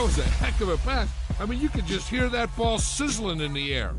was a heck of a pass. I mean, you could just hear that ball sizzling in the air.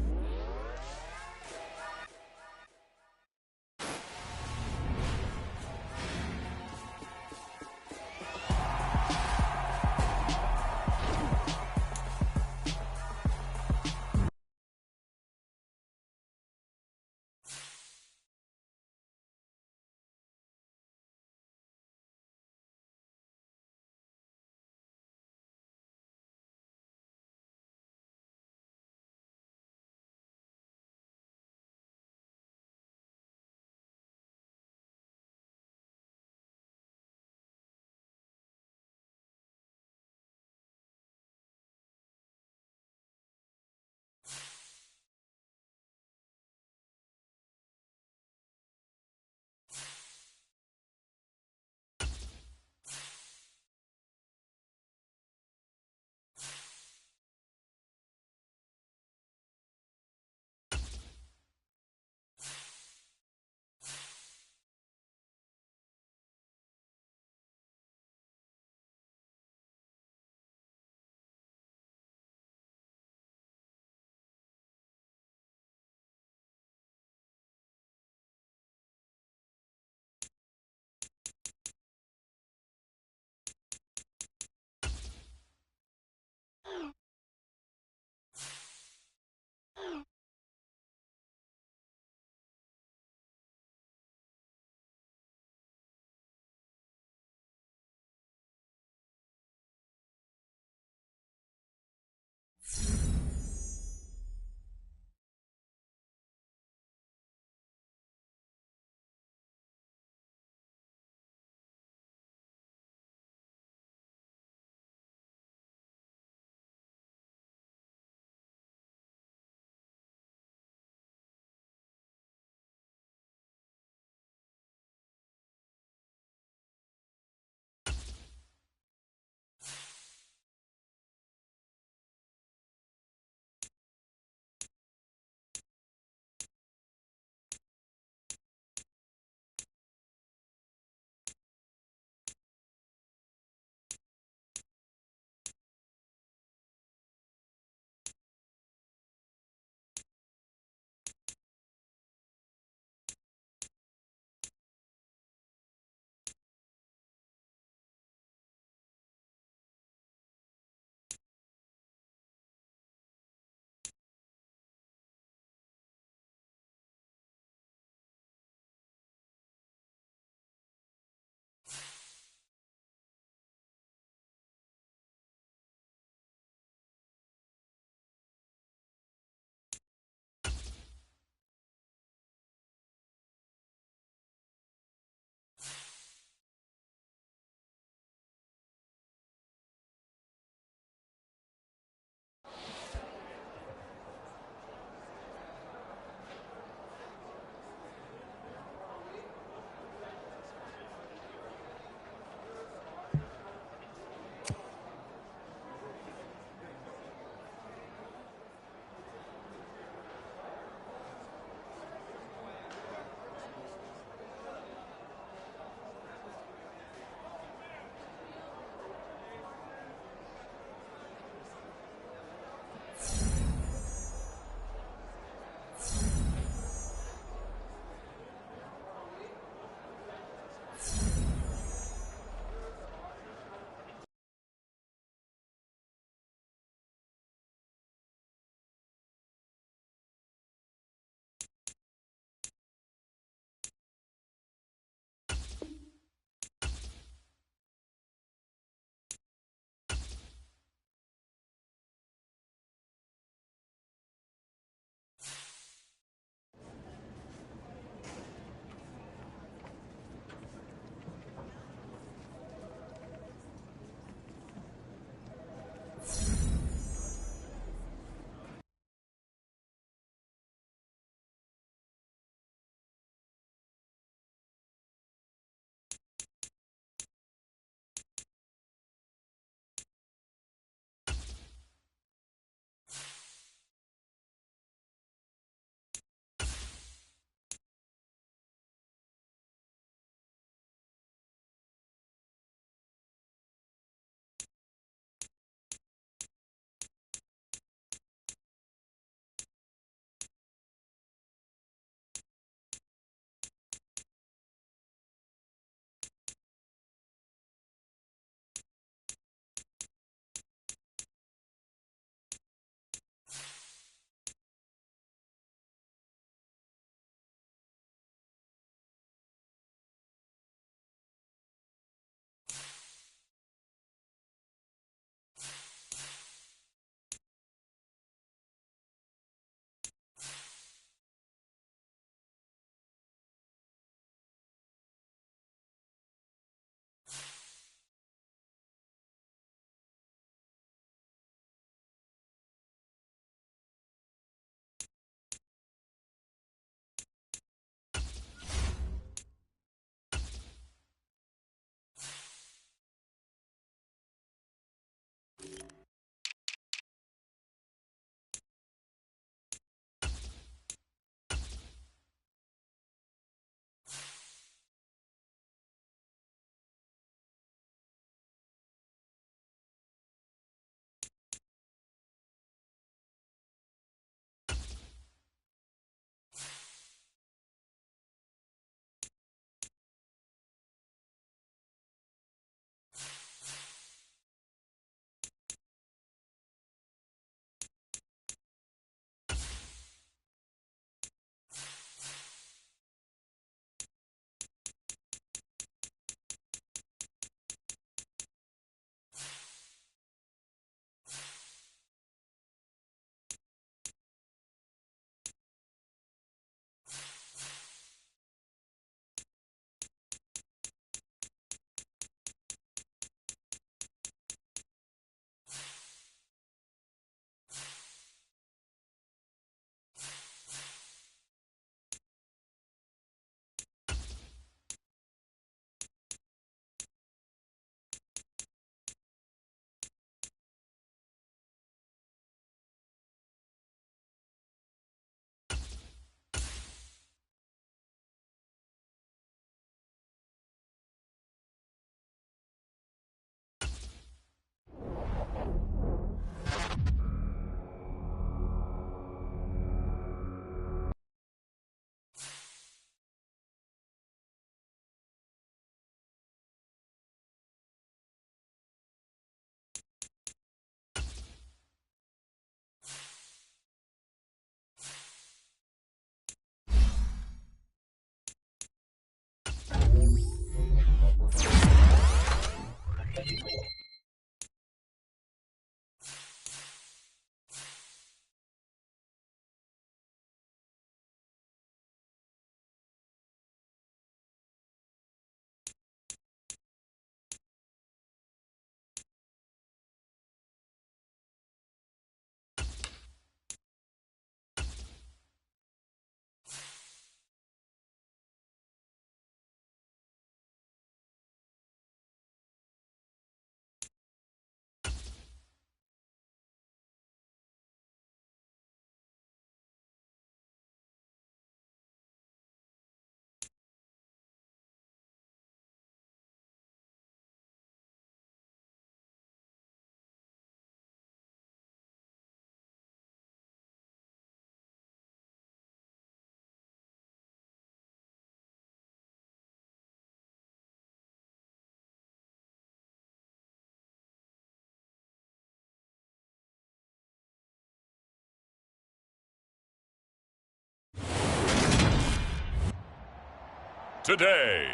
today.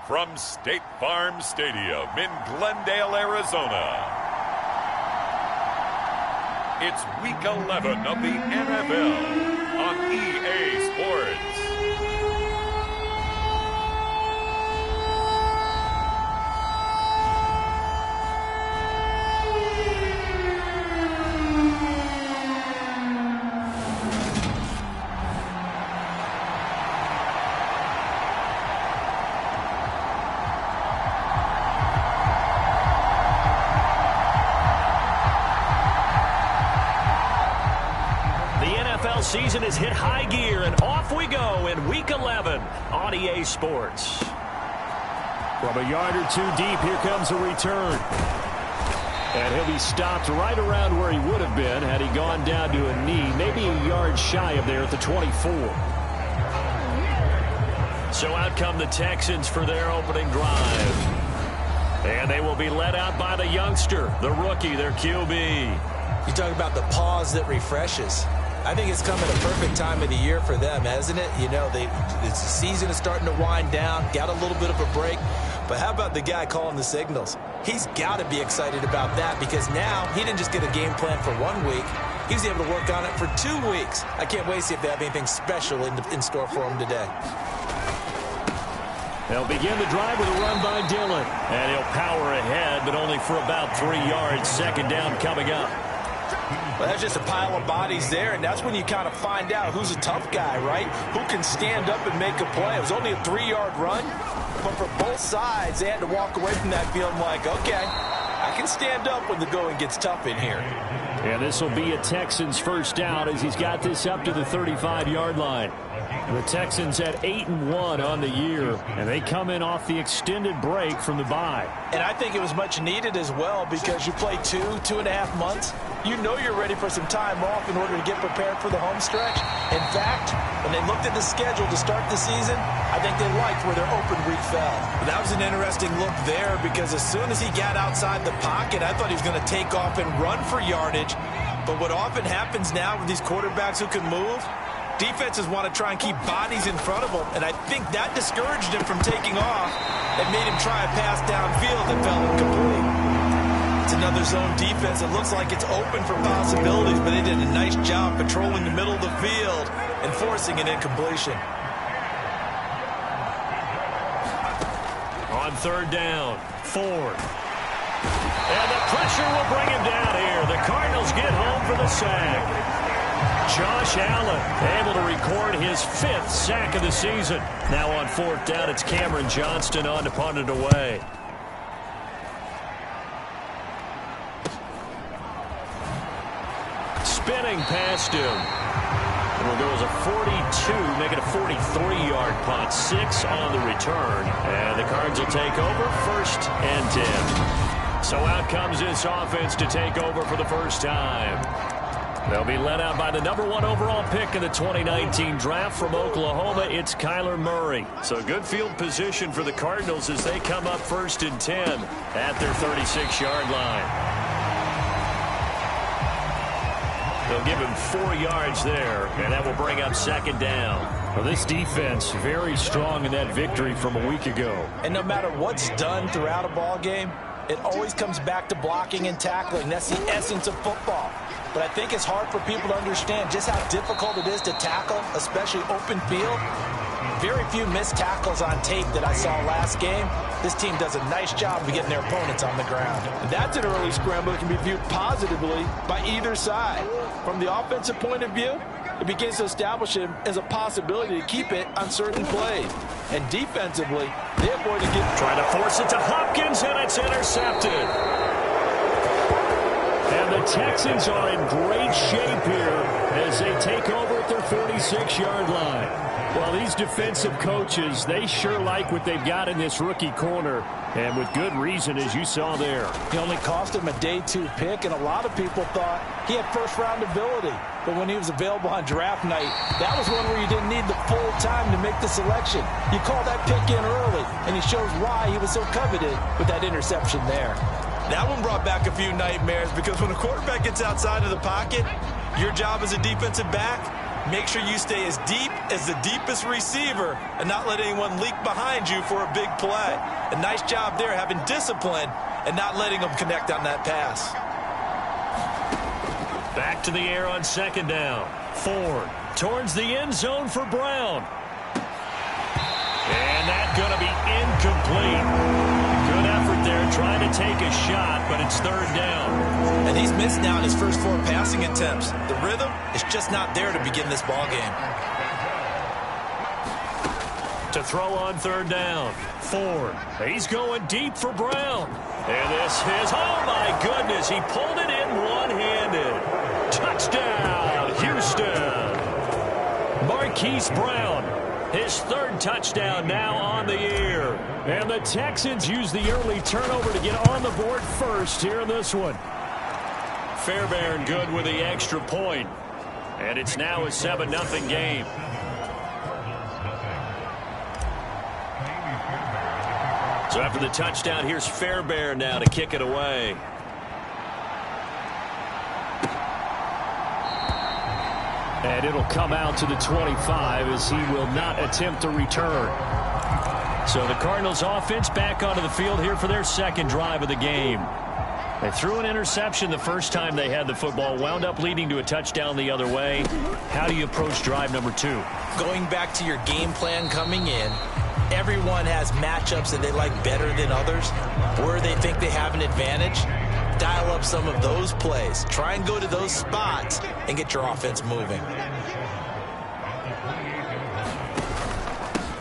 From State Farm Stadium in Glendale, Arizona, it's Week 11 of the NFL on EA Sports. Season has hit high gear, and off we go in Week 11 on EA Sports. From a yard or two deep, here comes a return. And he'll be stopped right around where he would have been had he gone down to a knee, maybe a yard shy of there at the 24. So out come the Texans for their opening drive. And they will be led out by the youngster, the rookie, their QB. You talk about the pause that refreshes. I think it's come at a perfect time of the year for them, hasn't it? You know, the season is starting to wind down, got a little bit of a break. But how about the guy calling the signals? He's got to be excited about that because now he didn't just get a game plan for 1 week. He was able to work on it for 2 weeks. I can't wait to see if they have anything special in store for him today. They'll begin the drive with a run by Dillon. And he'll power ahead, but only for about 3 yards. Second down coming up. Well, that's just a pile of bodies there, and that's when you kind of find out who's a tough guy, right? Who can stand up and make a play. It was only a 3-yard run, but for both sides, they had to walk away from that feeling like, okay, I can stand up when the going gets tough in here. And this will be a Texans first down as he's got this up to the 35-yard line. The Texans at 8-1 on the year, and they come in off the extended break from the bye. And I think it was much needed as well because you play 2.5 months. You know you're ready for some time off in order to get prepared for the home stretch. In fact, when they looked at the schedule to start the season, I think they liked where their open week fell. But that was an interesting look there because as soon as he got outside the pocket, I thought he was going to take off and run for yardage. But what often happens now with these quarterbacks who can move, defenses want to try and keep bodies in front of them, and I think that discouraged him from taking off and made him try a pass downfield that fell incomplete. It's another zone defense. It looks like it's open for possibilities, but they did a nice job patrolling the middle of the field and forcing an incompletion. On third down, Ford. And the pressure will bring him down here. The Cardinals get home for the sack. Josh Allen able to record his 5th sack of the season. Now on fourth down, it's Cameron Johnston on to punt it away. Spinning past him. It'll go as a 42, make it a 43-yard punt. 6 on the return. And the Cards will take over, 1st and 10. So out comes this offense to take over for the first time. They'll be led out by the #1 overall pick in the 2019 draft from Oklahoma. It's Kyler Murray. So good field position for the Cardinals as they come up 1st and 10 at their 36-yard line. They'll give him 4 yards there, and that will bring up 2nd down. Well, this defense very strong in that victory from a week ago. And no matter what's done throughout a ball game, it always comes back to blocking and tackling. That's the essence of football. But I think it's hard for people to understand just how difficult it is to tackle, especially open field. Very few missed tackles on tape that I saw last game. This team does a nice job of getting their opponents on the ground. That's an early scramble that can be viewed positively by either side. From the offensive point of view, it begins to establish him as a possibility to keep it on certain plays. And defensively, they avoided getting... Trying to force it to Hopkins, and it's intercepted. And the Texans are in great shape here as they take over at their 46-yard line. Well, these defensive coaches, they sure like what they've got in this rookie corner, and with good reason, as you saw there. He only cost him a day 2 pick, and a lot of people thought he had first-round ability. But when he was available on draft night, that was one where you didn't need the full time to make the selection. You call that pick in early, and he shows why he was so coveted with that interception there. That one brought back a few nightmares because when a quarterback gets outside of the pocket, your job as a defensive back make sure you stay as deep as the deepest receiver and not let anyone leak behind you for a big play. A nice job there having discipline and not letting them connect on that pass. Back to the air on second down. Ford towards the end zone for Brown. And that's going to be incomplete. Good effort there trying to take a shot, but it's third down. And he's missed now in his first 4 passing attempts. The rhythm is just not there to begin this ball game. To throw on third down. Ford. He's going deep for Brown. And this is, oh my goodness, he pulled it in one-handed. Touchdown, Houston. Marquise Brown, his third touchdown now on the year. And the Texans use the early turnover to get on the board first here in this one. Fairbairn good with the extra point. And it's now a 7-0 game. So after the touchdown, here's Fairbairn now to kick it away. And it'll come out to the 25 as he will not attempt to return. So the Cardinals offense back onto the field here for their second drive of the game. They threw an interception the first time they had the football, wound up leading to a touchdown the other way. How do you approach drive number 2? Going back to your game plan coming in, everyone has matchups that they like better than others, where they think they have an advantage. Dial up some of those plays. Try and go to those spots and get your offense moving.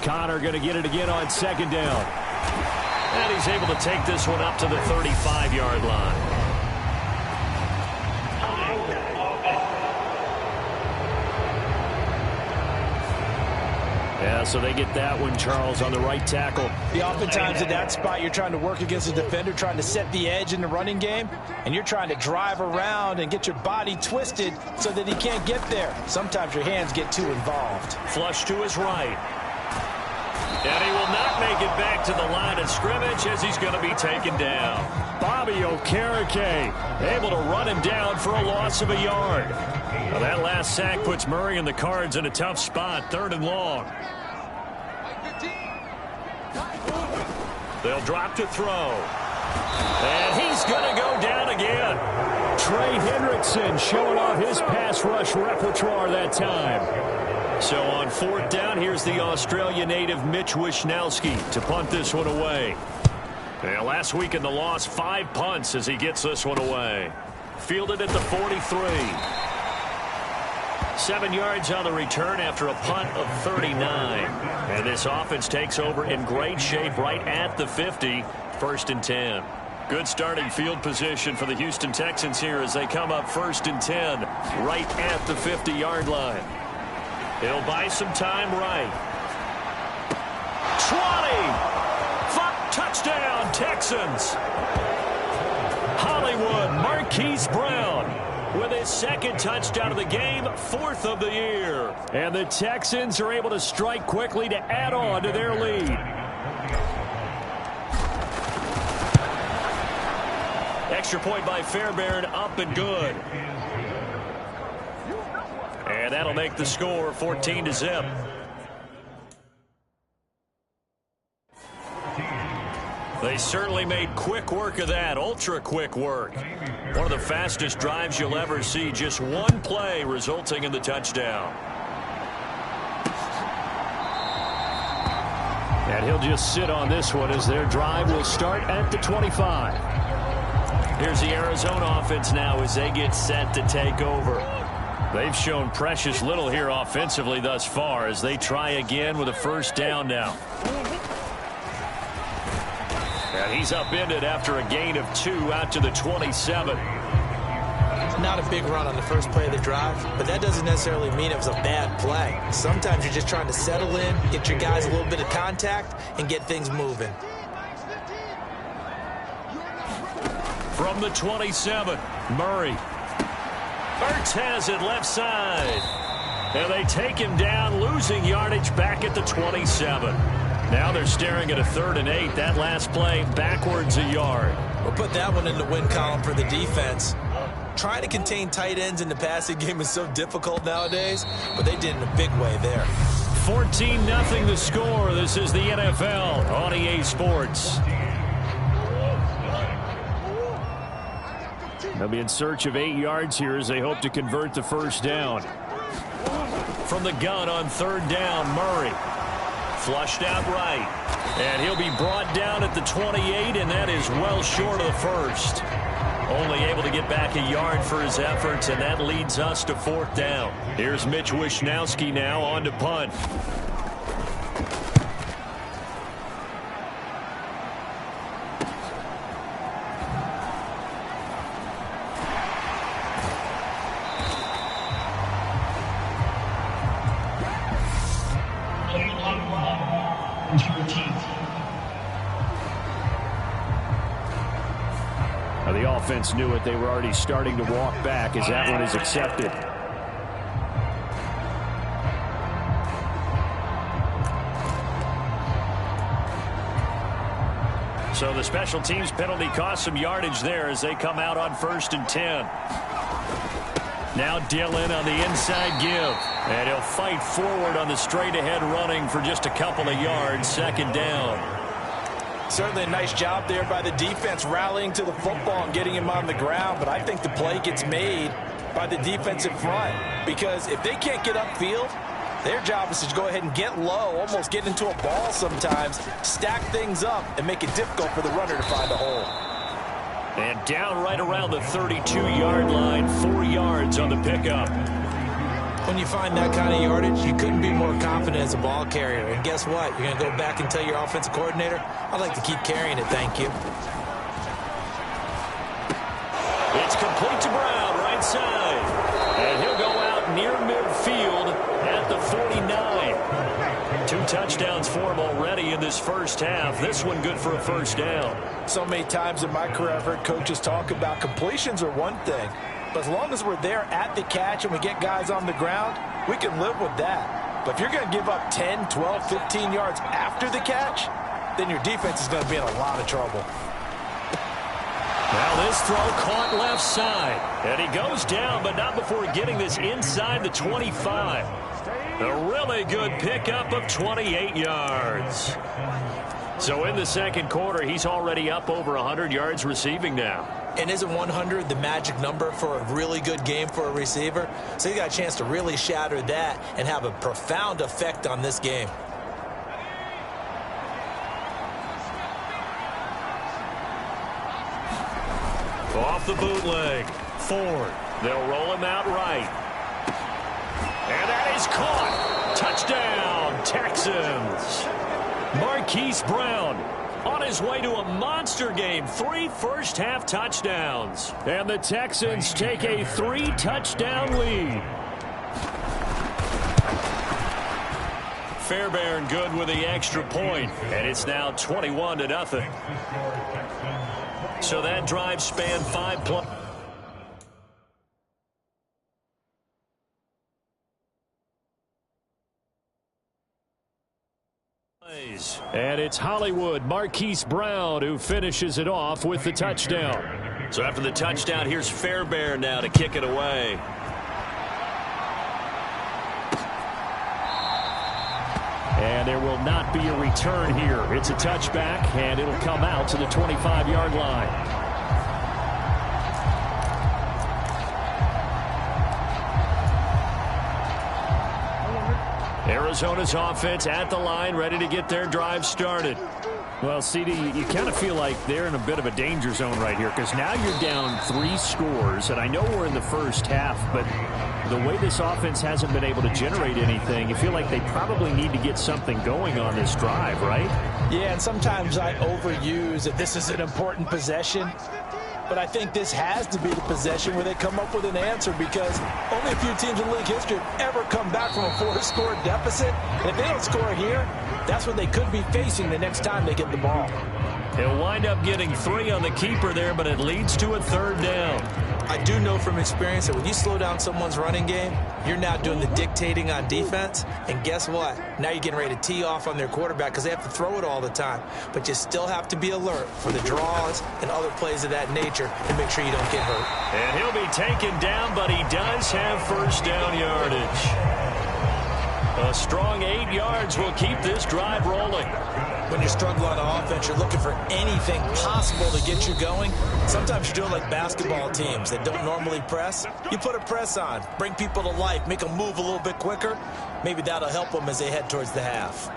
Connor going to get it again on second down. And he's able to take this one up to the 35-yard line. Yeah, so they get that one, Charles, on the right tackle. The oftentimes at that spot, you're trying to work against a defender, trying to set the edge in the running game, and you're trying to drive around and get your body twisted so that he can't get there. Sometimes your hands get too involved. Flush to his right. And he will not make it back to the line of scrimmage as he's going to be taken down. Bobby Okereke able to run him down for a loss of a yard. Well, that last sack puts Murray and the Cards in a tough spot, 3rd and long. They'll drop to throw. And he's going to go down again. Trey Hendrickson showing off his pass rush repertoire that time. So on 4th down, here's the Australia native Mitch Wishnowski to punt this one away. Yeah, last week in the loss, 5 punts as he gets this one away. Fielded at the 43. 7 yards on the return after a punt of 39. And this offense takes over in great shape right at the 50. 1st and 10. Good starting field position for the Houston Texans here as they come up 1st and 10 right at the 50-yard line. He'll buy some time right. 20! Touchdown, Texans! Hollywood Marquise Brown with his 2nd touchdown of the game, 4th of the year. And the Texans are able to strike quickly to add on to their lead. Extra point by Fairbairn, up and good. And that'll make the score 14-0. They certainly made quick work of that, ultra-quick work. One of the fastest drives you'll ever see, just one play resulting in the touchdown. And he'll just sit on this one as their drive will start at the 25. Here's the Arizona offense now as they get set to take over. They've shown precious little here offensively thus far as they try again with a 1st down now. And he's upended after a gain of 2 out to the 27. Not a big run on the first play of the drive, but that doesn't necessarily mean it was a bad play. Sometimes you're just trying to settle in, get your guys a little bit of contact, and get things moving. From the 27, Murray. Ertz has it left side. And they take him down, losing yardage back at the 27. Now they're staring at a 3rd and 8. That last play backwards a yard. We'll put that one in the win column for the defense. Trying to contain tight ends in the passing game is so difficult nowadays, but they did in a big way there. 14-0 the score. This is the NFL on EA Sports. They'll be in search of 8 yards here as they hope to convert the first down. From the gun on third down, Murray. Flushed out right. And he'll be brought down at the 28, and that is well short of the first. Only able to get back a yard for his efforts, and that leads us to fourth down. Here's Mitch Wishnowski now on to punt. Now the offense knew it. They were already starting to walk back as that one is accepted. So the special teams penalty cost some yardage there as they come out on 1st and 10. Now Dillon on the inside give. And he'll fight forward on the straight-ahead running for just a couple of yards. 2nd down. Certainly a nice job there by the defense rallying to the football and getting him on the ground. But I think the play gets made by the defensive front. Because if they can't get upfield, their job is to go ahead and get low, almost get into a ball sometimes, stack things up, and make it difficult for the runner to find a hole. And down right around the 32-yard line, 4 yards on the pickup. When you find that kind of yardage, you couldn't be more confident as a ball carrier. And guess what? You're going to go back and tell your offensive coordinator, I'd like to keep carrying it, thank you. It's complete to Brown, right side. And he'll go out near midfield at the 49. 2 touchdowns for him already in this first half. This one good for a first down. So many times in my career I've heard coaches talk about completions are one thing. But as long as we're there at the catch and we get guys on the ground, we can live with that. But if you're going to give up 10, 12, 15 yards after the catch, then your defense is going to be in a lot of trouble. Now this throw caught left side. And he goes down, but not before getting this inside the 25. A really good pickup of 28 yards. So in the second quarter, he's already up over 100 yards receiving now. And isn't 100 the magic number for a really good game for a receiver? So he got a chance to really shatter that and have a profound effect on this game. Off the bootleg. Ford. They'll roll him out right. And that is caught. Touchdown, Texans. Marquise Brown on his way to a monster game. 3 first-half touchdowns. And the Texans take a 3-touchdown lead. Fairbairn good with the extra point. And it's now 21-0. So that drive spanned 5 plays. And it's Hollywood Marquise Brown who finishes it off with the touchdown. So after the touchdown, here's Fairbairn now to kick it away. And there will not be a return here. It's a touchback, and it'll come out to the 25-yard line. Arizona's offense at the line, ready to get their drive started. Well, CD, you kind of feel like they're in a bit of a danger zone right here because now you're down 3 scores, and I know we're in the first half, but the way this offense hasn't been able to generate anything, you feel like they probably need to get something going on this drive, right? Yeah, and sometimes I overuse that this is an important possession. But I think this has to be the possession where they come up with an answer because only a few teams in league history have ever come back from a 4-score deficit. And if they don't score here, that's what they could be facing the next time they get the ball. He'll wind up getting 3 on the keeper there, but it leads to a 3rd down. I do know from experience that when you slow down someone's running game, you're now doing the dictating on defense. And guess what? Now you're getting ready to tee off on their quarterback because they have to throw it all the time. But you still have to be alert for the draws and other plays of that nature to make sure you don't get hurt. And he'll be taken down, but he does have first down yardage. A strong 8 yards will keep this drive rolling. When you're struggling on offense, you're looking for anything possible to get you going. Sometimes you're doing like basketball teams that don't normally press. You put a press on, bring people to life, make them move a little bit quicker. Maybe that'll help them as they head towards the half.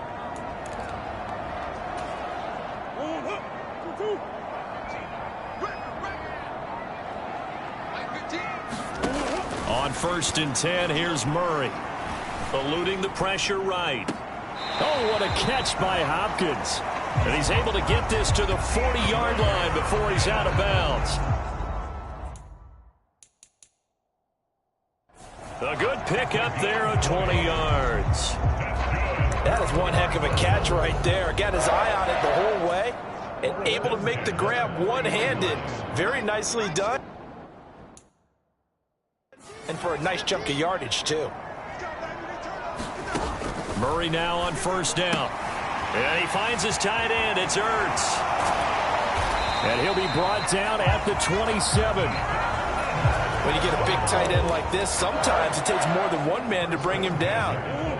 On 1st and 10, here's Murray. Eluding the pressure right. Oh, what a catch by Hopkins. And he's able to get this to the 40-yard line before he's out of bounds. A good pickup there of 20 yards. That is one heck of a catch right there. Got his eye on it the whole way and able to make the grab one-handed. Very nicely done. And for a nice chunk of yardage, too. Murray now on 1st down. And he finds his tight end. It's Ertz. And he'll be brought down at the 27. When you get a big tight end like this, sometimes it takes more than one man to bring him down.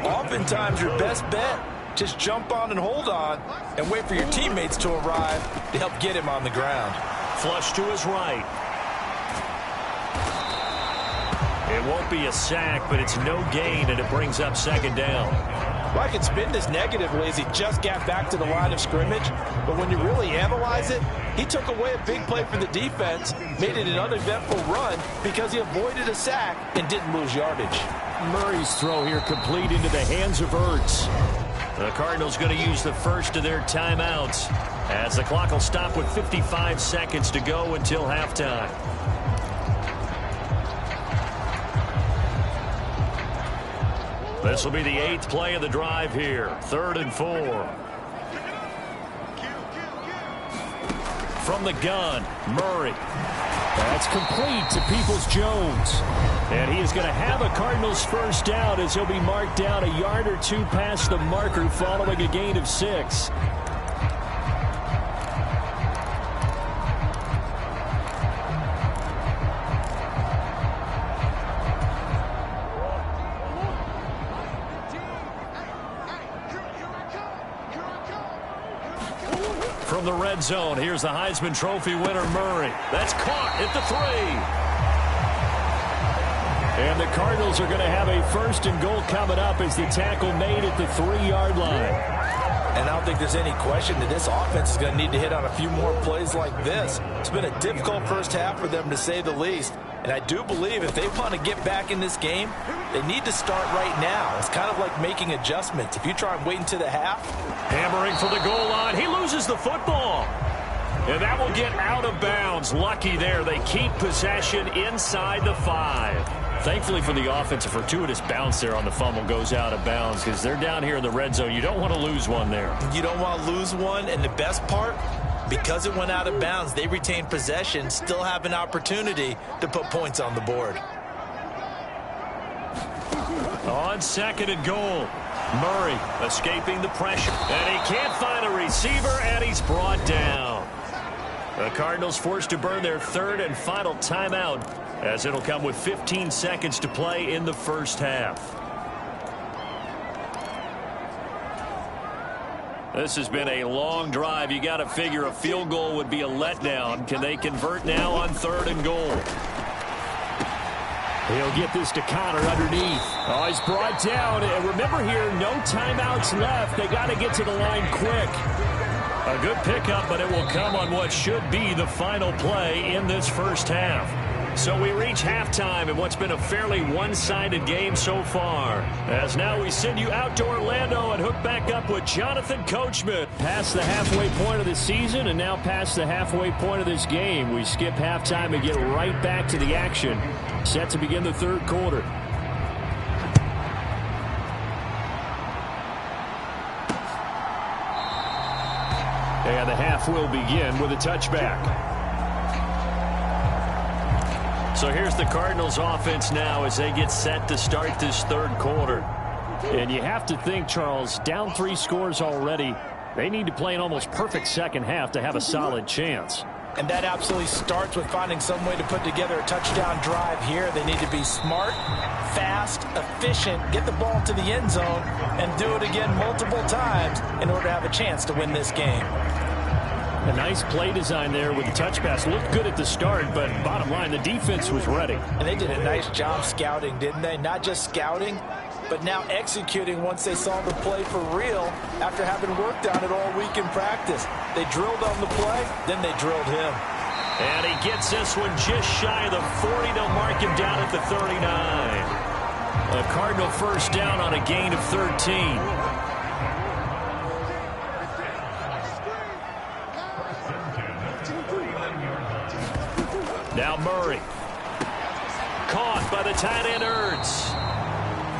Oftentimes, your best bet, just jump on and hold on and wait for your teammates to arrive to help get him on the ground. Flush to his right. It won't be a sack, but it's no gain, and it brings up 2nd down. Well, I can spin this negatively as he just got back to the line of scrimmage, but when you really analyze it, he took away a big play for the defense, made it an uneventful run because he avoided a sack and didn't lose yardage. Murray's throw here complete into the hands of Ertz. The Cardinals going to use the first of their timeouts as the clock will stop with 55 seconds to go until halftime. This will be the 8th play of the drive here. 3rd and 4. From the gun, Murray. That's complete to Peoples-Jones. And he is going to have a Cardinals first down as he'll be marked down a yard or two past the marker following a gain of 6. From the red zone, here's the Heisman Trophy winner, Murray. That's caught at the 3. And the Cardinals are going to have a 1st and goal coming up as the tackle made at the 3-yard line. And I don't think there's any question that this offense is going to need to hit on a few more plays like this. It's been a difficult first half for them, to say the least. And I do believe if they want to get back in this game, they need to start right now. It's kind of like making adjustments. If you try and wait until the half. Hammering for the goal line. He loses the football. And that will get out of bounds. Lucky there. They keep possession inside the 5. Thankfully for the offense, a fortuitous bounce there on the fumble goes out of bounds because they're down here in the red zone. You don't want to lose one there. You don't want to lose one. And the best part, because it went out of bounds, they retain possession, still have an opportunity to put points on the board. On 2nd and goal, Murray escaping the pressure. And he can't find a receiver, and he's brought down. The Cardinals forced to burn their 3rd and final timeout as it'll come with 15 seconds to play in the first half. This has been a long drive. You got to figure a field goal would be a letdown. Can they convert now on 3rd and goal? He'll get this to Connor underneath. Oh, he's brought down. And remember here, no timeouts left. They got to get to the line quick. A good pickup, but it will come on what should be the final play in this first half. So we reach halftime in what's been a fairly one-sided game so far. As now we send you out to Orlando and hook back up with Jonathan Coachman. Past the halfway point of the season and now past the halfway point of this game. We skip halftime and get right back to the action. Set to begin the 3rd quarter. And the half will begin with a touchback. So here's the Cardinals offense now as they get set to start this third quarter. And you have to think, Charles, down 3 scores already. They need to play an almost perfect second half to have a solid chance. And that absolutely starts with finding some way to put together a touchdown drive here. They need to be smart, fast, efficient, get the ball to the end zone, and do it again multiple times in order to have a chance to win this game. A nice play design there with the touch pass. Looked good at the start, but bottom line, the defense was ready. And they did a nice job scouting, didn't they? Not just scouting, but now executing once they saw the play for real after having worked on it all week in practice. They drilled on the play, then they drilled him. And he gets this one just shy of the 40. They'll mark him down at the 39. A Cardinal first down on a gain of 13. Now Murray. Caught by the tight end Ertz.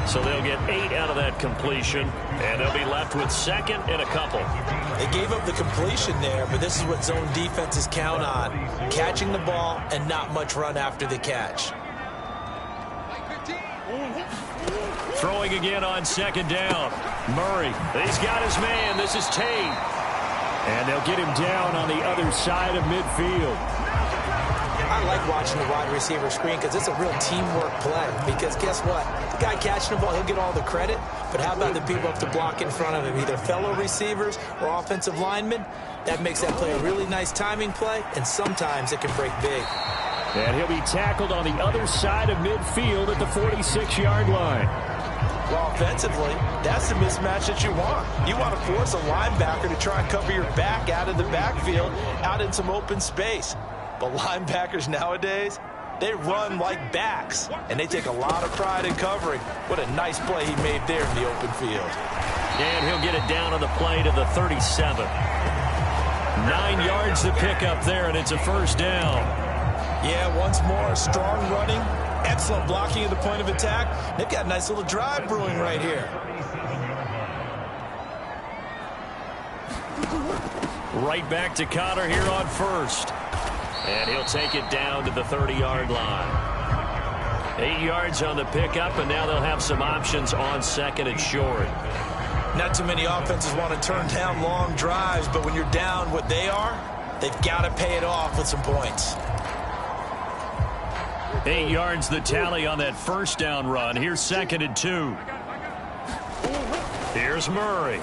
So they'll get 8 out of that completion, and they'll be left with second and a couple. They gave up the completion there, but this is what zone defenses count on. Catching the ball and not much run after the catch. Throwing again on second down. Murray, he's got his man. This is Tate. And they'll get him down on the other side of midfield. I like watching the wide receiver screen because it's a real teamwork play. Because guess what? The guy catching the ball, he'll get all the credit. But how about the people up the block in front of him? Either fellow receivers or offensive linemen. That makes that play a really nice timing play, and sometimes it can break big. And he'll be tackled on the other side of midfield at the 46-yard line. Well, offensively, that's the mismatch that you want. You want to force a linebacker to try and cover your back out of the backfield, out in some open space. But linebackers nowadays, they run like backs, and they take a lot of pride in covering. What a nice play he made there in the open field. And he'll get it down on the play to the 37. 9 yards to pick up there, and it's a first down. Yeah, once more, strong running, excellent blocking at the point of attack. They've got a nice little drive brewing right here. Right back to Connor here on first. And he'll take it down to the 30-yard line. 8 yards on the pickup, and now they'll have some options on second and short. Not too many offenses want to turn down long drives, but when you're down what they are, they've got to pay it off with some points. 8 yards the tally on that first down run. Here's second and 2. Here's Murray.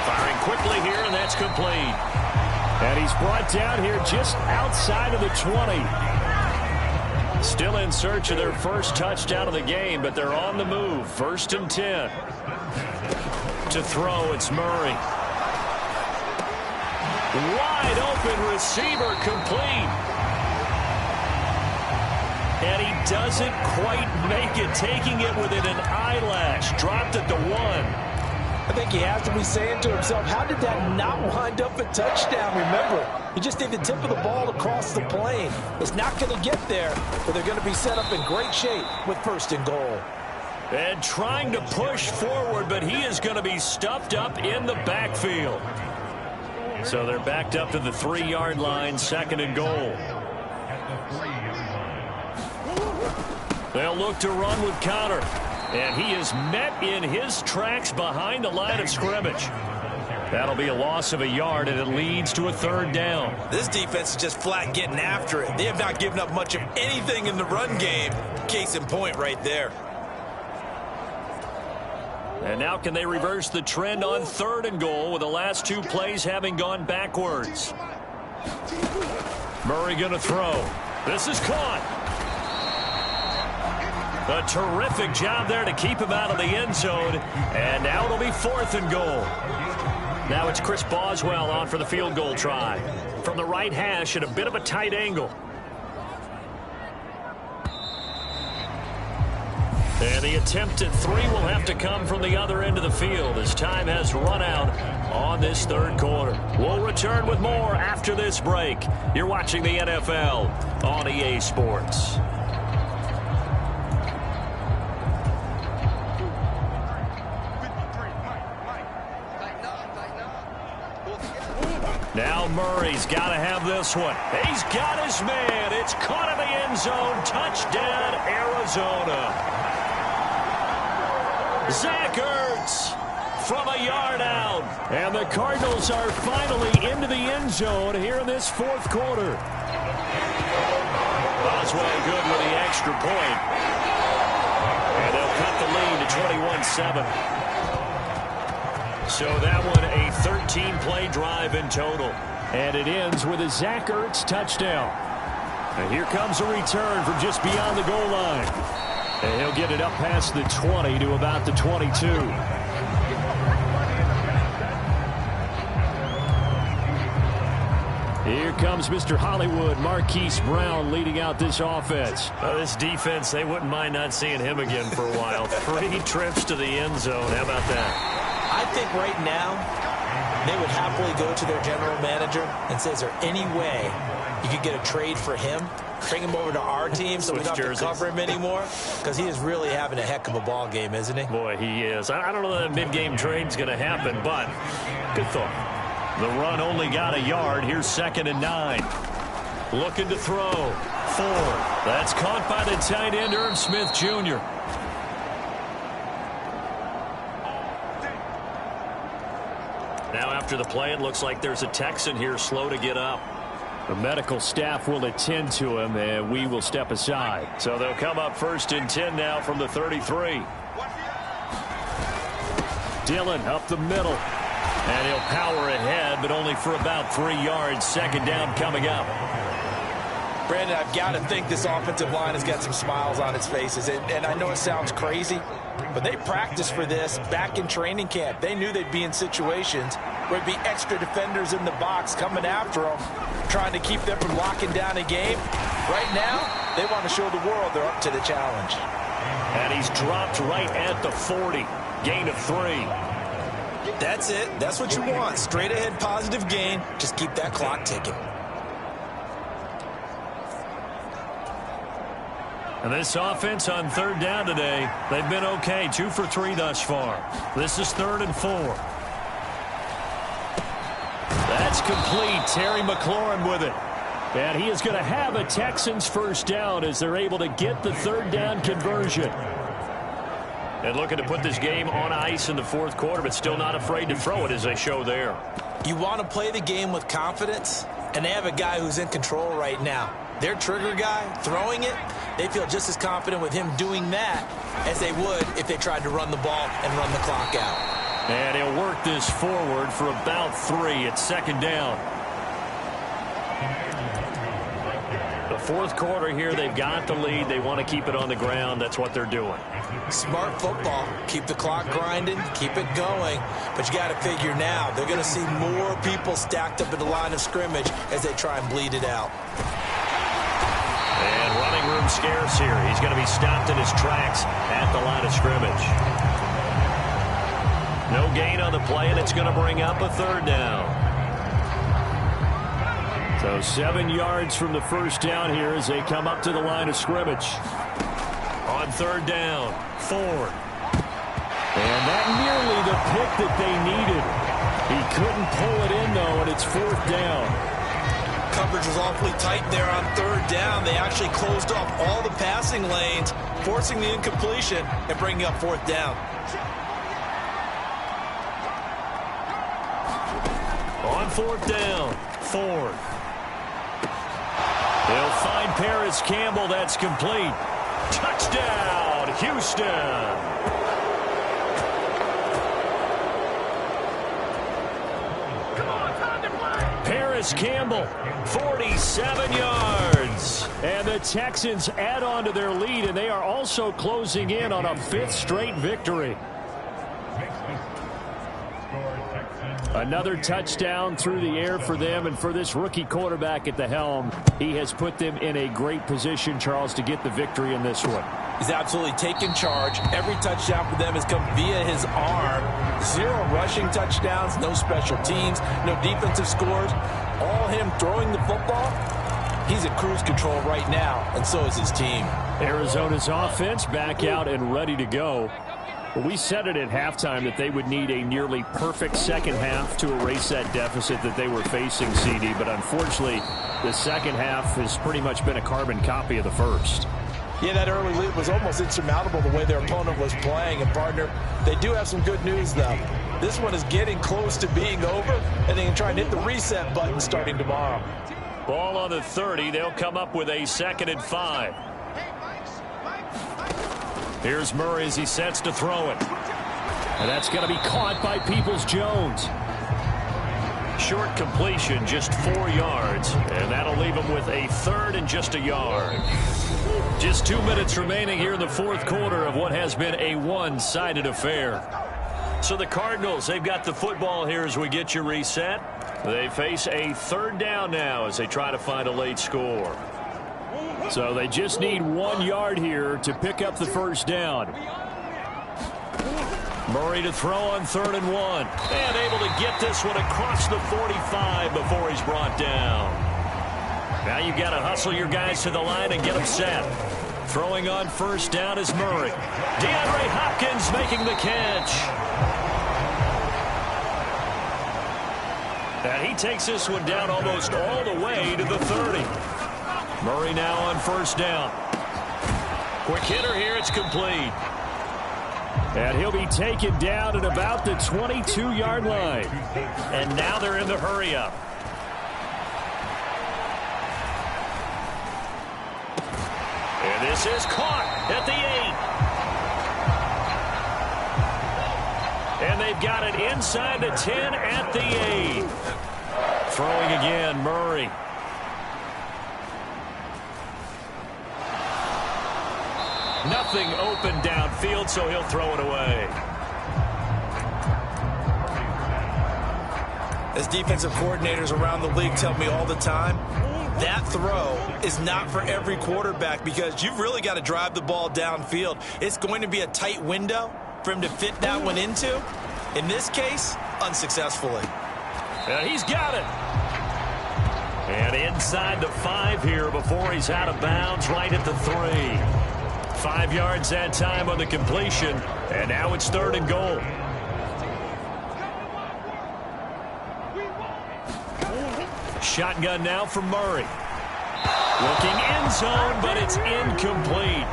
Firing quickly here, and that's complete. And he's brought down here just outside of the 20. Still in search of their first touchdown of the game, but they're on the move. First and 10. To throw, it's Murray. Wide open receiver, complete. And he doesn't quite make it, taking it within an eyelash. Dropped at the 1. I think he has to be saying to himself, how did that not wind up a touchdown? Remember, he just did the tip of the ball across the plane. It's not going to get there, but they're going to be set up in great shape with first and goal. And trying to push forward, but he is going to be stuffed up in the backfield. So they're backed up to the 3-yard line, second and goal. They'll look to run with Connor. And he is met in his tracks behind the line of scrimmage. That'll be a loss of a yard, and it leads to a third down. This defense is just flat getting after it. They have not given up much of anything in the run game. Case in point right there. And now can they reverse the trend on third and goal with the last 2 plays having gone backwards? Murray going to throw. This is caught. A terrific job there to keep him out of the end zone. And now it'll be fourth and goal. Now it's Chris Boswell on for the field goal try. From the right hash at a bit of a tight angle. And the attempt at 3 will have to come from the other end of the field as time has run out on this third quarter. We'll return with more after this break. You're watching the NFL on EA Sports. Now Now Murray's got to have this one. He's got his man. It's caught in the end zone. Touchdown, Arizona. Zach Ertz from a yard out. And the Cardinals are finally into the end zone here in this fourth quarter. Boswell good with the extra point. And they'll cut the lead to 21-7. So that one a 13-play drive in total. And it ends with a Zach Ertz touchdown. And here comes a return from just beyond the goal line. And he'll get it up past the 20 to about the 22. Here comes Mr. Hollywood, Marquise Brown, leading out this offense. This defense, they wouldn't mind not seeing him again for a while. 3 trips to the end zone. How about that? I think right now they would happily go to their general manager and say, is there any way you could get a trade for him? Bring him over to our team so we don't have to cover him anymore? Because he is really having a heck of a ball game, isn't he? Boy, he is. I don't know that a mid-game trade's going to happen, but good thought. The run only got a yard. Here's 2nd and 9. Looking to throw. Ford. That's caught by the tight end, Irv Smith Jr. Now after the play, it looks like there's a Texan here slow to get up. The medical staff will attend to him, and we will step aside. So they'll come up 1st and 10 now from the 33. Dillon up the middle. And he'll power ahead, but only for about 3 yards. 2nd down coming up. Brandon, I've got to think this offensive line has got some smiles on its faces. And I know it sounds crazy, but they practiced for this back in training camp. They knew they'd be in situations where there'd be extra defenders in the box coming after them, trying to keep them from locking down a game. Right now, they want to show the world they're up to the challenge. And he's dropped right at the 40. Gain of 3. That's it. That's what you want. Straight ahead positive gain. Just keep that clock ticking. And this offense on 3rd down today, they've been okay. 2 for 3 thus far. This is 3rd and 4. That's complete. Terry McLaurin with it. And he is going to have a Texans first down as they're able to get the 3rd down conversion. And looking to put this game on ice in the 4th quarter, but still not afraid to throw it as they show there. You want to play the game with confidence, and they have a guy who's in control right now. Their trigger guy throwing it, they feel just as confident with him doing that as they would if they tried to run the ball and run the clock out. And he'll work this forward for about 3 at 2nd down. The 4th quarter here, they've got the lead. They want to keep it on the ground. That's what they're doing. Smart football. Keep the clock grinding. Keep it going. But you got to figure now, they're going to see more people stacked up at the line of scrimmage as they try and bleed it out. And running room scarce here. He's going to be stopped in his tracks at the line of scrimmage. No gain on the play, and it's going to bring up a 3rd down. So 7 yards from the first down here as they come up to the line of scrimmage. On 3rd down, Ford. And that nearly the pick that they needed. He couldn't pull it in, though, and it's 4th down. Coverage was awfully tight there on 3rd down. They actually closed off all the passing lanes, forcing the incompletion and bringing up 4th down. On 4th down, Ford. They'll find Paris Campbell. That's complete. Touchdown, Houston. Paris Campbell, 47 yards. And the Texans add on to their lead, and they are also closing in on a 5th straight victory. Another touchdown through the air for them, and for this rookie quarterback at the helm, he has put them in a great position, Charles, to get the victory in this one. He's absolutely taken charge. Every touchdown for them has come via his arm. 0 rushing touchdowns, no special teams, no defensive scores. All him throwing the football. He's in cruise control right now, and so is his team. Arizona's offense back out and ready to go. Well, we said it at halftime that they would need a nearly perfect second half to erase that deficit that they were facing, CD. But unfortunately, the second half has pretty much been a carbon copy of the first. Yeah, that early lead was almost insurmountable the way their opponent was playing. And, partner, they do have some good news, though. This one is getting close to being over, and they can try and hit the reset button starting tomorrow. Ball on the 30. They'll come up with a 2nd and 5. Here's Murray as he sets to throw it. And that's going to be caught by Peoples-Jones. Short completion, just 4 yards, and that'll leave him with a 3rd and just a yard. Just 2 minutes remaining here in the fourth quarter of what has been a one-sided affair. So the Cardinals, they've got the football here as we get you reset. They face a 3rd down now as they try to find a late score. So they just need 1 yard here to pick up the first down. Murray to throw on 3rd and 1. And able to get this one across the 45 before he's brought down. Now you've got to hustle your guys to the line and get them set. Throwing on 1st down is Murray. DeAndre Hopkins making the catch. And he takes this one down almost all the way to the 30. Murray now on 1st down. Quick hitter here, it's complete. And he'll be taken down at about the 22-yard line. And now they're in the hurry-up. And this is caught at the 8. And they've got it inside the 10 at the 8. Throwing again, Murray. Nothing open downfield, so he'll throw it away. As defensive coordinators around the league tell me all the time, that throw is not for every quarterback because you've really got to drive the ball downfield. It's going to be a tight window for him to fit that one into. In this case, unsuccessfully. And he's got it. And inside the 5 here before he's out of bounds right at the 3. 5 yards that time on the completion, and now it's 3rd and goal. Shotgun now from Murray. Looking end zone, but it's incomplete.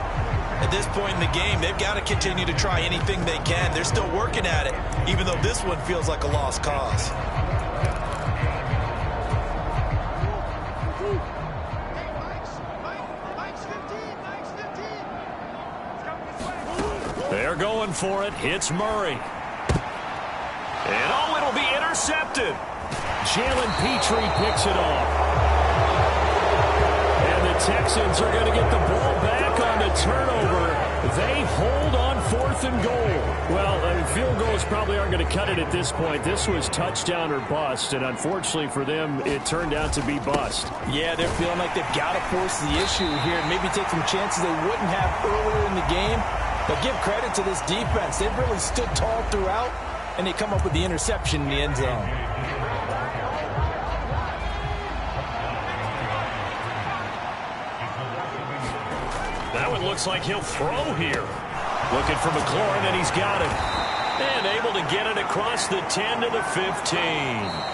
At this point in the game, they've got to continue to try anything they can. They're still working at it, even though this one feels like a lost cause. They're going for it. It's Murray. And oh, it'll be intercepted. Jalen Petrie picks it off. And the Texans are going to get the ball back on the turnover. They hold on 4th and goal. Well, field goals probably aren't going to cut it at this point. This was touchdown or bust, and unfortunately for them, it turned out to be bust. Yeah, they're feeling like they've got to force the issue here and maybe take some chances they wouldn't have earlier in the game. But give credit to this defense. They've really stood tall throughout, and they come up with the interception in the end zone. That one looks like he'll throw here. Looking for McLaurin, and he's got it. And able to get it across the 10 to the 15.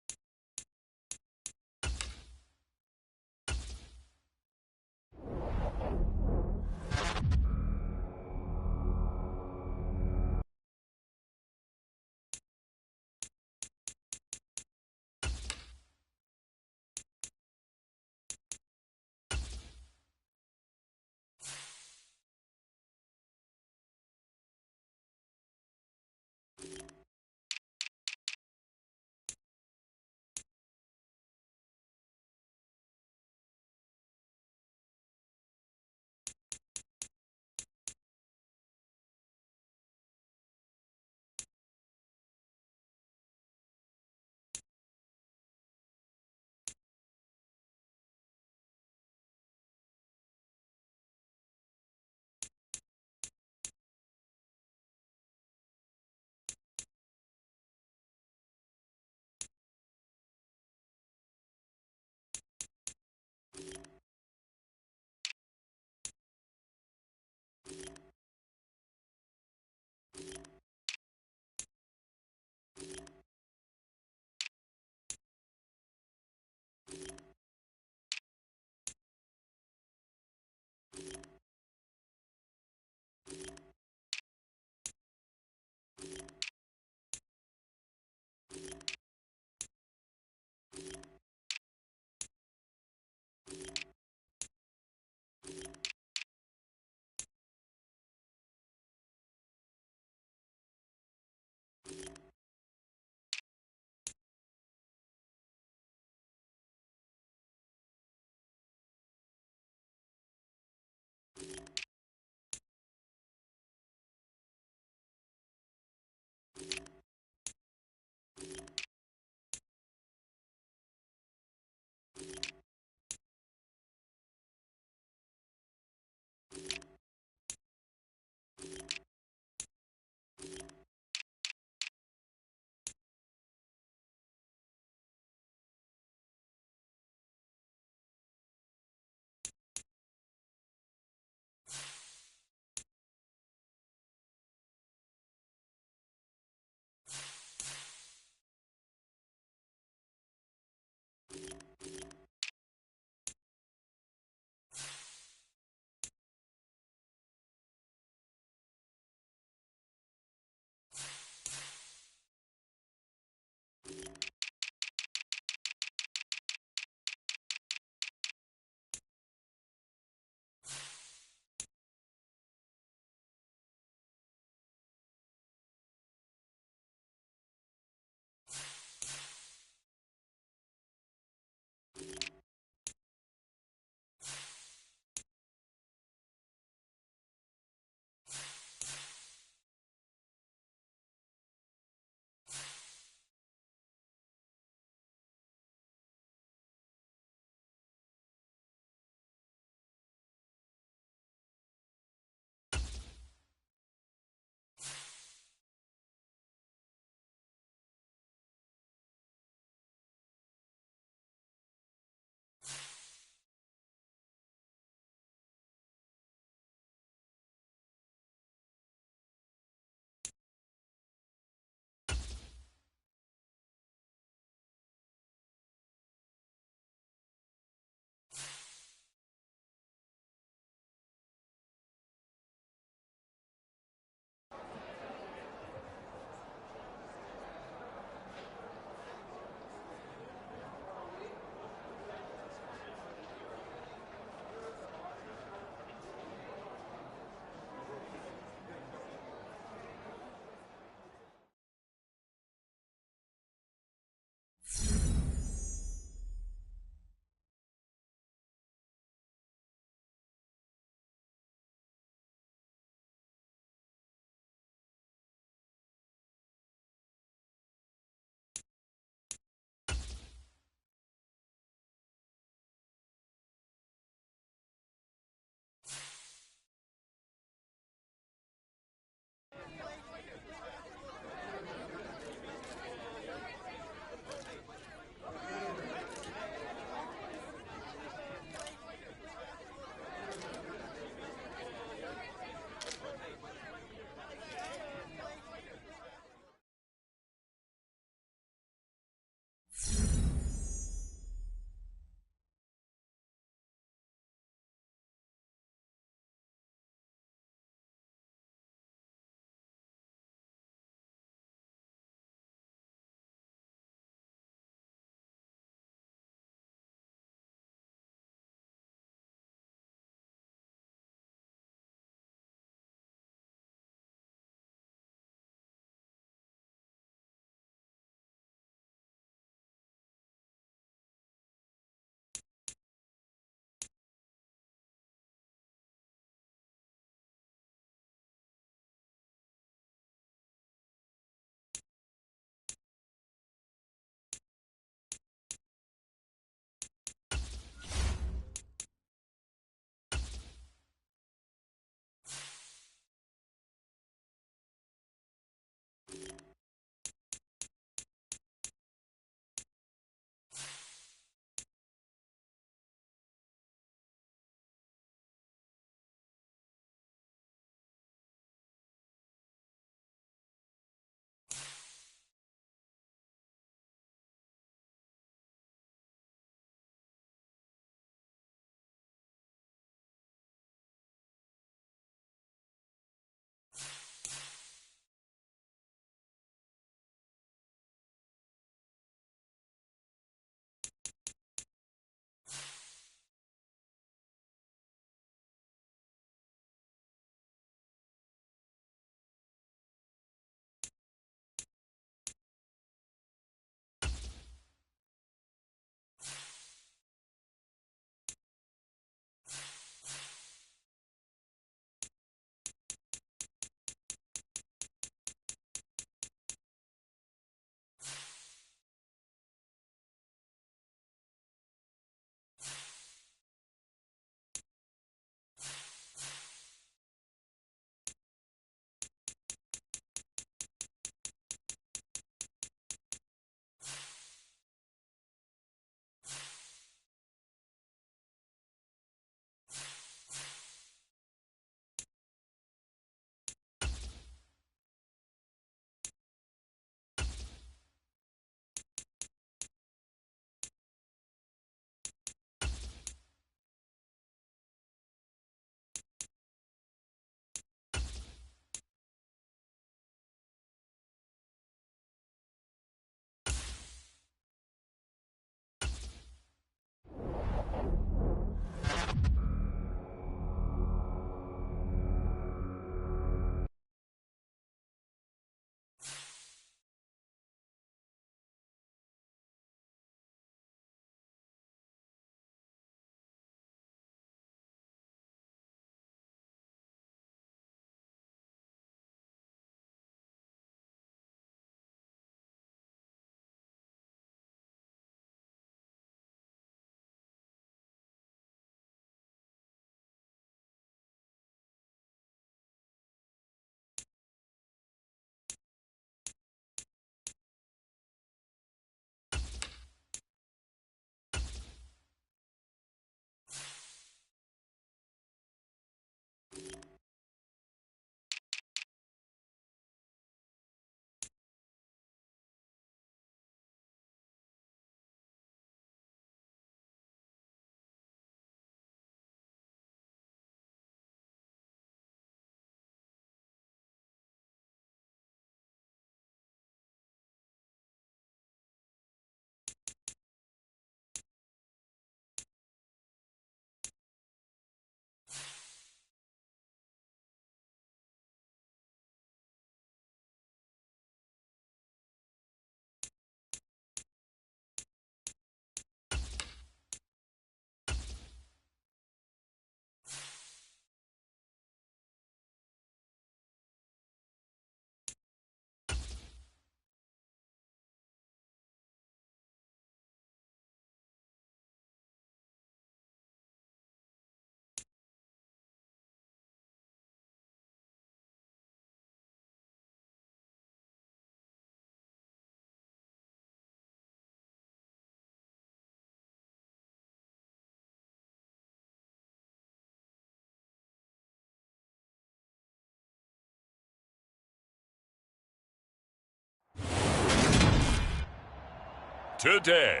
today.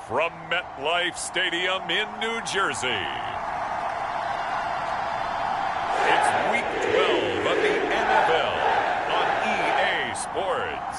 From MetLife Stadium in New Jersey, it's Week 12 of the NFL on EA Sports.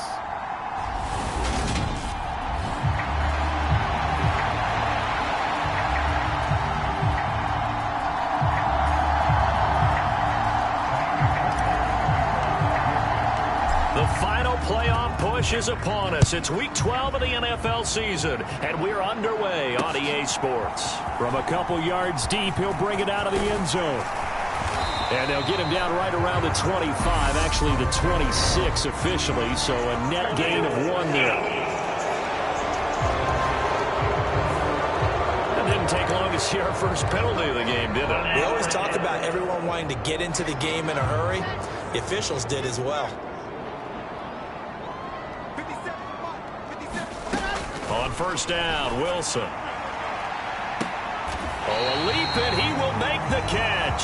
The final playoff push is upon us. It's Week 12 of the NFL season, and we're underway on EA Sports. From a couple yards deep, he'll bring it out of the end zone. And they'll get him down right around the 25, actually the 26 officially, so a net gain of 1 there. That didn't take long to see our first penalty of the game, did it? We always talk about everyone wanting to get into the game in a hurry. The officials did as well. On first down, Wilson. Oh, a leap, and he will make the catch.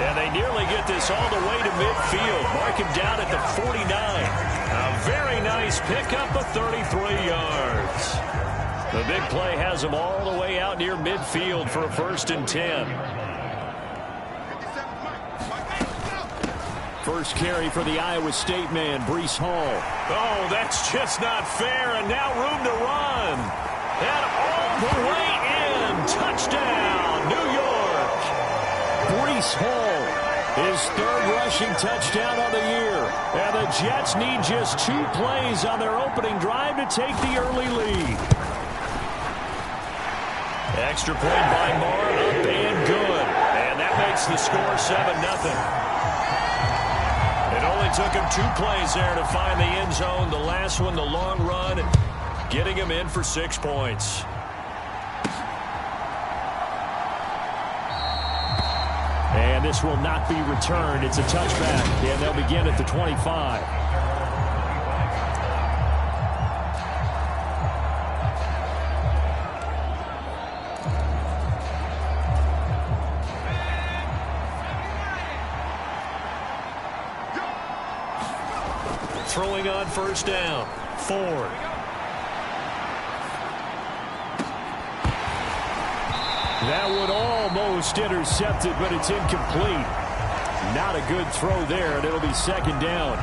And they nearly get this all the way to midfield. Mark him down at the 49. A very nice pickup of 33 yards. The big play has him all the way out near midfield for a 1st and 10. First carry for the Iowa State man, Breece Hall. Oh, that's just not fair, and now room to run. And all the way in. Touchdown, New York. Breece Hall, his 3rd rushing touchdown on the year. And the Jets need just 2 plays on their opening drive to take the early lead. Extra point by Marr, up and good. And that makes the score 7-0. It only took him 2 plays there to find the end zone. The last one, the long run, getting him in for 6 points. And this will not be returned. It's a touchback, and they'll begin at the 25. Throwing on first down, Ford. That one almost intercepted, but it's incomplete. Not a good throw there, and it'll be 2nd down.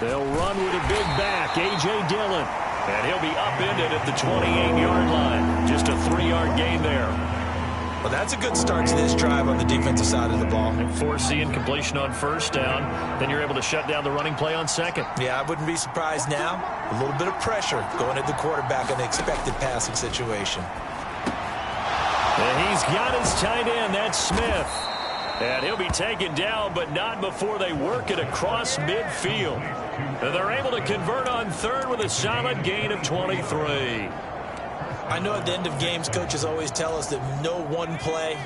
They'll run with a big back, A.J. Dillon. And he'll be upended at the 28-yard line. Just a 3-yard gain there. Well, that's a good start to this drive on the defensive side of the ball. And forcing completion on first down. Then you're able to shut down the running play on 2nd. Yeah, I wouldn't be surprised now. A little bit of pressure going at the quarterback in an expected passing situation. And he's got his tight end. That's Smith. And he'll be taken down, but not before they work it across midfield. And they're able to convert on 3rd with a solid gain of 23. I know at the end of games, coaches always tell us that no one play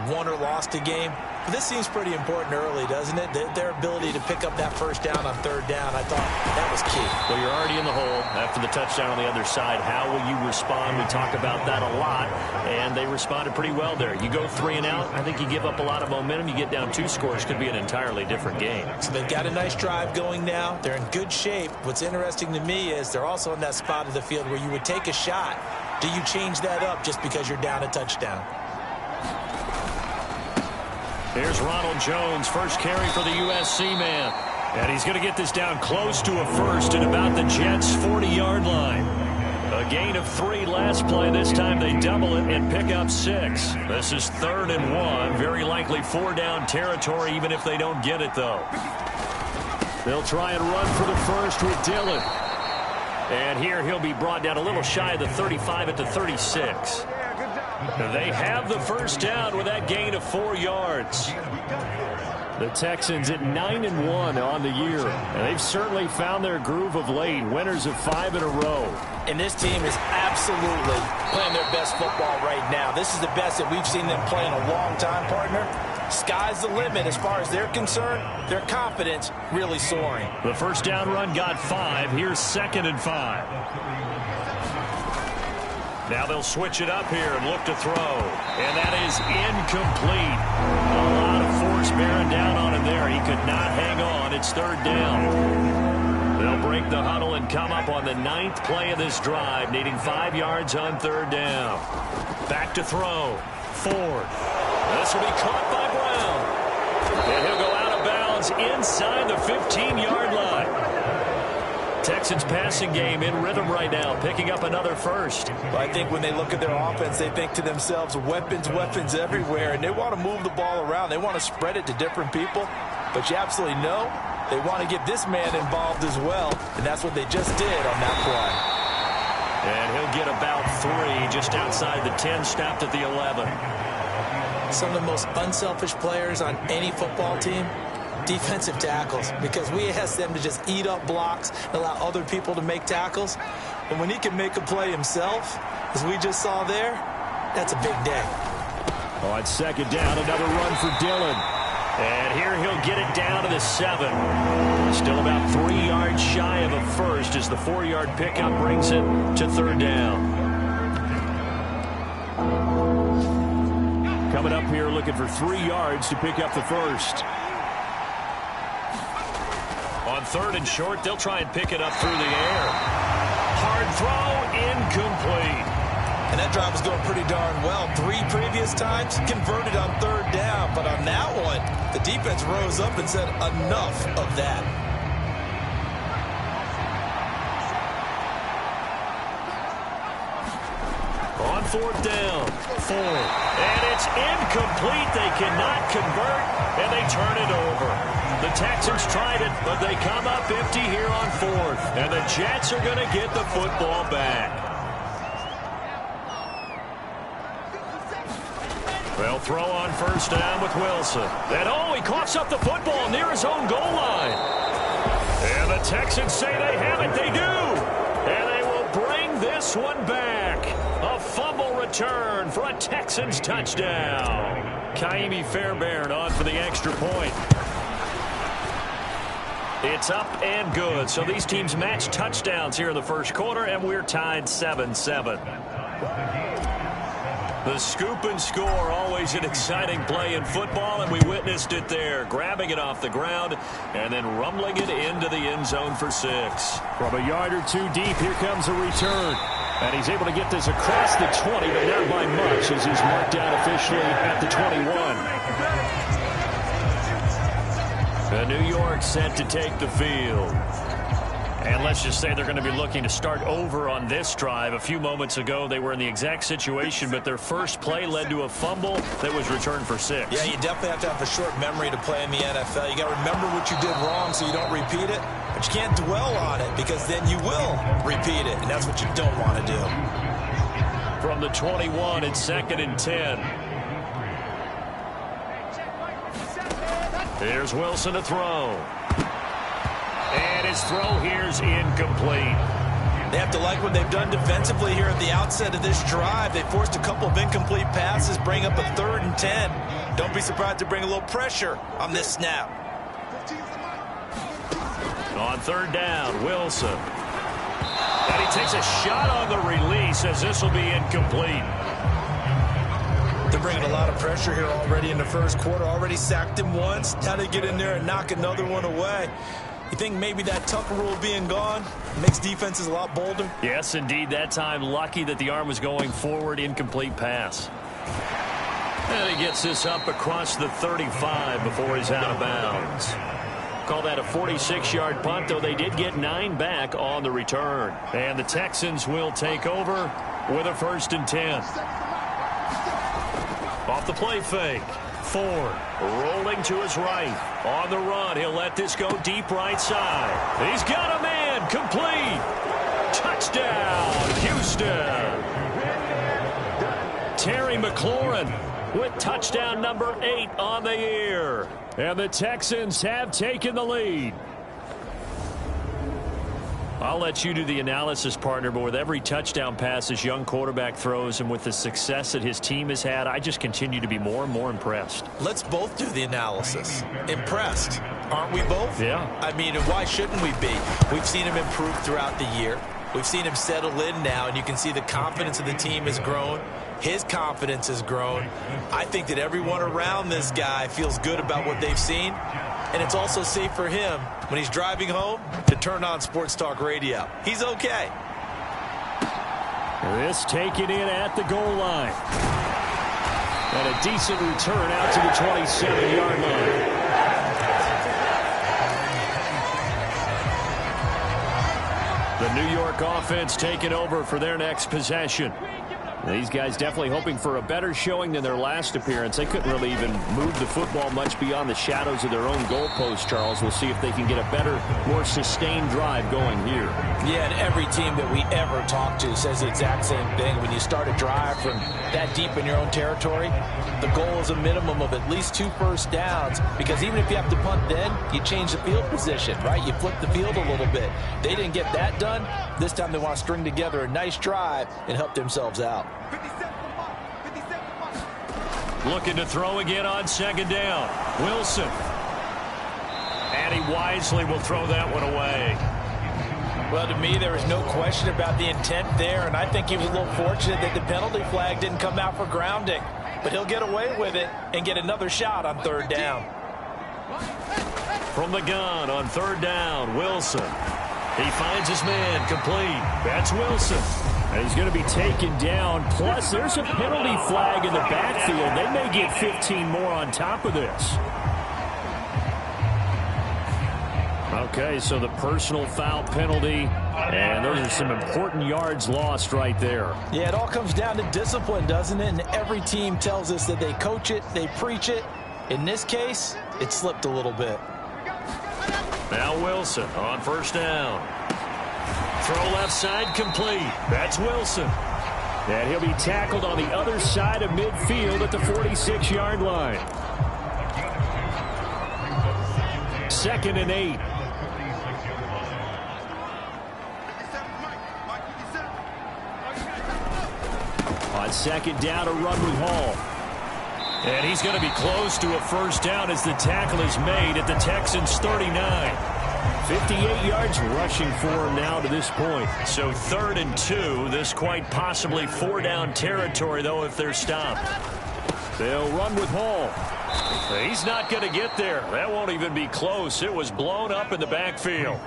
won or lost a game. But this seems pretty important early, doesn't it? Their ability to pick up that first down on 3rd down, I thought that was key. Well, you're already in the hole after the touchdown on the other side. How will you respond? We talk about that a lot, and they responded pretty well there. You go 3 and out, I think you give up a lot of momentum. You get down 2 scores, could be an entirely different game. So they've got a nice drive going now. They're in good shape. What's interesting to me is they're also in that spot of the field where you would take a shot. Do you change that up just because you're down a touchdown? Here's Ronald Jones, first carry for the USC man. And he's going to get this down close to a 1st at about the Jets' 40-yard line. A gain of 3 last play. This time they double it and pick up 6. This is 3rd and 1. Very likely 4-down territory, even if they don't get it, though. They'll try and run for the 1st with Dillon. And here he'll be brought down a little shy of the 35 at the 36. They have the first down with that gain of 4 yards. The Texans at 9-1 on the year. And they've certainly found their groove of late. Winners of 5 in a row. And this team is absolutely playing their best football right now. This is the best that we've seen them play in a long time, partner. Sky's the limit as far as they're concerned. Their confidence really soaring. The first down run got 5. Here's 2nd and 5. Now they'll switch it up here and look to throw. And that is incomplete. A lot of force bearing down on him there. He could not hang on. It's third down. They'll break the huddle and come up on the 9th play of this drive, needing 5 yards on third down. Back to throw. Ford. This will be caught by Brown. And he'll go out of bounds inside the 15-yard line. Texans passing game in rhythm right now, picking up another first. Well, I think when they look at their offense, they think to themselves, weapons, weapons everywhere, and they want to move the ball around. They want to spread it to different people, but you absolutely know they want to get this man involved as well, and that's what they just did on that play. And he'll get about 3 just outside the 10, stopped at the 11. Some of the most unselfish players on any football team, defensive tackles, because we ask them to just eat up blocks and allow other people to make tackles. But when he can make a play himself, as we just saw there, that's a big day. On second down, another run for Dillon. And here he'll get it down to the 7. Still about 3 yards shy of a first as the 4-yard pickup brings it to third down. Coming up here looking for 3 yards to pick up the first. On third and short, they'll try and pick it up through the air. Hard throw, incomplete. And that drive was going pretty darn well. 3 previous times, converted on third down. But on that one, the defense rose up and said, enough of that. On fourth down, Ford. And it's incomplete. They cannot convert, and they turn it over. The Texans tried it, but they come up empty here on fourth. And the Jets are going to get the football back. They'll throw on first down with Wilson. And he coughs up the football near his own goal line. And the Texans say they have it. They do. And they will bring this one back. A fumble return for a Texans touchdown. Kaimi Fairbairn on for the extra point. It's up and good. So these teams match touchdowns here in the first quarter, and we're tied 7-7. The scoop and score, always an exciting play in football, and we witnessed it there. Grabbing it off the ground and then rumbling it into the end zone for 6. From a yard or 2 deep, here comes a return. And he's able to get this across the 20, but not by much as he's marked down officially at the 21. New York set to take the field. And let's just say they're going to be looking to start over on this drive. A few moments ago, they were in the exact situation, but their first play led to a fumble that was returned for 6. Yeah, you definitely have to have a short memory to play in the NFL. You got to remember what you did wrong so you don't repeat it, but you can't dwell on it because then you will repeat it, and that's what you don't want to do. From the 21, it's 2nd and 10. Here's Wilson to throw. And his throw here's incomplete. They have to like what they've done defensively here at the outset of this drive. They forced a couple of incomplete passes, bring up a 3rd and 10. Don't be surprised to bring a little pressure on this snap. On third down, Wilson. And he takes a shot on the release as this will be incomplete. They're bringing a lot of pressure here already in the first quarter. Already sacked him once. Now they get in there and knock another one away. You think maybe that Tucker rule being gone makes defenses a lot bolder? Yes, indeed. That time, lucky that the arm was going forward. Incomplete pass. And he gets this up across the 35 before he's out of bounds. Call that a 46-yard punt, though they did get 9 back on the return. And the Texans will take over with a 1st and 10. Off the play fake. Ford rolling to his right. On the run, he'll let this go deep right side. He's got a man. Complete. Touchdown, Houston. Terry McLaurin with touchdown number 8 on the year. And the Texans have taken the lead. I'll let you do the analysis, partner, but with every touchdown pass this young quarterback throws and with the success that his team has had, I just continue to be more and more impressed. Let's both do the analysis. Impressed. Aren't we both? Yeah. I mean, why shouldn't we be? We've seen him improve throughout the year. We've seen him settle in now, and you can see the confidence of the team has grown. His confidence has grown. I think that everyone around this guy feels good about what they've seen, and it's also safe for him when he's driving home to turn on Sports Talk Radio. He's okay. This taken in at the goal line. And a decent return out to the 27-yard line. The New York offense taking over for their next possession. These guys definitely hoping for a better showing than their last appearance. They couldn't really even move the football much beyond the shadows of their own goalpost, Charles. We'll see if they can get a better, more sustained drive going here. Yeah, and every team that we ever talk to says the exact same thing. When you start a drive from that deep in your own territory, the goal is a minimum of at least 2 first downs, because even if you have to punt then, you change the field position, right? You flip the field a little bit. They didn't get that done. This time they want to string together a nice drive and help themselves out. Looking to throw again on second down. Wilson. And he wisely will throw that one away. Well, to me, there is no question about the intent there, and I think he was a little fortunate that the penalty flag didn't come out for grounding. But he'll get away with it and get another shot on third down. From the gun on third down, Wilson. He finds his man complete. That's Wilson. And he's going to be taken down. Plus, there's a penalty flag in the backfield. They may get 15 more on top of this. Okay, so the personal foul penalty, and those are some important yards lost right there. Yeah, it all comes down to discipline, doesn't it? And every team tells us that they coach it, they preach it. In this case, it slipped a little bit. Now Wilson on first down. Throw left side complete. That's Wilson. And he'll be tackled on the other side of midfield at the 46-yard line. 2nd and 8. On second down, a run with Hall. And he's going to be close to a first down as the tackle is made at the Texans' 39. 58 yards rushing for him now to this point. So 3rd and 2. This quite possibly 4-down territory, though, if they're stopped. They'll run with Hall. He's not going to get there. That won't even be close. It was blown up in the backfield.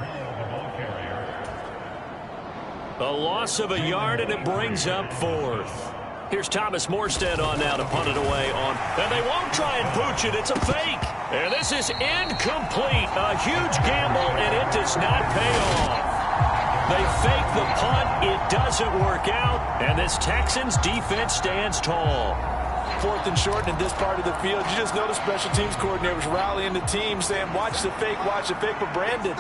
A loss of a yard, and it brings up 4th. Here's Thomas Morstead on now to punt it away on. And they won't try and pooch it. It's a fake. And this is incomplete. A huge gamble, and it does not pay off. They fake the punt. It doesn't work out. And this Texans defense stands tall. 4th and short in this part of the field. You just notice special teams coordinators rallying the team saying, watch the fake for Brandon.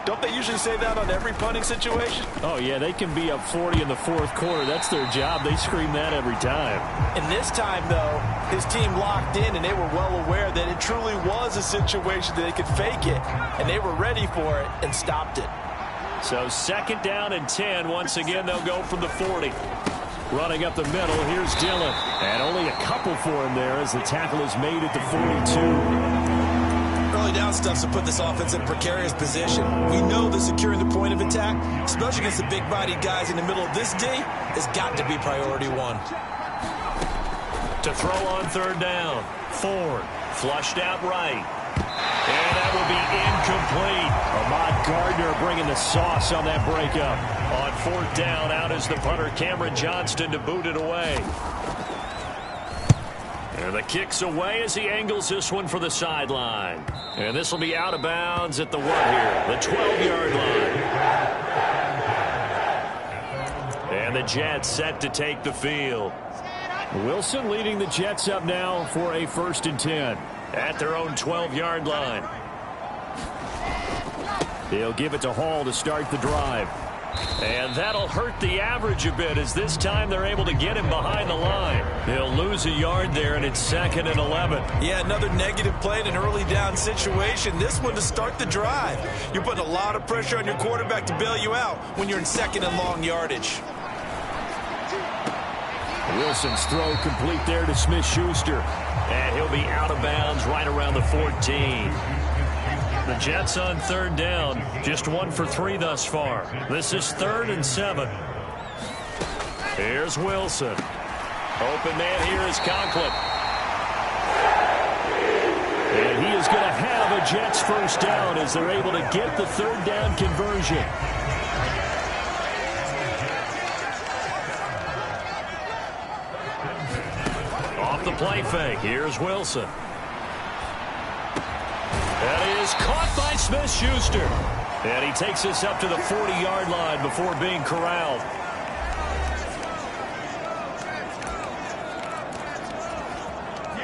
Don't they usually say that on every punting situation? Oh, yeah, they can be up 40 in the 4th quarter. That's their job. They scream that every time. And this time, though, his team locked in, and they were well aware that it truly was a situation that they could fake it, and they were ready for it and stopped it. So 2nd down and 10. Once again, they'll go from the 40. Running up the middle, here's Dillon. And only a couple for him there as the tackle is made at the 42. Early down stuff to put this offense in a precarious position. We know that securing the point of attack, especially against the big-bodied guys in the middle of this D, has got to be priority 1. To throw on 3rd down. Ford flushed out right. And that will be incomplete. Ahmad Gardner bringing the sauce on that breakup. On 4th down, out is the punter Cameron Johnston to boot it away. And the kick's away as he angles this one for the sideline. And this will be out of bounds at the what here? The 12-yard line. And the Jets set to take the field. Wilson leading the Jets up now for a 1st and 10 at their own 12-yard line. They'll give it to Hall to start the drive. And that'll hurt the average a bit as this time they're able to get him behind the line. They'll lose a yard there, and it's 2nd and 11. Yeah, another negative play in an early down situation. This one to start the drive. You're putting a lot of pressure on your quarterback to bail you out when you're in 2nd and long yardage. Wilson's throw complete there to Smith-Schuster. And he'll be out of bounds right around the 14. The Jets on third down, just 1 for 3 thus far. This is 3rd and 7. Here's Wilson. Open man here is Conklin. And he is going to have a Jets first down as they're able to get the third down conversion. Off the play fake, here's Wilson. That is caught by Smith-Schuster. And he takes us up to the 40-yard line before being corralled.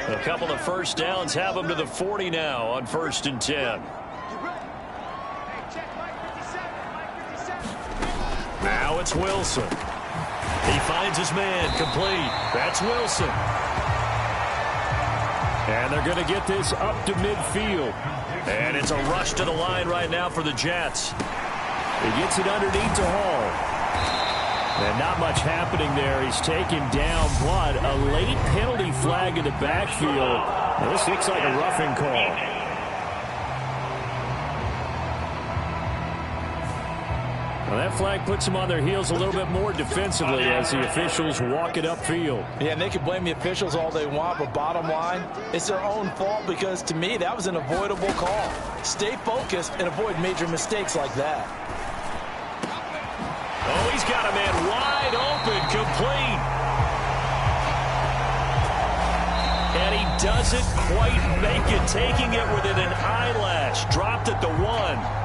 A couple of first downs have him to the 40 now on 1st and 10. Now it's Wilson. He finds his man complete. That's Wilson. And they're going to get this up to midfield. And it's a rush to the line right now for the Jets. He gets it underneath to Hall. And not much happening there. He's taken down, but a late penalty flag in the backfield. Now, this looks like a roughing call. Well, that flag puts them on their heels a little bit more defensively as the officials walk it upfield. Yeah, and they can blame the officials all they want, but bottom line, it's their own fault because, to me, that was an avoidable call. Stay focused and avoid major mistakes like that. Oh, he's got a man wide open, complete. And he doesn't quite make it, taking it within an eyelash. Dropped at the 1.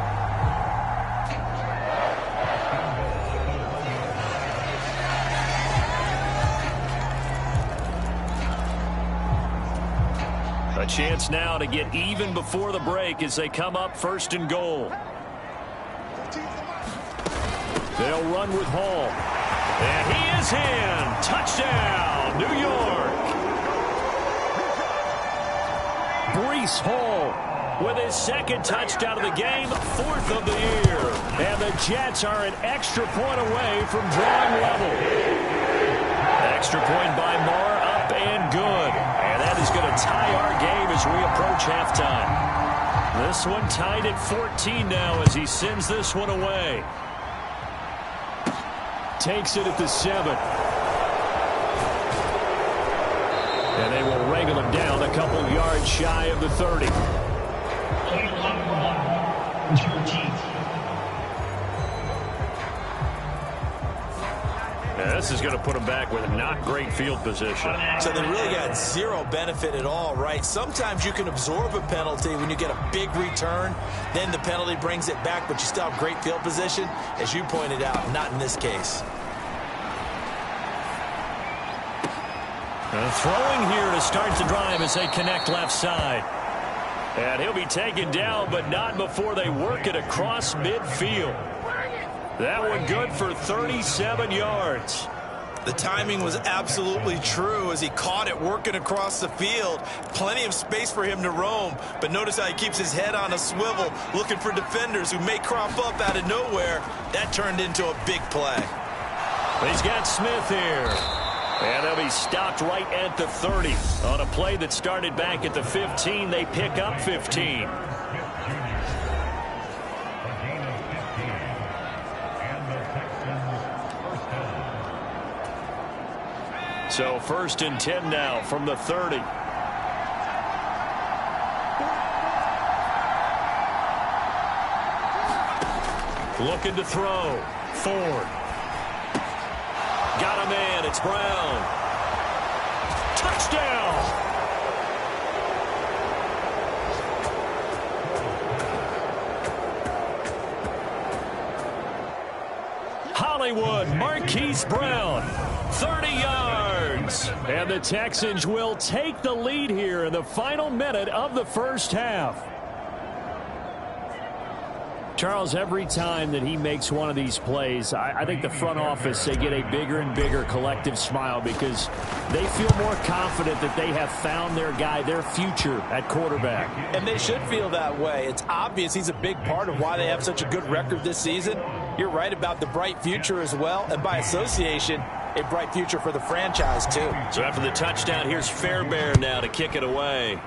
A chance now to get even before the break as they come up 1st and goal. They'll run with Hall. And he is in. Touchdown, New York. Breece Hall with his 2nd touchdown of the game, 4th of the year. And the Jets are an extra point away from drawing level. Extra point by Marr, up and good. And that is going to tie our game as we approach halftime. This one tied at 14 now as he sends this one away. Takes it at the 7. And they will wrangle him down a couple yards shy of the 30. Now this is going to put him back with not great field position. So they really got zero benefit at all, right? Sometimes you can absorb a penalty when you get a big return. Then the penalty brings it back, but you still have great field position. As you pointed out, not in this case. Throwing here to start the drive as they connect left side. And he'll be taken down, but not before they work it across midfield. That one good for 37 yards. The timing was absolutely true as he caught it working across the field. Plenty of space for him to roam, but notice how he keeps his head on a swivel looking for defenders who may crop up out of nowhere. That turned into a big play. He's got Smith here. And they'll be stopped right at the 30. On a play that started back at the 15, they pick up 15. So 1st and 10 now from the 30. Looking to throw. Ford. Got a man. It's Brown. Touchdown. Hollywood, Marquise Brown. 30 yards. And the Texans will take the lead here in the final minute of the first half. Charles, every time that he makes one of these plays, I think the front office, they get a bigger and bigger collective smile because they feel more confident that they have found their guy, their future at quarterback. And they should feel that way. It's obvious he's a big part of why they have such a good record this season. You're right about the bright future as well, and by association, a bright future for the franchise too. So after the touchdown, here's Fairbairn now to kick it away.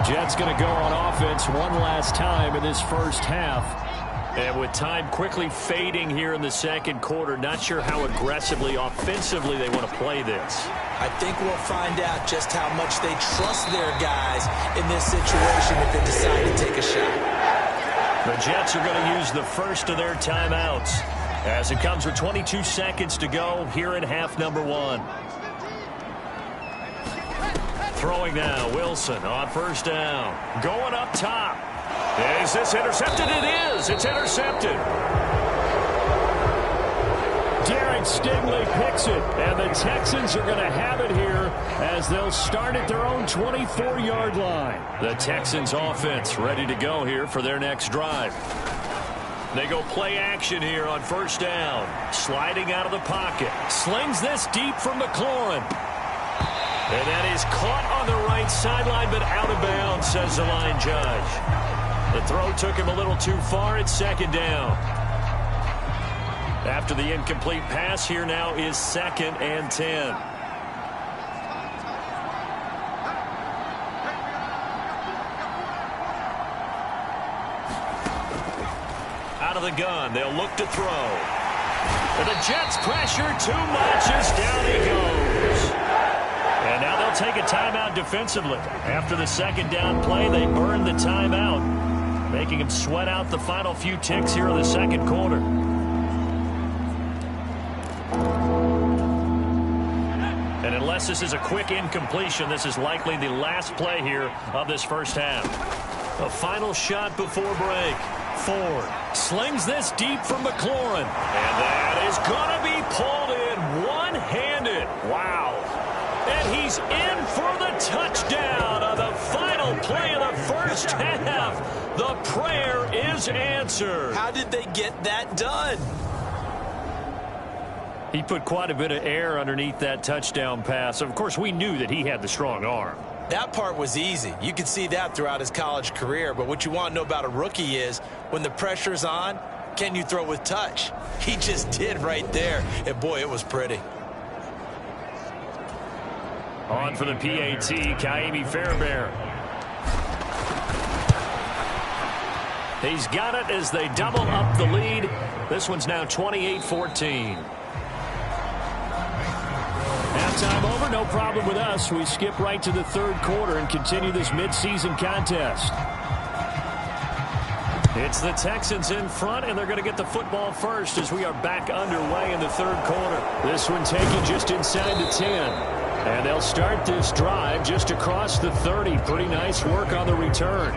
Jets going to go on offense one last time in this first half. And with time quickly fading here in the second quarter, not sure how aggressively, offensively they want to play this. I think we'll find out just how much they trust their guys in this situation if they decide to take a shot. The Jets are going to use the first of their timeouts as it comes with 22 seconds to go here in half number one. Throwing now, Wilson on first down. Going up top. Is this intercepted? It is. It's intercepted. Derek Stingley picks it, and the Texans are going to have it here as they'll start at their own 24-yard line. The Texans offense ready to go here for their next drive. They go play action here on first down. Sliding out of the pocket. Slings this deep from McLaurin. And that is caught on the right sideline, but out of bounds, says the line judge. The throw took him a little too far. It's second down. After the incomplete pass, here now is 2nd and 10. Out of the gun, they'll look to throw. And the Jets pressure too much as down he goes. And now they'll take a timeout defensively. After the second down play, they burn the timeout, making him sweat out the final few ticks here in the second quarter. And unless this is a quick incompletion, this is likely the last play here of this first half. A final shot before break. Ford slings this deep from McLaurin. And that is going to be pulled in one-handed. Wow. And he's in for the touchdown on the final play of the first half. The prayer is answered. How did they get that done? He put quite a bit of air underneath that touchdown pass. Of course, we knew that he had the strong arm. That part was easy. You could see that throughout his college career. But what you want to know about a rookie is when the pressure's on, can you throw with touch? He just did right there. And, boy, it was pretty. On for the PAT, Kaimi Fairbairn. He's got it as they double up the lead. This one's now 28-14. Halftime over, no problem with us. We skip right to the third quarter and continue this midseason contest. It's the Texans in front, and they're going to get the football first as we are back underway in the third quarter. This one taken just inside the 10. And they'll start this drive just across the 30. Pretty nice work on the return.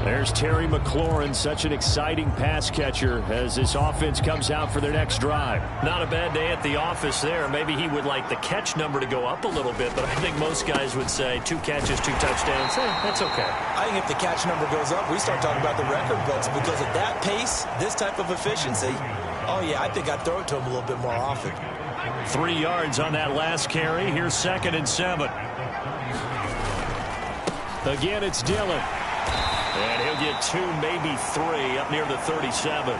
There's Terry McLaurin, such an exciting pass catcher as this offense comes out for their next drive. Not a bad day at the office there. Maybe he would like the catch number to go up a little bit, but I think most guys would say 2 catches, 2 touchdowns. That's okay. I think if the catch number goes up, we start talking about the record books because at that pace, this type of efficiency, oh, yeah, I think I'd throw it to him a little bit more often. 3 yards on that last carry. Here's 2nd and 7. Again, it's Dillon. And he'll get 2, maybe 3 up near the 37.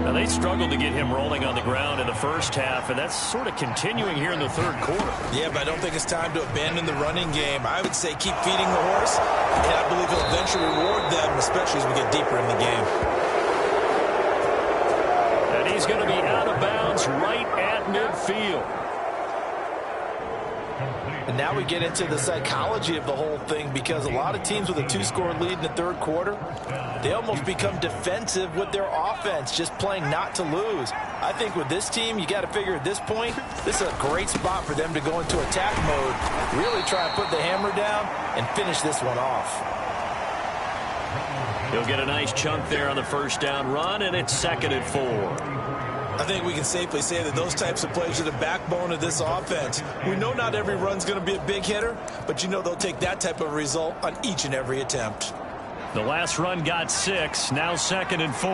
Now, they struggled to get him rolling on the ground in the first half, and that's sort of continuing here in the third quarter. Yeah, but I don't think it's time to abandon the running game. I would say keep feeding the horse, and I believe he'll eventually reward them, especially as we get deeper in the game. And he's going to be out of bounds right at midfield. And now we get into the psychology of the whole thing because a lot of teams with a 2-score lead in the third quarter, they almost become defensive with their offense, just playing not to lose. I think with this team, you got to figure at this point, this is a great spot for them to go into attack mode, really try and put the hammer down and finish this one off. He'll get a nice chunk there on the first down run, and it's 2nd and 4. I think we can safely say that those types of plays are the backbone of this offense. We know not every run's going to be a big hitter, but you know they'll take that type of result on each and every attempt. The last run got 6, now 2nd and 4.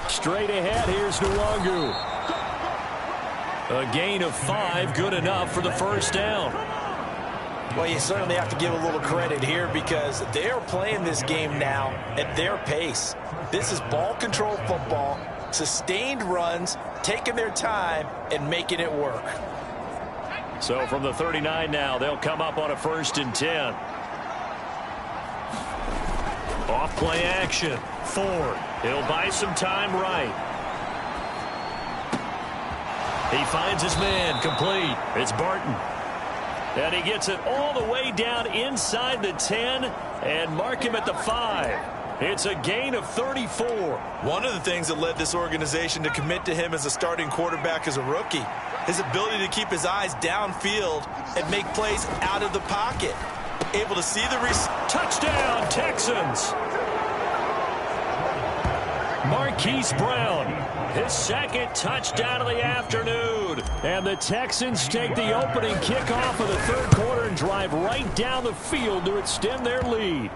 Straight ahead, here's Nwangu. A gain of 5, good enough for the first down. Well, you certainly have to give a little credit here because they're playing this game now at their pace. This is ball control football, sustained runs, taking their time and making it work. So from the 39 now, they'll come up on a 1st and 10. Off play action. Ford. He'll buy some time right. He finds his man complete. It's Barton. And he gets it all the way down inside the 10 and mark him at the 5. It's a gain of 34. One of the things that led this organization to commit to him as a starting quarterback as a rookie, his ability to keep his eyes downfield and make plays out of the pocket. Able to see the touchdown, Texans. Marquise Brown, his 2nd touchdown of the afternoon. And the Texans take the opening kickoff of the 3rd quarter and drive right down the field to extend their lead.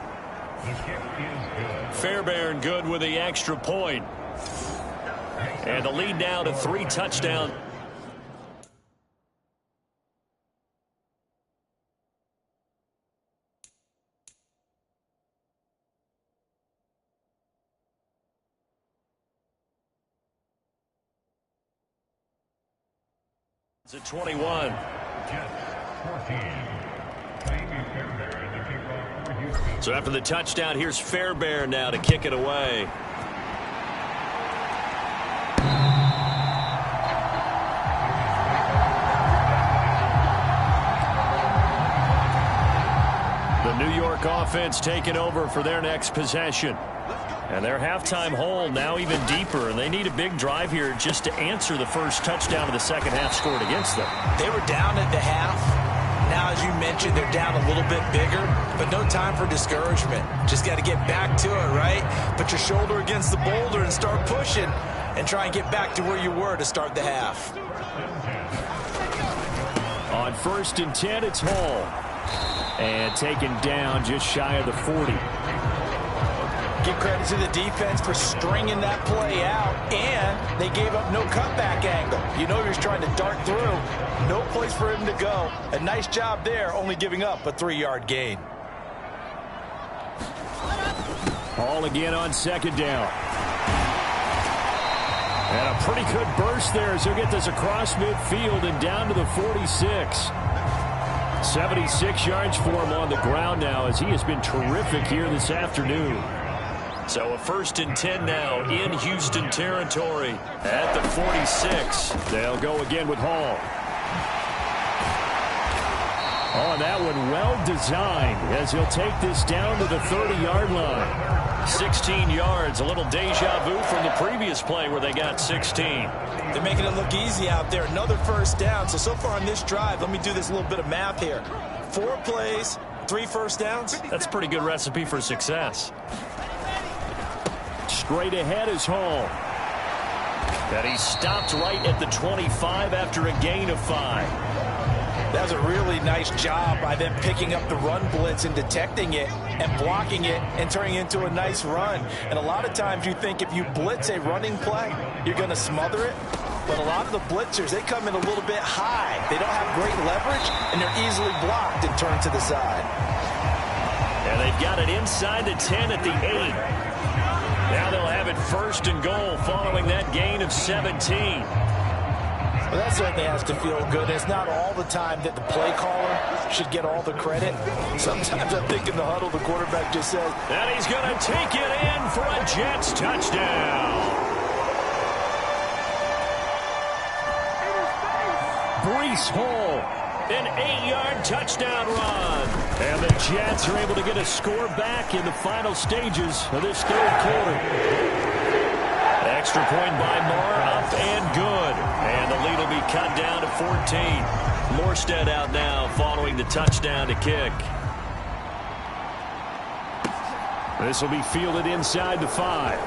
Fairbairn good with the extra point. And the lead now to 3 touchdowns. It's at 21. So after the touchdown, here's Fairbairn now to kick it away. The New York offense taking over for their next possession. And their halftime hole now even deeper, and they need a big drive here just to answer the first touchdown of the second half scored against them. They were down at the half. Now, as you mentioned, they're down a little bit bigger, but no time for discouragement. Just got to get back to it, right? Put your shoulder against the boulder and start pushing and try and get back to where you were to start the half. On 1st and 10, it's Hall. And taken down just shy of the 40. Give credit to the defense for stringing that play out, and they gave up no cutback angle. You know he was trying to dart through. No place for him to go. A nice job there, only giving up a 3-yard gain. Hall again on 2nd down. And a pretty good burst there as he'll get this across midfield and down to the 46. 76 yards for him on the ground now as he has been terrific here this afternoon. So a 1st and 10 now in Houston territory at the 46. They'll go again with Hall. Oh, that one well designed as he'll take this down to the 30-yard line. 16 yards, a little deja vu from the previous play where they got 16. They're making it look easy out there. Another 1st down. So far on this drive, let me do this little bit of math here. 4 plays, 3 first downs. That's a pretty good recipe for success. Straight ahead is Hall. And he stopped right at the 25 after a gain of 5. That was a really nice job by them picking up the run blitz and detecting it and blocking it and turning it into a nice run. And a lot of times you think if you blitz a running play, you're going to smother it. But a lot of the blitzers, they come in a little bit high. They don't have great leverage, and they're easily blocked and turned to the side. And they've got it inside the 10 at the 8. Now they'll have it 1st and goal following that gain of 17. Well, that certainly has to feel good. It's not all the time that the play caller should get all the credit. Sometimes I think in the huddle, the quarterback just says, and he's going to take it in for a Jets touchdown. Breece Hall, an 8-yard touchdown run. And the Jets are able to get a score back in the final stages of this 3rd quarter. Extra point by Marr, up and good. And the lead will be cut down to 14. Morstead out now following the touchdown to kick. This will be fielded inside the 5.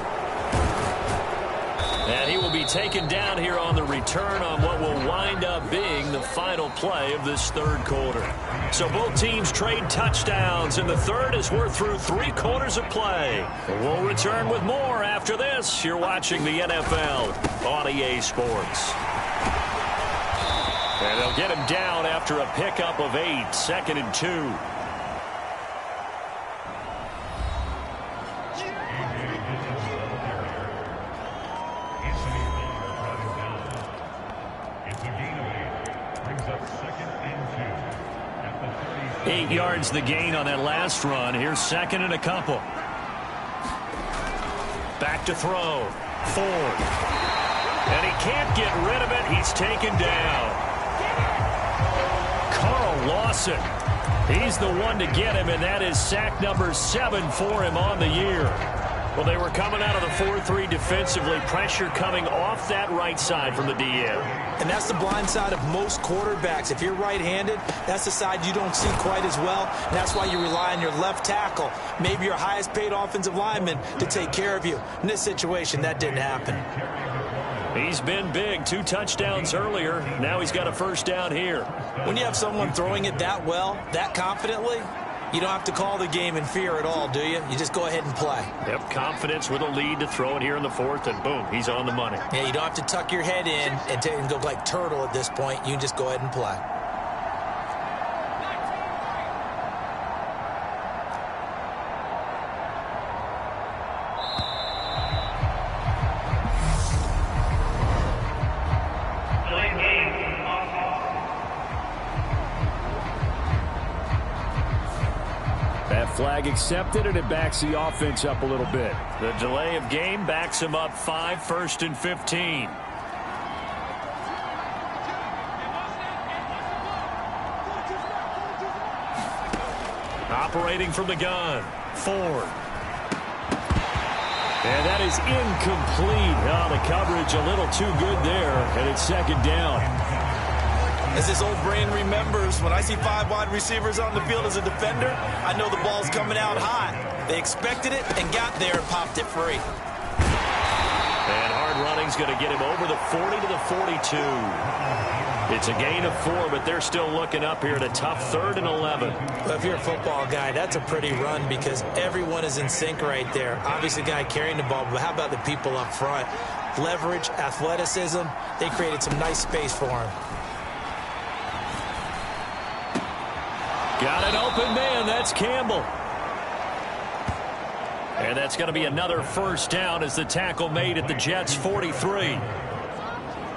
And he will be taken down here on the return on what will wind up being the final play of this 3rd quarter. So both teams trade touchdowns in the 3rd as we're through 3 quarters of play. We'll return with more after this. You're watching the NFL on EA Sports. And they'll get him down after a pickup of 8, 2nd and 2. Eight yards the gain on that last run. Here's 2nd and a couple. Back to throw. Ford. And he can't get rid of it. He's taken down. Carl Lawson. He's the one to get him, and that is sack number 7 for him on the year. Well, they were coming out of the 4-3 defensively. Pressure coming off that right side from the DM. And that's the blind side of most quarterbacks. If you're right-handed, that's the side you don't see quite as well. And that's why you rely on your left tackle, maybe your highest-paid offensive lineman, to take care of you. In this situation, that didn't happen. He's been big. 2 touchdowns earlier. Now he's got a first down here. When you have someone throwing it that well, that confidently, you don't have to call the game in fear at all, do you? You just go ahead and play. Yep, confidence with a lead to throw it here in the 4th, and boom, he's on the money. Yeah, you don't have to tuck your head in and go like turtle at this point. You can just go ahead and play. Flag accepted, and it backs the offense up a little bit. The delay of game backs him up 5, 1st and 15. Operating from the gun. Ford. And that is incomplete. Oh, the coverage a little too good there, and it's 2nd down. As this old brain remembers, when I see 5 wide receivers on the field as a defender, I know the ball's coming out high. They expected it and got there and popped it free. And hard running's going to get him over the 40 to the 42. It's a gain of 4, but they're still looking up here at a tough 3rd and 11. Well, if you're a football guy, that's a pretty run because everyone is in sync right there. Obviously, the guy carrying the ball, but how about the people up front? Leverage, athleticism, they created some nice space for him. Got an open man. That's Campbell. And that's going to be another first down as the tackle made at the Jets' 43.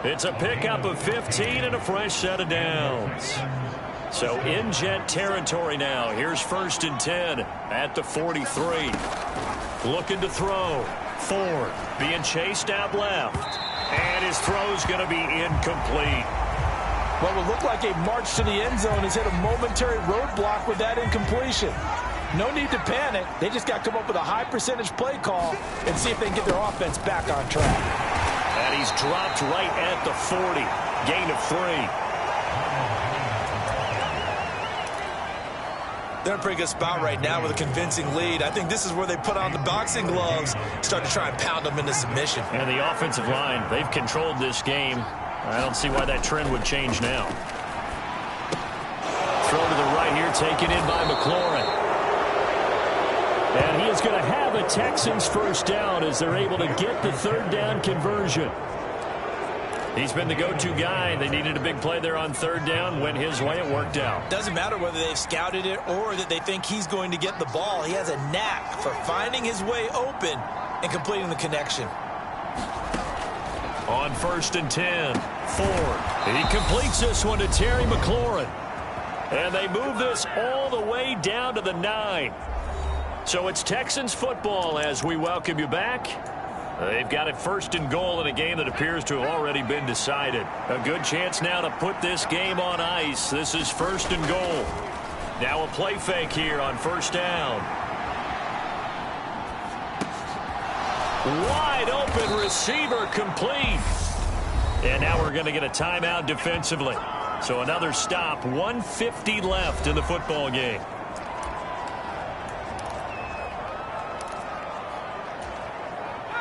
It's a pickup of 15 and a fresh set of downs. So in Jet territory now. Here's 1st and 10 at the 43. Looking to throw. Ford being chased out left. And his throw's going to be incomplete. What would look like a march to the end zone has hit a momentary roadblock with that incompletion. No need to panic. They just got to come up with a high percentage play call and see if they can get their offense back on track. And he's dropped right at the 40. Gain of 3. They're in a pretty good spot right now with a convincing lead. I think this is where they put on the boxing gloves, start to try and pound them into submission. And the offensive line, they've controlled this game. I don't see why that trend would change now. Throw to the right here, taken in by McLaurin. And he is going to have a Texans first down as they're able to get the 3rd down conversion. He's been the go-to guy. They needed a big play there on 3rd down. Went his way. It worked out. Doesn't matter whether they've scouted it or that they think he's going to get the ball. He has a knack for finding his way open and completing the connection. On 1st and 10, Ford. He completes this one to Terry McLaurin. And they move this all the way down to the 9. So it's Texans football as we welcome you back. They've got it 1st and goal in a game that appears to have already been decided. A good chance now to put this game on ice. This is 1st and goal. Now a play fake here on 1st down. Wide open receiver complete. And now we're going to get a timeout defensively. So another stop, 1:50 left in the football game.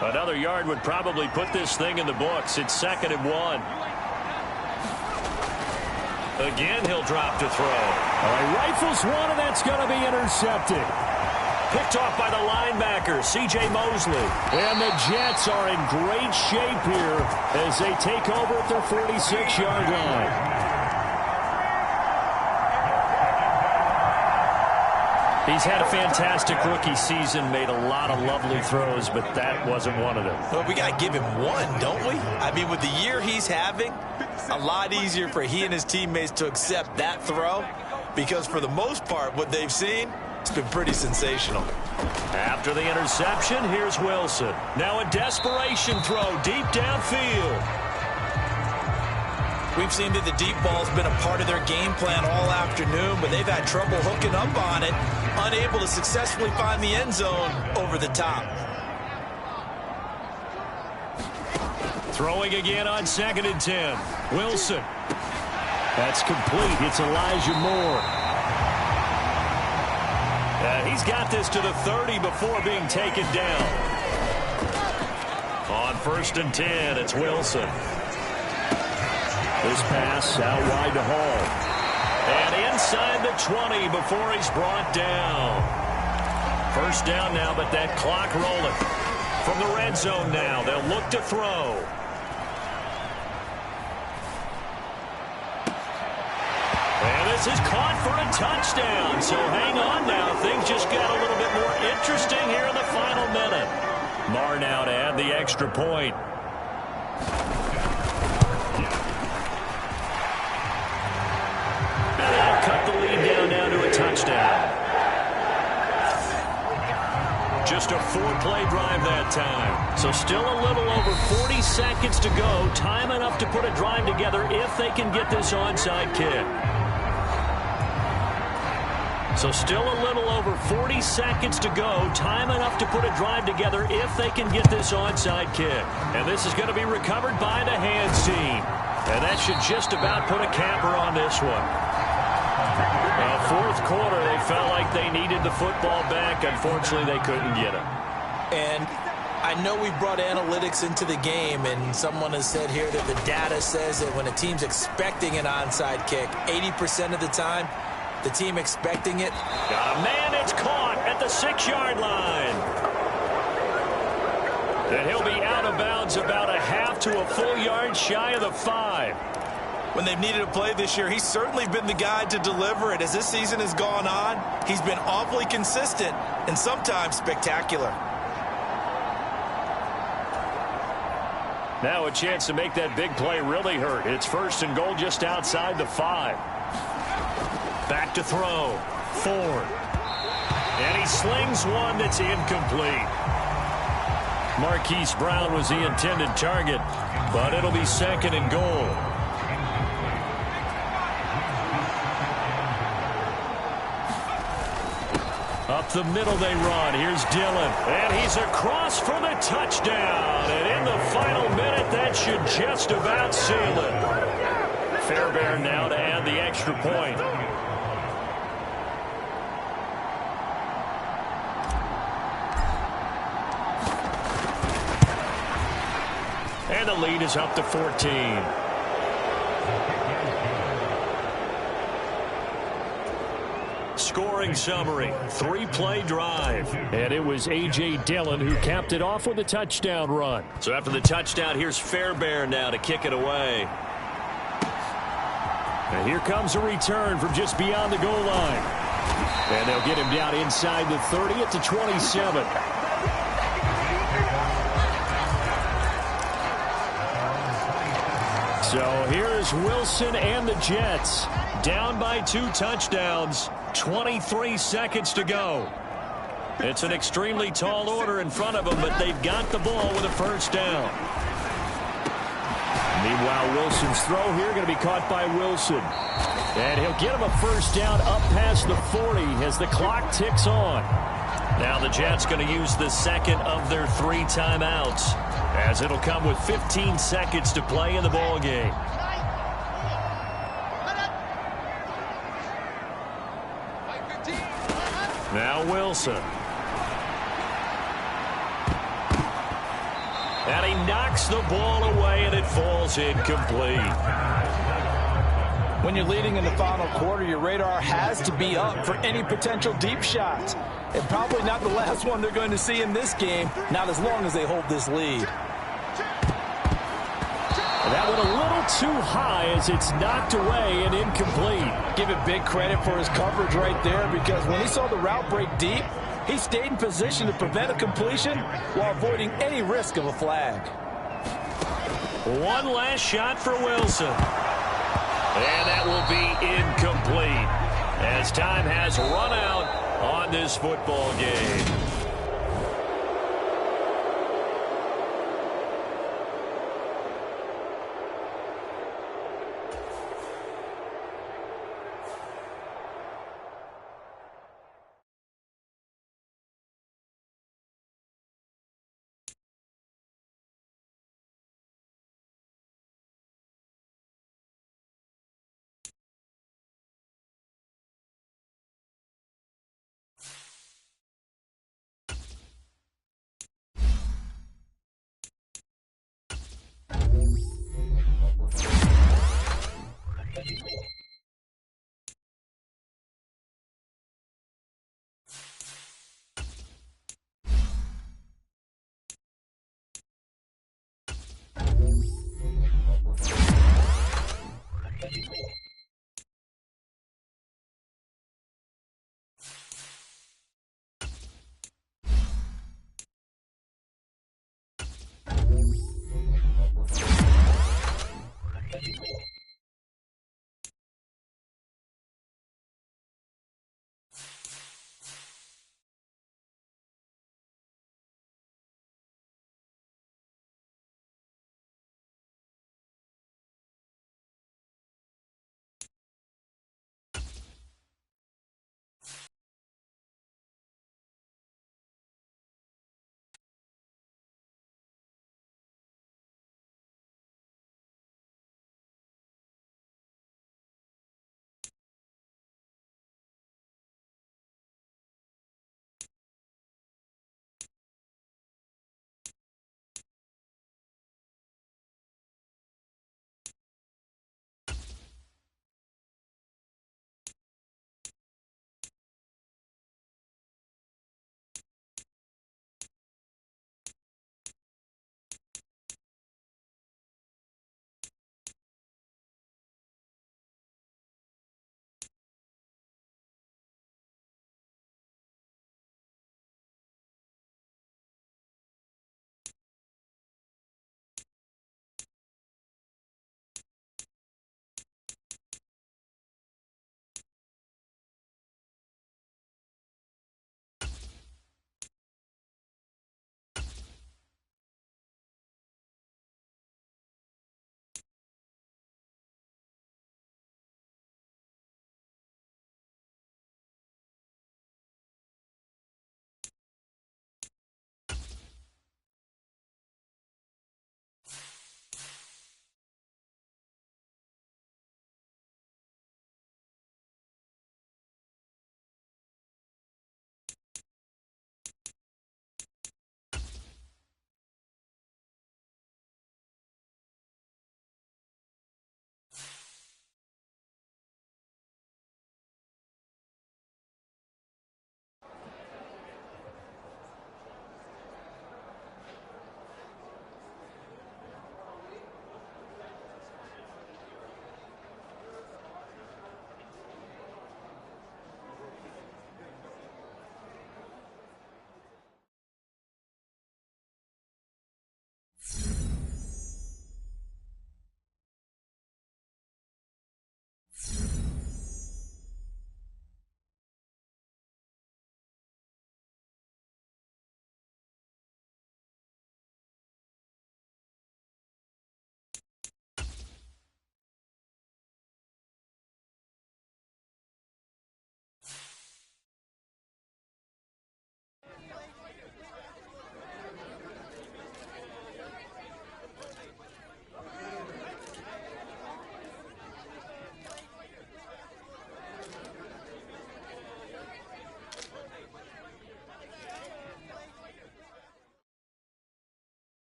Another yard would probably put this thing in the books. It's 2nd and 1. Again, he'll drop to throw. All right, rifles one, and that's going to be intercepted. Picked off by the linebacker, C.J. Mosley. And the Jets are in great shape here as they take over at their 46-yard line. He's had a fantastic rookie season, made a lot of lovely throws, but that wasn't one of them. Well, we got to give him one, don't we? I mean, with the year he's having, a lot easier for he and his teammates to accept that throw because for the most part, what they've seen, it's been pretty sensational. After the interception, here's Wilson. Now a desperation throw deep downfield. We've seen that the deep ball's been a part of their game plan all afternoon, but they've had trouble hooking up on it, unable to successfully find the end zone over the top. Throwing again on 2nd and 10. Wilson. That's complete. It's Elijah Moore. He's got this to the 30 before being taken down. On 1st and 10, it's Wilson. This pass out wide to Hall. And inside the 20 before he's brought down. 1st down now, but that clock rolling. From the red zone now, they'll look to throw. And this is caught for a touchdown. So hang on now. Things just got a little bit more interesting here in the final minute. Marr now to add the extra point. And they'll cut the lead down now to a touchdown. Just a 4-play drive that time. So still a little over 40 seconds to go. Time enough to put a drive together if they can get this onside kick. So still a little over 40 seconds to go. Time enough to put a drive together if they can get this onside kick. And this is going to be recovered by the hands team. And that should just about put a capper on this one. Fourth quarter, they felt like they needed the football back. Unfortunately, they couldn't get it. And I know we brought analytics into the game, and someone has said here that the data says that when a team's expecting an onside kick, 80% of the time, the team expecting it. Got a man, it's caught at the 6-yard line. And he'll be out of bounds about a half to a full yard shy of the 5. When they've needed a play this year, he's certainly been the guy to deliver it. As this season has gone on, he's been awfully consistent and sometimes spectacular. Now a chance to make that big play really hurt. It's 1st and goal just outside the 5. Back to throw. Ford. And he slings one that's incomplete. Marquise Brown was the intended target, but it'll be 2nd and goal. Up the middle they run. Here's Dillon. And he's across for the touchdown. And in the final minute, that should just about seal it. Fairbairn now to add the extra point. And the lead is up to 14. Scoring summary, 3-play drive. And it was A.J. Dillon who capped it off with a touchdown run. So after the touchdown, here's Fairbairn now to kick it away. And here comes a return from just beyond the goal line. And they'll get him down inside the 30 at the 27. So here's Wilson and the Jets. Down by 2 touchdowns. 23 seconds to go. It's an extremely tall order in front of them, but they've got the ball with a 1st down. Meanwhile, Wilson's throw here going to be caught by Wilson. And he'll get him a 1st down up past the 40 as the clock ticks on. Now the Jets going to use the 2nd of their 3 timeouts, as it'll come with 15 seconds to play in the ball game. Now Wilson. And he knocks the ball away, and it falls incomplete. When you're leading in the final quarter, your radar has to be up for any potential deep shots. And probably not the last one they're going to see in this game, not as long as they hold this lead. And that one a little too high as it's knocked away and incomplete. give him big credit for his coverage right there, because when he saw the route break deep, he stayed in position to prevent a completion while avoiding any risk of a flag. One last shot for Wilson. And that will be incomplete as time has run out on this football game.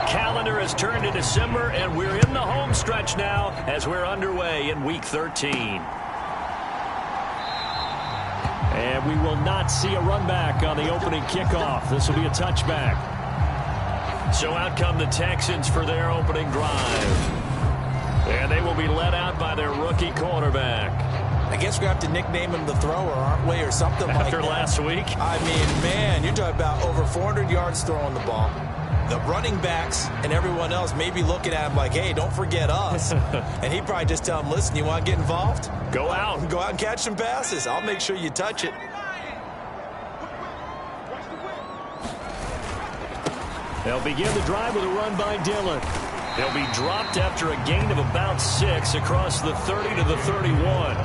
the calendar has turned to December, and we're in the home stretch now as we're underway in Week 13. And we will not see a run back on the opening kickoff. This will be a touchback. So out come the Texans for their opening drive. And they will be led out by their rookie quarterback. I guess we're going to have to nickname him the thrower, aren't we, or something like that. After last week? I mean, man, you're talking about over 400 yards throwing the ball. The running backs and everyone else may be looking at him like, hey, don't forget us. And he'd probably just tell him, listen, you want to get involved? Go out. Go out and catch some passes. I'll make sure you touch it. They'll begin the drive with a run by Dillon. They'll be dropped after a gain of about 6 across the 30 to the 31.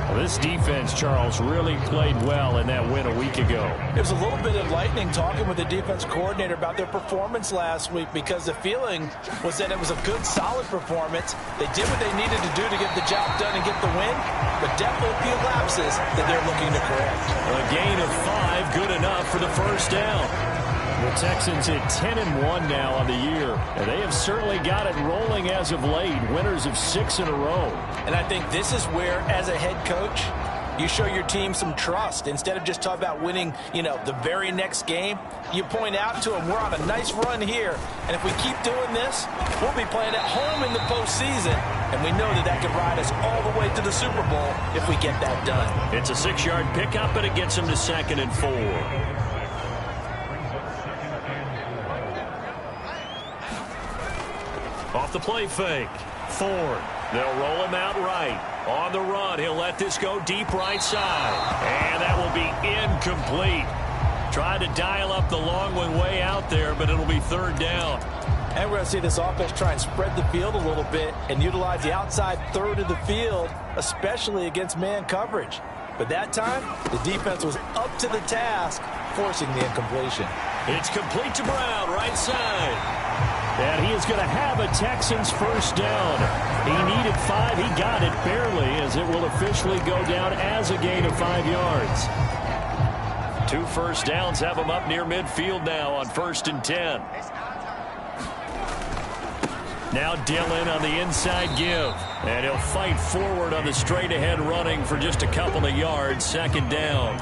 Well, this defense, Charles, really played well in that win a week ago. There was a little bit of lightning talking with the defense coordinator about their performance last week because the feeling was that it was a good, solid performance. They did what they needed to do to get the job done and get the win, but definitely a few lapses that they're looking to correct. A gain of 5, good enough for the first down. The Texans hit 10-1 now on the year, and they have certainly got it rolling as of late, winners of 6 in a row. And I think this is where, as a head coach, you show your team some trust. Instead of just talking about winning, the very next game, you point out to them, we're on a nice run here, and if we keep doing this, we'll be playing at home in the postseason, and we know that can ride us all the way to the Super Bowl if we get that done. It's a 6-yard pickup, and it gets them to 2nd and 4. Off the play fake. Ford. They'll roll him out right. On the run, he'll let this go deep right side. And that will be incomplete. Tried to dial up the long one way out there, but it'll be 3rd down. And we're going to see this offense try and spread the field a little bit and utilize the outside third of the field, especially against man coverage. But that time, the defense was up to the task, forcing the incompletion. It's complete to Brown, right side. And he is going to have a Texans first down. He needed 5. He got it barely, as it will officially go down as a gain of 5 yards. 2 first downs have him up near midfield now on 1st and 10. Now Dillon on the inside give. And he'll fight forward on the straight-ahead running for just a couple of yards. 2nd down.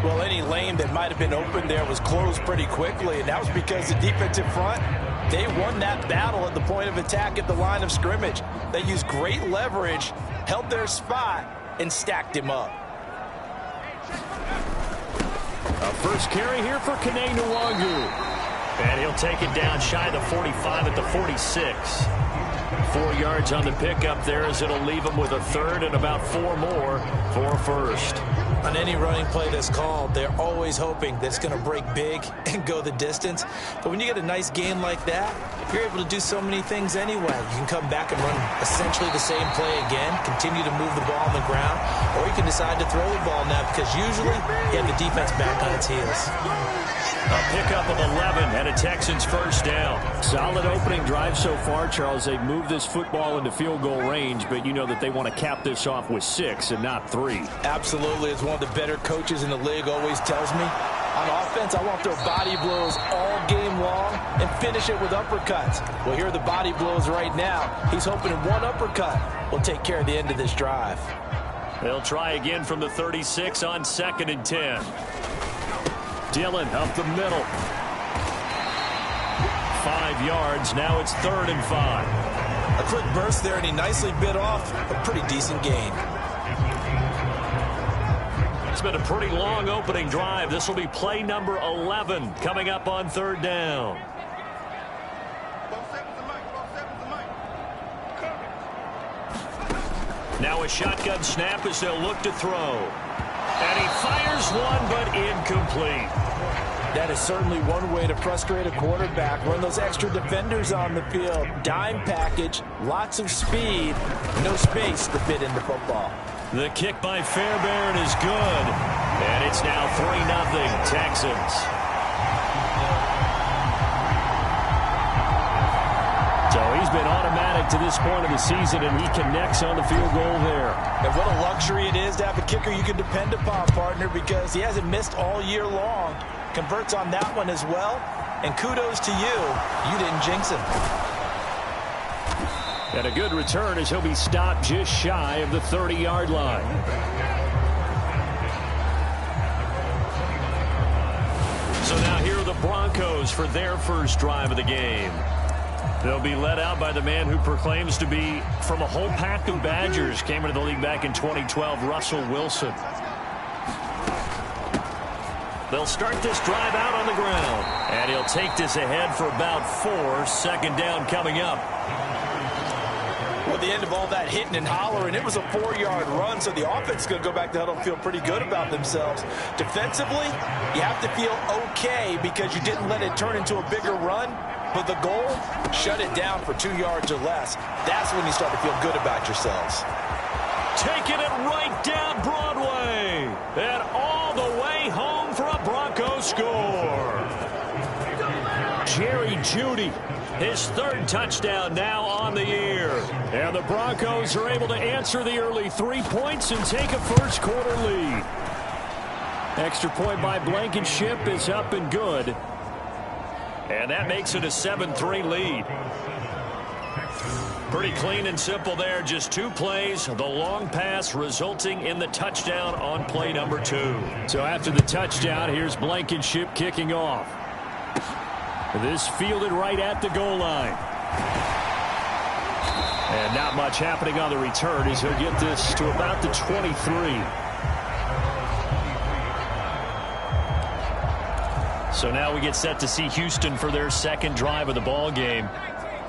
Well, any lane that might have been open there was closed pretty quickly, and that was because the defensive front, they won that battle at the point of attack at the line of scrimmage. They used great leverage, held their spot, and stacked him up. A first carry here for Kene Nwangu. And he'll take it down shy of the 45 at the 46. 4 yards on the pickup there, as it'll leave him with a 3rd and about 4 more for a first. On any running play that's called, they're always hoping that it's going to break big and go the distance. But when you get a nice gain like that, you're able to do so many things anyway. You can come back and run essentially the same play again, continue to move the ball on the ground, or you can decide to throw the ball now because usually you have the defense back on its heels. A pickup of 11 and a Texans first down. Solid opening drive so far, Charles. They've moved this football into field goal range, but you know that they want to cap this off with 6 and not 3. Absolutely. As one of the better coaches in the league always tells me, on offense, I want their body blows all game long and finish it with uppercuts. Well, here are the body blows right now. He's hoping one uppercut will take care of the end of this drive. They'll try again from the 36 on 2nd and 10. Dillon up the middle. 5 yards. Now it's 3rd and 5. A quick burst there, and he nicely bit off a pretty decent gain. It's been a pretty long opening drive. This will be play number 11 coming up on 3rd down. Now a shotgun snap as they'll look to throw. And he fires one, but incomplete. That is certainly one way to frustrate a quarterback. Run those extra defenders on the field. Dime package, lots of speed, no space to fit into football. The kick by Fairbairn is good. And it's now 3-0 Texans. So he's been automatic to this point of the season, and he connects on the field goal there. And what a luxury it is to have a kicker you can depend upon, partner, because he hasn't missed all year long. Converts on that one as well, and kudos to you. You didn't jinx him. And a good return as he'll be stopped just shy of the 30-yard line. So now here are the Broncos for their first drive of the game. They'll be led out by the man who proclaims to be from a whole pack of Badgers. Came into the league back in 2012, Russell Wilson. They'll start this drive out on the ground. And he'll take this ahead for about 4. Second down coming up. Well, at the end of all that hitting and hollering, it was a 4-yard run, so the offense is going to go back to huddle and feel pretty good about themselves. Defensively, you have to feel okay because you didn't let it turn into a bigger run, but the goal, shut it down for 2 yards or less. That's when you start to feel good about yourselves. Taking it right down Broadway, and all the way home for a Broncos score. Jerry Jeudy, his 3rd touchdown now on the year. And the Broncos are able to answer the early 3 points and take a first quarter lead. Extra point by Blankenship is up and good. And that makes it a 7-3 lead. Pretty clean and simple there. Just 2 plays. The long pass resulting in the touchdown on play number 2. So after the touchdown, here's Blankenship kicking off. This fielded right at the goal line. And not much happening on the return as he'll get this to about the 23. So now we get set to see Houston for their second drive of the ball game.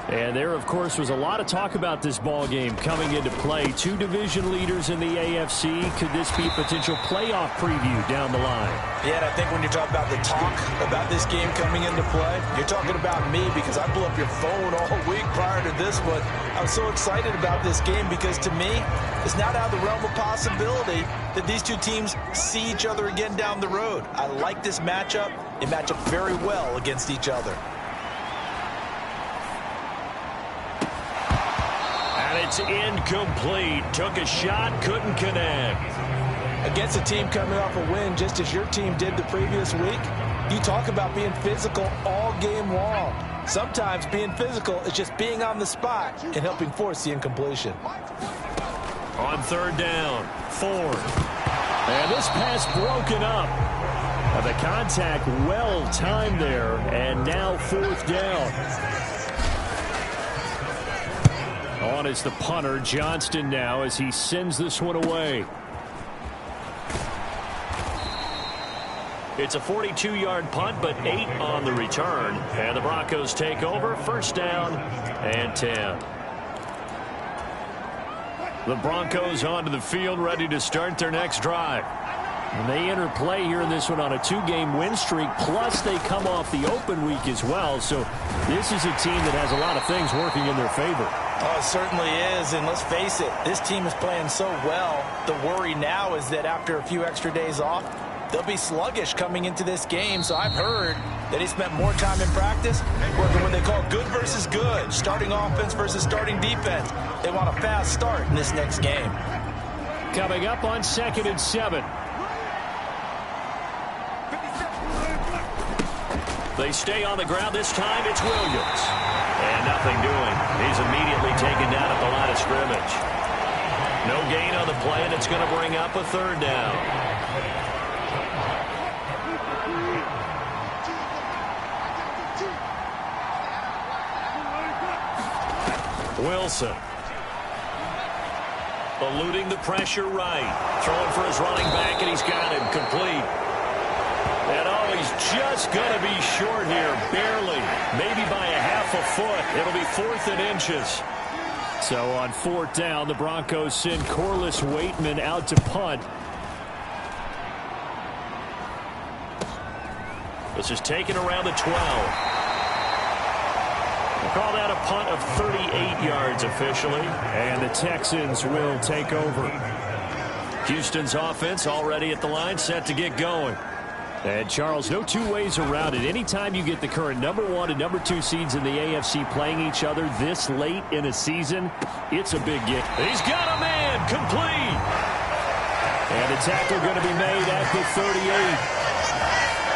And there, of course, was a lot of talk about this ball game coming into play. 2 division leaders in the AFC. Could this be a potential playoff preview down the line? Yeah, and I think when you talk about the talk about this game coming into play, you're talking about me because I blew up your phone all week prior to this one. I was so excited about this game because to me, it's not out of the realm of possibility that these 2 teams see each other again down the road. I like this matchup. They match up very well against each other. It's incomplete. Took a shot, couldn't connect. Against a team coming off a win, just as your team did the previous week, you talk about being physical all game long. Sometimes being physical is just being on the spot and helping force the incompletion. On 3rd down, 4. And this pass broken up. The contact well timed there, and now 4th down. On is the punter, Johnston, now as he sends this one away. It's a 42-yard punt, but 8 on the return. And the Broncos take over, 1st down and 10. The Broncos onto the field, ready to start their next drive. And they enter play here in this one on a 2-game win streak, plus they come off the open week as well. So this is a team that has a lot of things working in their favor. Oh, it certainly is, and let's face it, this team is playing so well. The worry now is that after a few extra days off, they'll be sluggish coming into this game. So I've heard that he spent more time in practice working what they call good versus good, starting offense versus starting defense. They want a fast start in this next game. Coming up on 2nd and 7. They stay on the ground this time. It's Williams. And nothing doing. He's immediately taken down at the line of scrimmage. No gain on the play, and it's going to bring up a 3rd down. Wilson. Eluding the pressure right. Throwing for his running back, and he's got him complete. And he's just going to be short here, barely, maybe by a half a foot. It'll be 4th and inches. So on 4th down, the Broncos send Corliss Waitman out to punt. This is taken around the 12. We'll call that a punt of 38 yards officially, and the Texans will take over. Houston's offense already at the line, set to get going. And, Charles, no two ways around it. Anytime you get the current #1 and #2 seeds in the AFC playing each other this late in a season, it's a big game. He's got a man complete. And the tackle going to be made at the 38.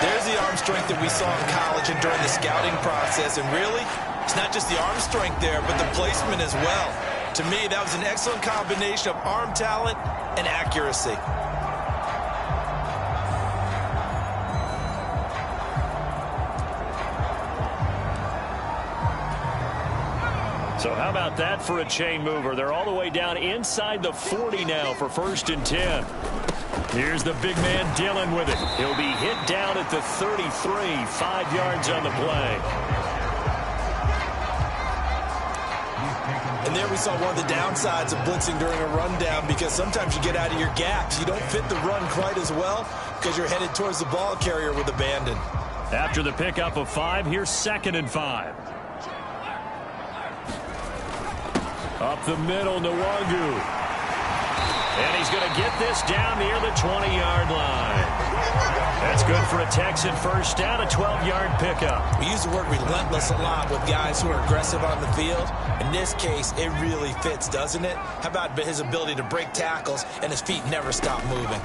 There's the arm strength that we saw in college and during the scouting process. And really, it's not just the arm strength there, but the placement as well. To me, that was an excellent combination of arm talent and accuracy. So how about that for a chain mover? They're all the way down inside the 40 now for 1st and 10. Here's the big man Dillon with it. He'll be hit down at the 33, 5 yards on the play. And there we saw one of the downsides of blitzing during a rundown, because sometimes you get out of your gaps. You don't fit the run quite as well because you're headed towards the ball carrier with abandon. After the pickup of 5, here's 2nd and 5. Up the middle, Nwangu. And he's going to get this down near the 20-yard line. That's good for a Texan first down, a 12-yard pickup. We use the word relentless a lot with guys who are aggressive on the field. In this case, it really fits, doesn't it? How about his ability to break tackles and his feet never stop moving?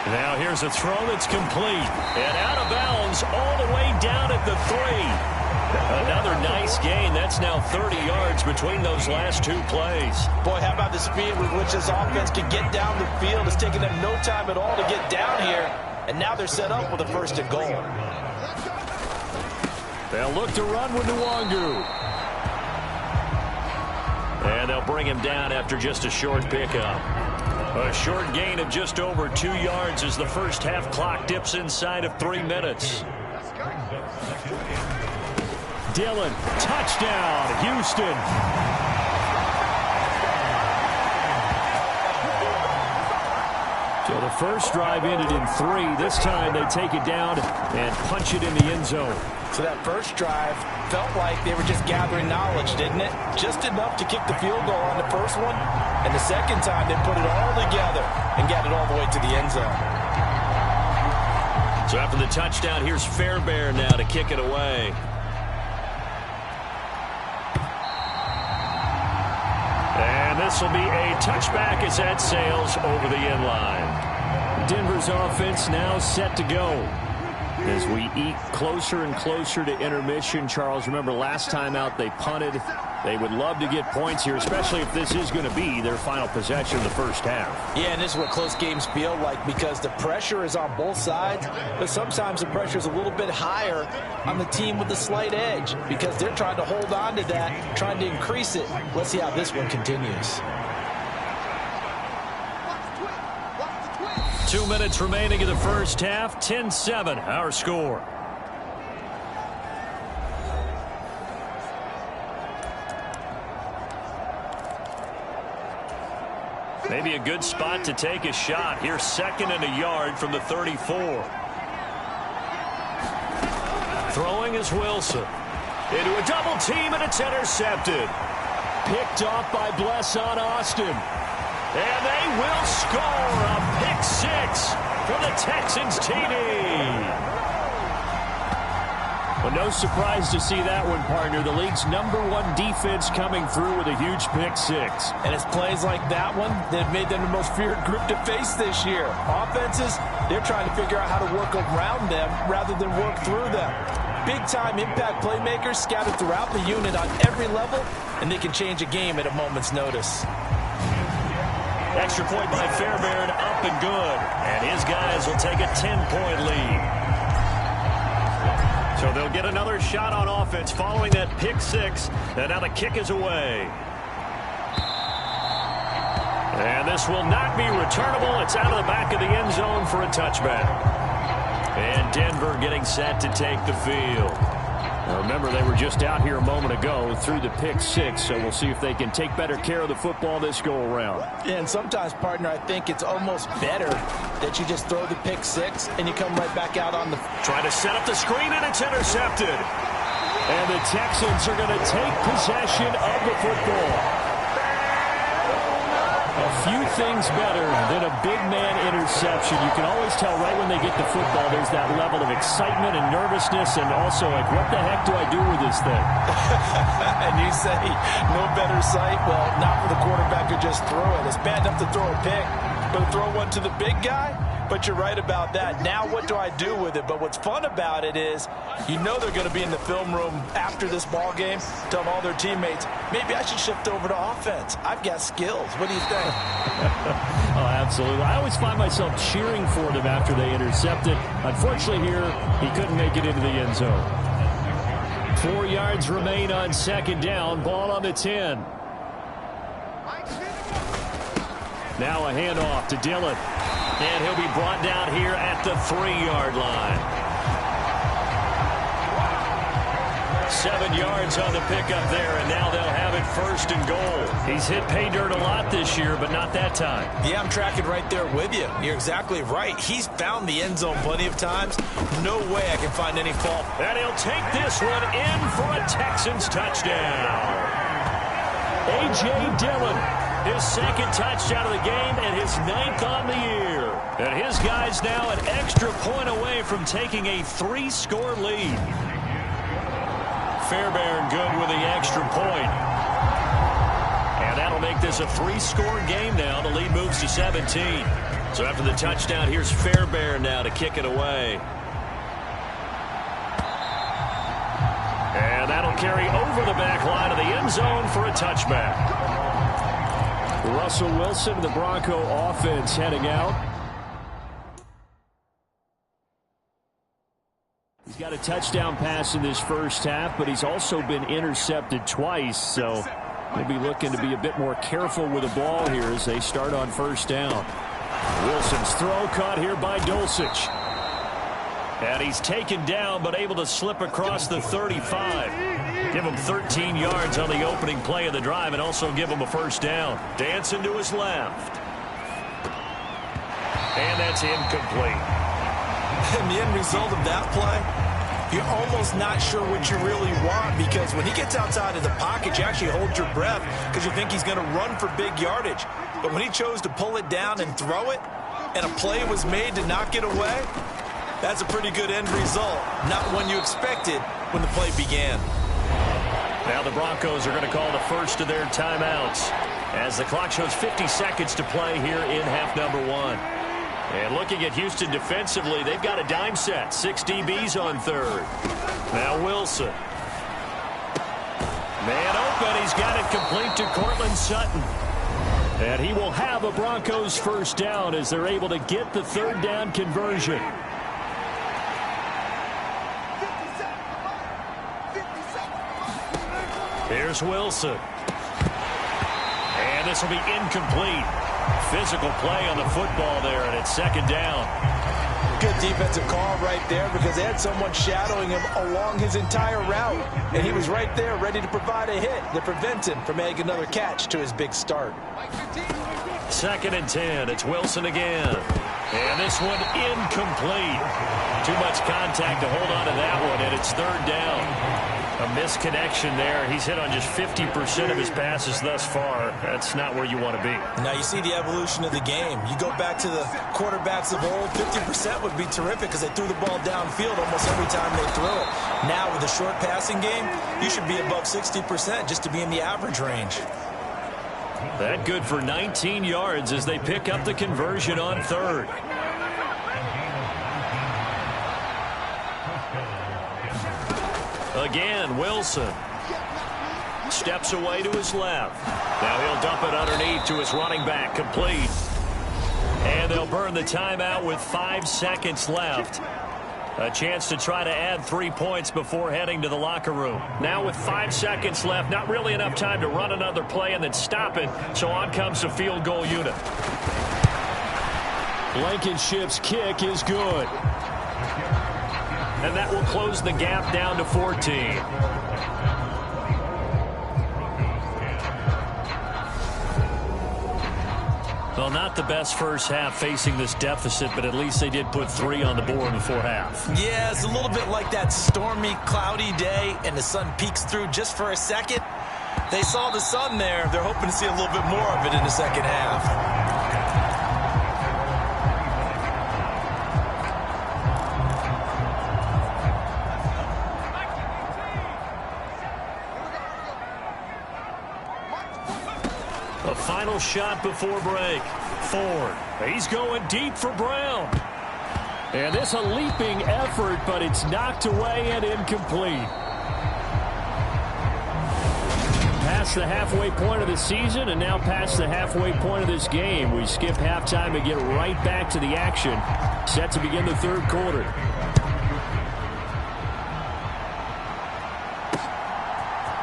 Now here's a throw that's complete. And out of bounds all the way down at the 3. Another nice gain. That's now 30 yards between those last 2 plays. Boy, how about the speed with which this offense can get down the field? It's taken them no time at all to get down here. And now they're set up with a 1st and goal. They'll look to run with Nwangu. And they'll bring him down after just a short pickup. A short gain of just over 2 yards as the first half clock dips inside of 3 minutes. Dillon, touchdown, Houston. So the first drive ended in 3. This time they take it down and punch it in the end zone. So that first drive felt like they were just gathering knowledge, didn't it? Just enough to kick the field goal on the first one. And the second time they put it all together and got it all the way to the end zone. So after the touchdown, here's Fairbairn now to kick it away. And this will be a touchback as that sails over the end line. Denver's offense now set to go. As we eat closer and closer to intermission, Charles, remember last time out they punted. They would love to get points here, especially if this is going to be their final possession of the first half. Yeah, and this is what close games feel like, because the pressure is on both sides, but sometimes the pressure is a little bit higher on the team with the slight edge because they're trying to hold on to that, trying to increase it. Let's see how this one continues. 2 minutes remaining in the first half, 10-7, our score. Maybe a good spot to take a shot. Here's 2nd and a yard from the 34. Throwing is Wilson. Into a double team, and it's intercepted. Picked off by Blesson Austin. And they will score a pick 6 for the Texans TD. Well, no surprise to see that one, partner. The league's #1 defense coming through with a huge pick 6. And it's plays like that one that have made them the most feared group to face this year. Offenses, they're trying to figure out how to work around them rather than work through them. Big-time impact playmakers scattered throughout the unit on every level, and they can change a game at a moment's notice. Extra point by Fairbairn, up and good. And his guys will take a 10-point lead. So they'll get another shot on offense following that pick 6. And now the kick is away. And this will not be returnable. It's out of the back of the end zone for a touchback. And Denver getting set to take the field. Now remember, they were just out here a moment ago through the pick 6, so we'll see if they can take better care of the football this go-around. And sometimes, partner, I think it's almost better that you just throw the pick 6 and you come right back out on the... Trying to set up the screen, and it's intercepted. And the Texans are going to take possession of the football. A few things better than a big man interception. You can always tell right when they get the football, there's that level of excitement and nervousness, and also like, what the heck do I do with this thing? And you say no better sight? Well, not for the quarterback who just threw it. It's bad enough to throw a pick, but to throw one to the big guy? But you're right about that. Now what do I do with it? But what's fun about it is you know they're going to be in the film room after this ball game telling all their teammates, maybe I should shift over to offense. I've got skills. What do you think? Oh, absolutely. I always find myself cheering for them after they intercept it. Unfortunately here, he couldn't make it into the end zone. 4 yards remain on second down. Ball on the 10. Now a handoff to Dillon. And he'll be brought down here at the 3-yard line. 7 yards on the pickup there, and now they'll have it first and goal. He's hit pay dirt a lot this year, but not that time. Yeah, I'm tracking right there with you. You're exactly right. He's found the end zone plenty of times. No way I can find any fault. And he'll take this one in for a Texans touchdown. A.J. Dillon, his second touchdown of the game and his 9th on the year. And his guys now an extra point away from taking a 3-score lead. Fairbairn good with the extra point. And that'll make this a 3-score game now. The lead moves to 17. So after the touchdown, here's Fairbairn now to kick it away. And that'll carry over the back line of the end zone for a touchback. Russell Wilson, the Bronco offense heading out. He's got a touchdown pass in this first half, but he's also been intercepted twice, so he'll be looking to be a bit more careful with the ball here as they start on first down. Wilson's throw caught here by Dulcich. And he's taken down, but able to slip across the 35. Give him 13 yards on the opening play of the drive and also give him a first down. Dancing to his left. And that's incomplete. And the end result of that play, you're almost not sure what you really want, because when he gets outside of the pocket, you actually hold your breath because you think he's going to run for big yardage. But when he chose to pull it down and throw it, and a play was made to knock it away, that's a pretty good end result. Not one you expected when the play began. Now the Broncos are going to call the first of their timeouts as the clock shows 50 seconds to play here in half number 1. And looking at Houston defensively, they've got a dime set. 6 DBs on third. Now Wilson. Man open. He's got it complete to Cortland Sutton. And he will have a Broncos first down as they're able to get the third down conversion. Here's Wilson. And this will be incomplete. Physical play on the football there, and it's second down. Good defensive call right there, because they had someone shadowing him along his entire route. And he was right there ready to provide a hit that prevents him from making another catch to his big start. 2nd and 10. It's Wilson again. And this one incomplete. Too much contact to hold on to that one, and it's third down. A misconnection there. He's hit on just 50% of his passes thus far. That's not where you want to be. Now you see the evolution of the game. You go back to the quarterbacks of old, 50% would be terrific because they threw the ball downfield almost every time they threw it. Now with the short passing game, you should be above 60% just to be in the average range. That good for 19 yards as they pick up the conversion on third. Again, Wilson steps away to his left. Now he'll dump it underneath to his running back, complete. And they'll burn the timeout with 5 seconds left. A chance to try to add 3 points before heading to the locker room. Now with 5 seconds left, not really enough time to run another play and then stop it. So on comes the field goal unit. Blankenship's kick is good. And that will close the gap down to 14. Well, not the best first half facing this deficit, but at least they did put 3 on the board before half. Yeah, it's a little bit like that stormy, cloudy day, and the sun peeks through just for a second. They saw the sun there. They're hoping to see a little bit more of it in the second half. A final shot before break. Ford. He's going deep for Brown. And this a leaping effort, but it's knocked away and incomplete. Past the halfway point of the season and now past the halfway point of this game. We skip halftime and get right back to the action. Set to begin the third quarter.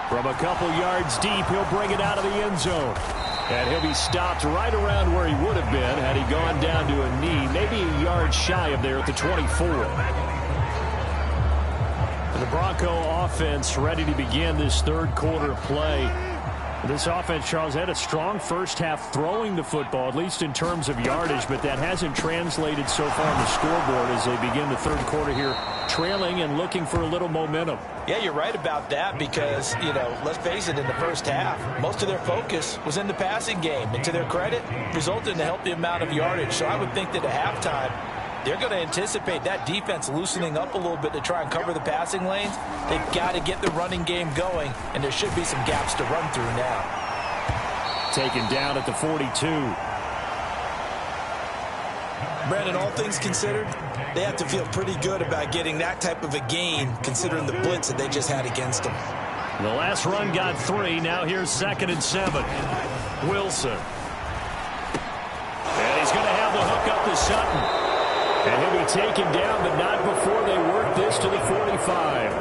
From a couple yards deep, he'll bring it out of the end zone. And he'll be stopped right around where he would have been had he gone down to a knee, maybe a yard shy of there at the 24. The Bronco offense ready to begin this third quarter of play. This offense, Charles, had a strong first half throwing the football, at least in terms of yardage, but that hasn't translated so far on the scoreboard as they begin the third quarter here, trailing and looking for a little momentum. Yeah, you're right about that because, let's face it, in the first half, most of their focus was in the passing game. And to their credit, resulted in a healthy amount of yardage. So I would think that at halftime, they're going to anticipate that defense loosening up a little bit to try and cover the passing lanes. They've got to get the running game going, and there should be some gaps to run through now. Taken down at the 42. Brandon, all things considered, they have to feel pretty good about getting that type of a gain, considering the blitz that they just had against them. The last run got 3. Now here's 2nd and 7. Wilson. And he's going to have the hook up to Sutton. And he'll be taken down, but not before they work this to the 45.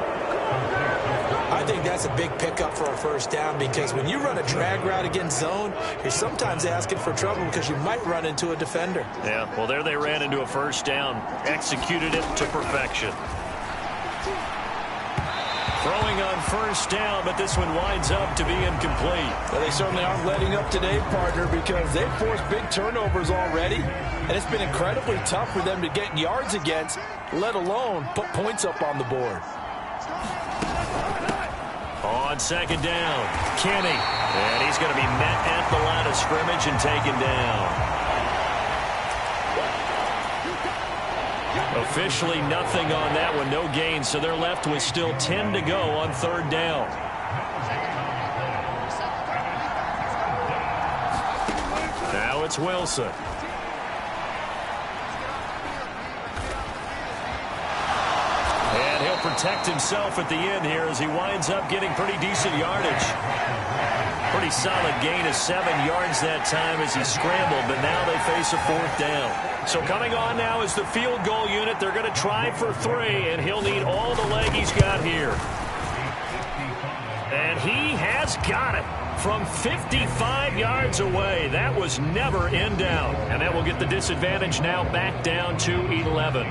I think that's a big pickup for a first down because when you run a drag route against zone, you're sometimes asking for trouble because you might run into a defender. Yeah, well, there they ran into a first down. Executed it to perfection. Throwing on first down, but this one winds up to be incomplete. Well, they certainly aren't letting up today, partner, because they've forced big turnovers already, and it's been incredibly tough for them to get yards against, let alone put points up on the board. On second down, Kenny. And he's going to be met at the line of scrimmage and taken down. Officially nothing on that one, no gain, so they're left with still 10 to go on third down. Now it's Wilson. And he'll protect himself at the end here as he winds up getting pretty decent yardage. Pretty solid gain of 7 yards that time as he scrambled, but now they face a 4th down. So coming on now is the field goal unit. They're going to try for 3, and he'll need all the leg he's got here. And he has got it from 55 yards away. That was never in doubt. And that will get the disadvantage now back down to 11.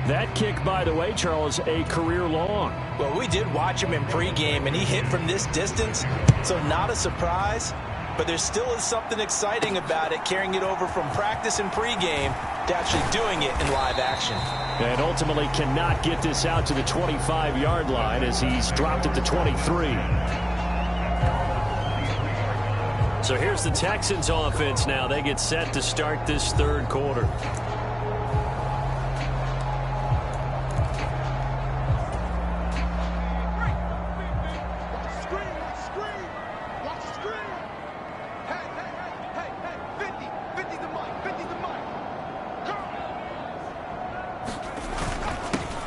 That kick, by the way, Charles, a career long. Well, we did watch him in pregame, and he hit from this distance, so not a surprise. But there still is something exciting about it, carrying it over from practice and pregame to actually doing it in live action. And ultimately cannot get this out to the 25-yard line as he's dropped at the 23. So here's the Texans offense now. They get set to start this third quarter.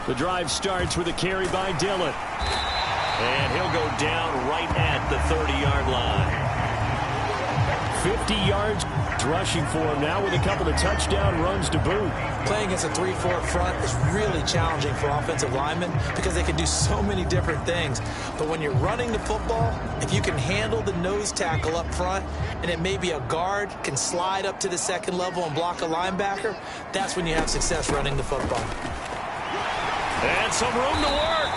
The drive starts with a carry by Dillon. And he'll go down right at the 30-yard line. 50 yards rushing for him now with a couple of touchdown runs to boot. Playing against a 3-4 front is really challenging for offensive linemen because they can do so many different things. But when you're running the football, if you can handle the nose tackle up front and it may be a guard can slide up to the second level and block a linebacker, that's when you have success running the football. And some room to work.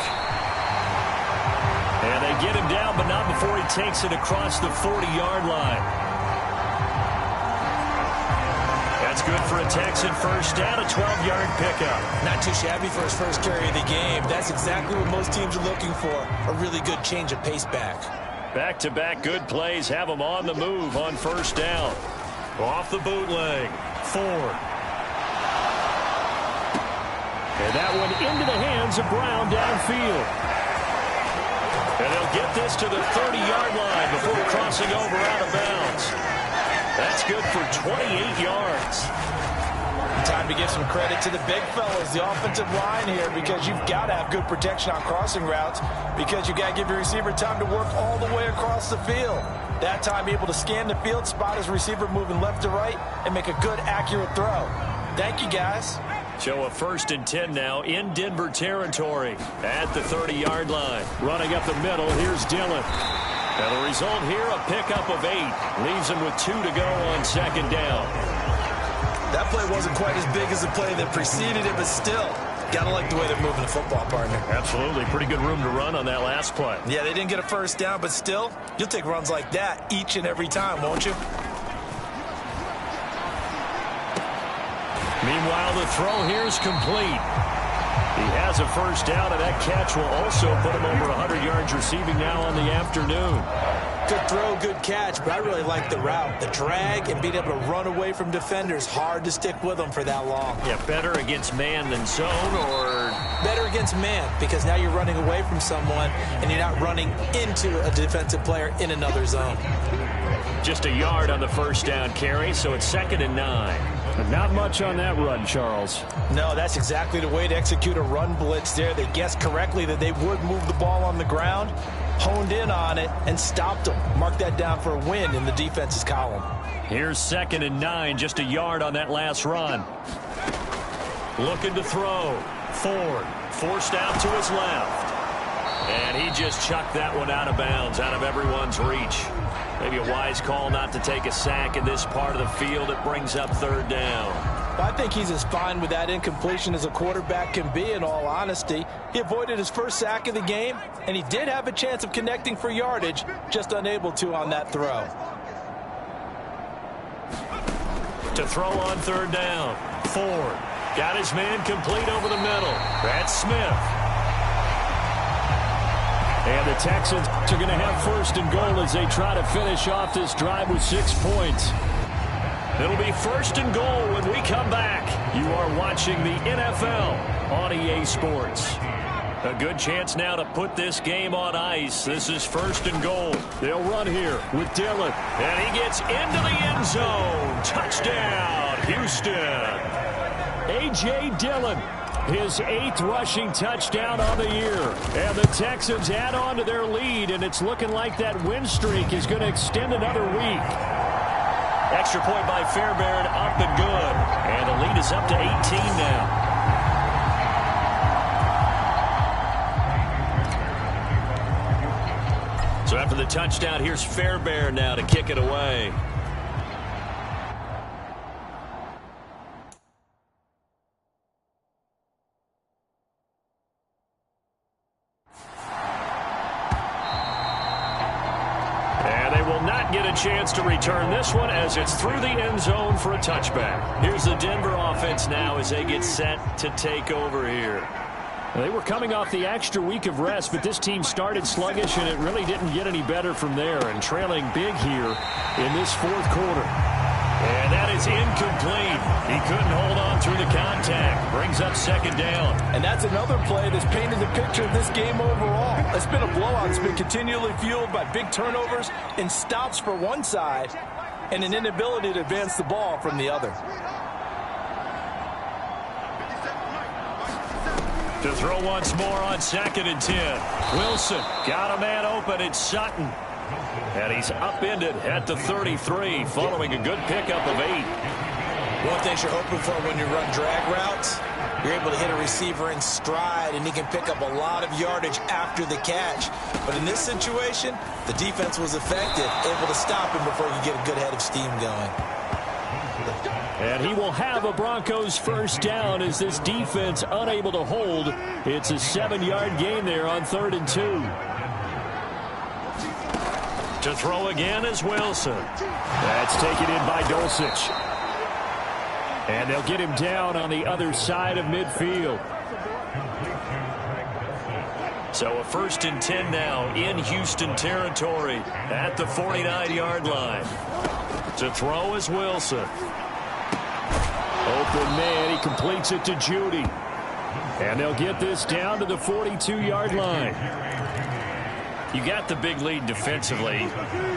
And they get him down, but not before he takes it across the 40-yard line. That's good for a Texan first down, a 12-yard pickup. Not too shabby for his first carry of the game. That's exactly what most teams are looking for, a really good change of pace back. Back-to-back good plays have them on the move on first down. Off the bootleg, Ford. And that one into the hands of Brown downfield. And they'll get this to the 30-yard line before crossing over out of bounds. That's good for 28 yards. Time to give some credit to the big fellas, the offensive line here, because you've got to have good protection on crossing routes, because you've got to give your receiver time to work all the way across the field. That time able to scan the field, spot his receiver moving left to right, and make a good, accurate throw. Thank you, guys. So a 1st and 10 now in Denver territory at the 30-yard line. Running up the middle, here's Dillon. And the result here, a pickup of 8. Leaves him with 2 to go on 2nd down. That play wasn't quite as big as the play that preceded it, but still, got to like the way they're moving the football, partner. Absolutely. Pretty good room to run on that last play. Yeah, they didn't get a first down, but still, you'll take runs like that each and every time, won't you? Meanwhile, the throw here is complete. He has a first down, and that catch will also put him over 100 yards receiving now on the afternoon. Good throw, good catch, but I really like the route. The drag and being able to run away from defenders, hard to stick with them for that long. Yeah, better against man than zone, or? Better against man, because now you're running away from someone, and you're not running into a defensive player in another zone. Just a yard on the first down carry, so it's 2nd and 9. But not much on that run, Charles. No, that's exactly the way to execute a run blitz there. They guessed correctly that they would move the ball on the ground, honed in on it, and stopped them. Mark that down for a win in the defense's column. Here's 2nd and 9, just a yard on that last run. Looking to throw. Ford forced out to his left. And he just chucked that one out of bounds, out of everyone's reach. Maybe a wise call not to take a sack in this part of the field. It brings up 3rd down. I think he's as fine with that incompletion as a quarterback can be, in all honesty. He avoided his first sack of the game, and he did have a chance of connecting for yardage, just unable to on that throw. To throw on 3rd down. Ford got his man complete over the middle. That's Smith. And the Texans are going to have 1st and goal as they try to finish off this drive with 6 points. It'll be 1st and goal when we come back. You are watching the NFL on EA Sports. A good chance now to put this game on ice. This is 1st and goal. They'll run here with Dillon. And he gets into the end zone. Touchdown, Houston. A.J. Dillon. His 8th rushing touchdown on the year. And the Texans add on to their lead, and it's looking like that win streak is going to extend another week. Extra point by Fairbairn, up and good. And the lead is up to 18 now. So after the touchdown, here's Fairbairn now to kick it away. Get a chance to return this one as it's through the end zone for a touchback. Here's the Denver offense now as they get set to take over here. They were coming off the extra week of rest, but this team started sluggish, and it really didn't get any better from there, and trailing big here in this 4th quarter. And that is incomplete. He couldn't hold on through the contact. Brings up 2nd down. And that's another play that's painted the picture of this game overall. It's been a blowout. It's been continually fueled by big turnovers and stops for one side and an inability to advance the ball from the other. To throw once more on 2nd and 10. Wilson got a man open. It's Sutton. And he's upended at the 33 following a good pickup of 8. One of the things you're hoping for when you run drag routes, you're able to hit a receiver in stride, and he can pick up a lot of yardage after the catch. But in this situation, the defense was effective, able to stop him before you get a good head of steam going. And he will have a Broncos 1st down as this defense unable to hold. It's a 7-yard gain there on 3rd and 2. To throw again is Wilson. That's taken in by Dulcich. And they'll get him down on the other side of midfield. So a 1st and 10 now in Houston territory at the 49-yard line. To throw is Wilson. Open man, he completes it to Judy. And they'll get this down to the 42-yard line. You got the big lead defensively,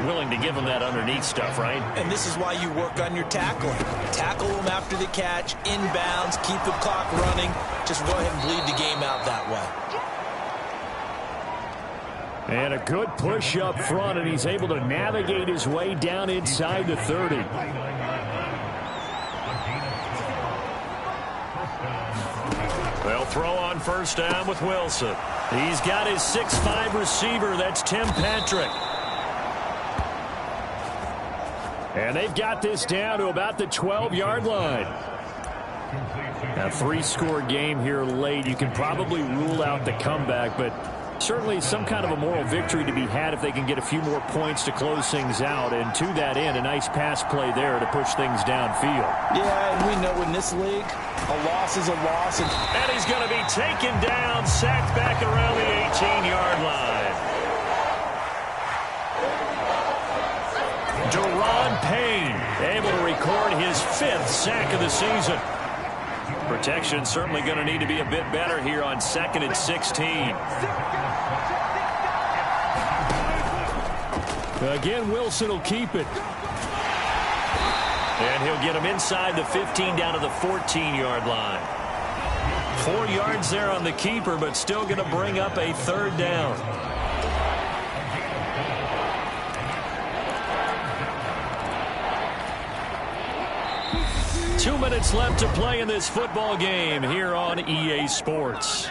willing to give them that underneath stuff, right? And this is why you work on your tackling. Tackle them after the catch, inbounds, keep the clock running. Just go ahead and bleed the game out that way. And a good push up front, and he's able to navigate his way down inside the 30. They'll throw on 1st down with Wilson. He's got his 6'5" receiver. That's Tim Patrick. And they've got this down to about the 12-yard line. A 3-score game here late. You can probably rule out the comeback, but certainly some kind of a moral victory to be had if they can get a few more points to close things out. And to that end, a nice pass play there to push things downfield. Yeah, and we know in this league, a loss is a loss. And he's going to be taken down, sacked back around the 18-yard line. Deron Payne able to record his 5th sack of the season. Protection certainly going to need to be a bit better here on 2nd and 16. Again, Wilson will keep it. And he'll get him inside the 15 down to the 14-yard line. 4 yards there on the keeper, but still going to bring up a 3rd down. Two minutes left to play in this football game here on EA Sports.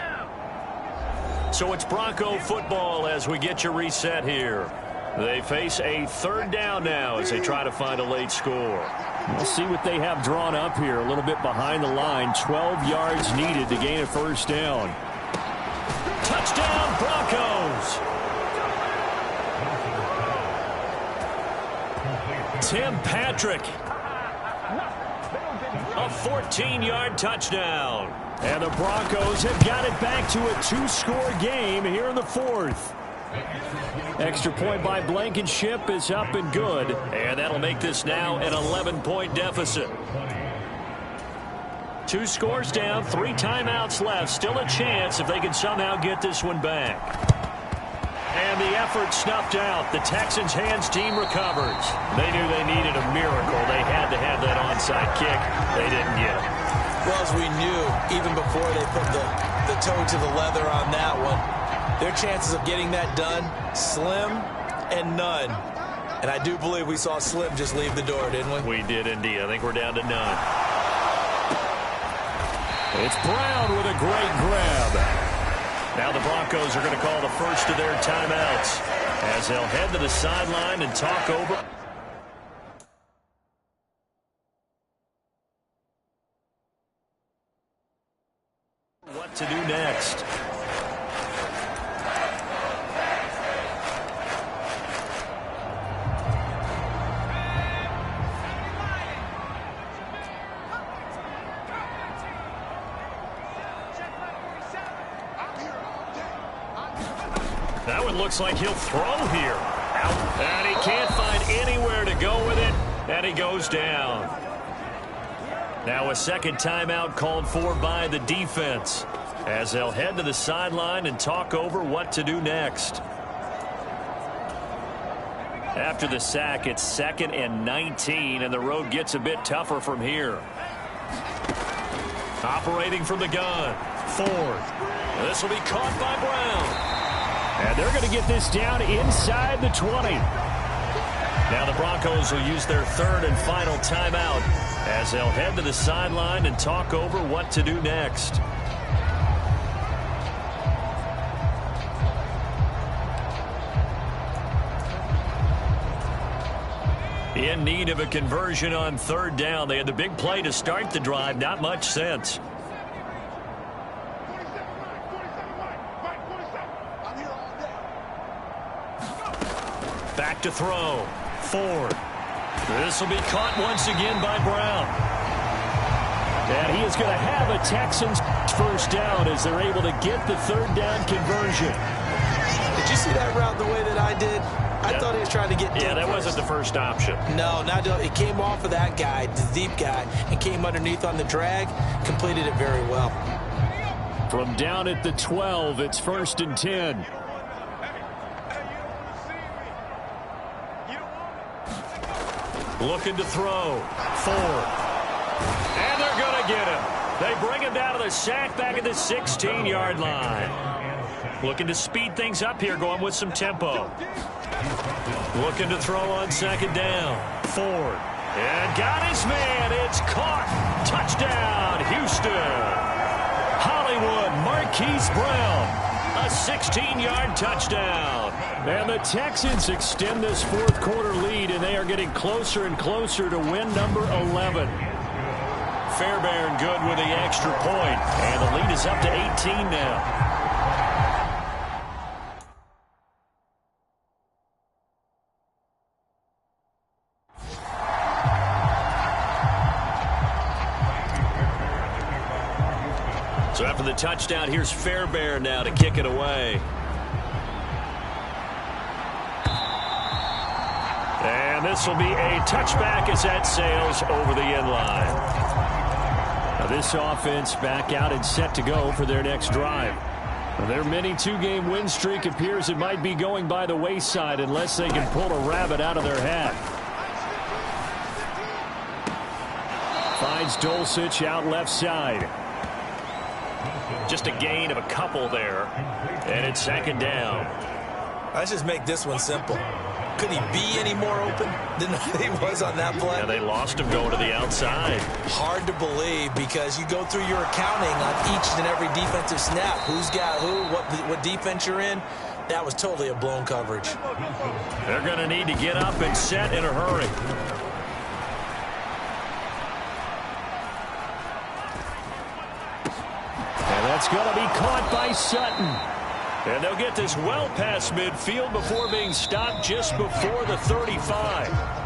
So it's Bronco football as we get you reset here. They face a 3rd down now as they try to find a late score. We'll see what they have drawn up here. A little bit behind the line. 12 yards needed to gain a 1st down. Touchdown, Broncos! Tim Patrick. A 14-yard touchdown. And the Broncos have got it back to a 2-score game here in the 4th. Extra point by Blankenship is up and good. And that'll make this now an 11-point deficit. 2 scores down, 3 timeouts left. Still a chance if they can somehow get this one back. And the effort snuffed out. The Texans' hands team recovers. They knew they needed a miracle. They had to have that onside kick. They didn't get it. Well, as we knew, even before they put the toe to the leather on that one, their chances of getting that done, slim and none. And I do believe we saw Slim just leave the door, didn't we? We did indeed. I think we're down to none. It's Brown with a great grab. Now the Broncos are going to call the first of their timeouts as they'll head to the sideline and talk over. What to do next. That one looks like he'll throw here. Out. And he can't find anywhere to go with it. And he goes down. Now a 2nd timeout called for by the defense as they'll head to the sideline and talk over what to do next. After the sack, it's 2nd and 19, and the road gets a bit tougher from here. Operating from the gun. Ford. This will be caught by Brown. And they're going to get this down inside the 20. Now the Broncos will use their 3rd and final timeout as they'll head to the sideline and talk over what to do next. In need of a conversion on 3rd down. They had the big play to start the drive. Not much sense. Back to throw. Ford. This will be caught once again by Brown. And he is going to have a Texans first down as they're able to get the third down conversion. Did you see that route the way that I did? I thought he was trying to get deep. Yeah, that wasn't the first option. No, not it came off of that guy, the deep guy, and came underneath on the drag, completed it very well. From down at the 12, it's 1st and 10. Looking to throw. Ford. And they're going to get him. They bring him down to the sack back at the 16-yard line. Looking to speed things up here, going with some tempo. Looking to throw on 2nd down. Ford. And got his man. It's caught. Touchdown, Houston. Hollywood, Marquise Brown. A 16-yard touchdown. And the Texans extend this fourth quarter lead, and they are getting closer and closer to win number 11. Fairbairn good with the extra point. And the lead is up to 18 now. So after the touchdown, here's Fairbairn now to kick it away. And this will be a touchback as that sails over the end line. Now this offense back out and set to go for their next drive. Their mini two-game win streak appears it might be going by the wayside unless they can pull a rabbit out of their hat. Finds Dulcich out left side. Just a gain of a couple there. And it's 2nd down. Let's just make this one simple. Could he be any more open than he was on that play? Yeah, they lost him going to the outside. Hard to believe because you go through your accounting on each and every defensive snap. Who's got who, what defense you're in. That was totally a blown coverage. They're going to need to get up and set in a hurry. And that's going to be caught by Sutton. And they'll get this well past midfield before being stopped just before the 35.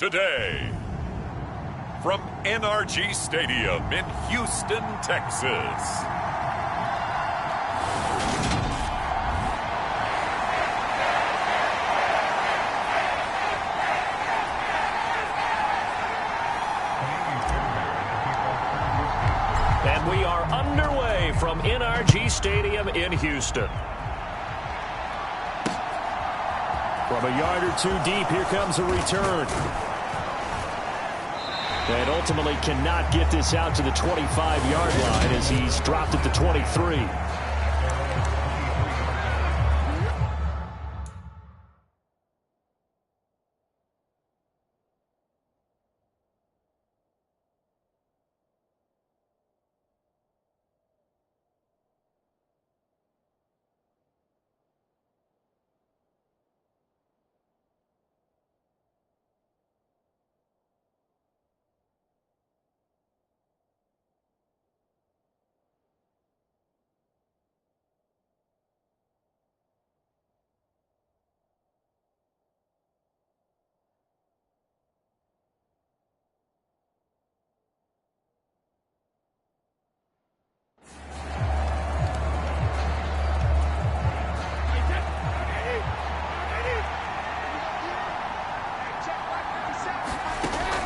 today. From NRG Stadium in Houston, Texas. And we are underway from NRG Stadium in Houston. From a yard or two deep, here comes a return. And ultimately cannot get this out to the 25-yard line as he's dropped at the 23.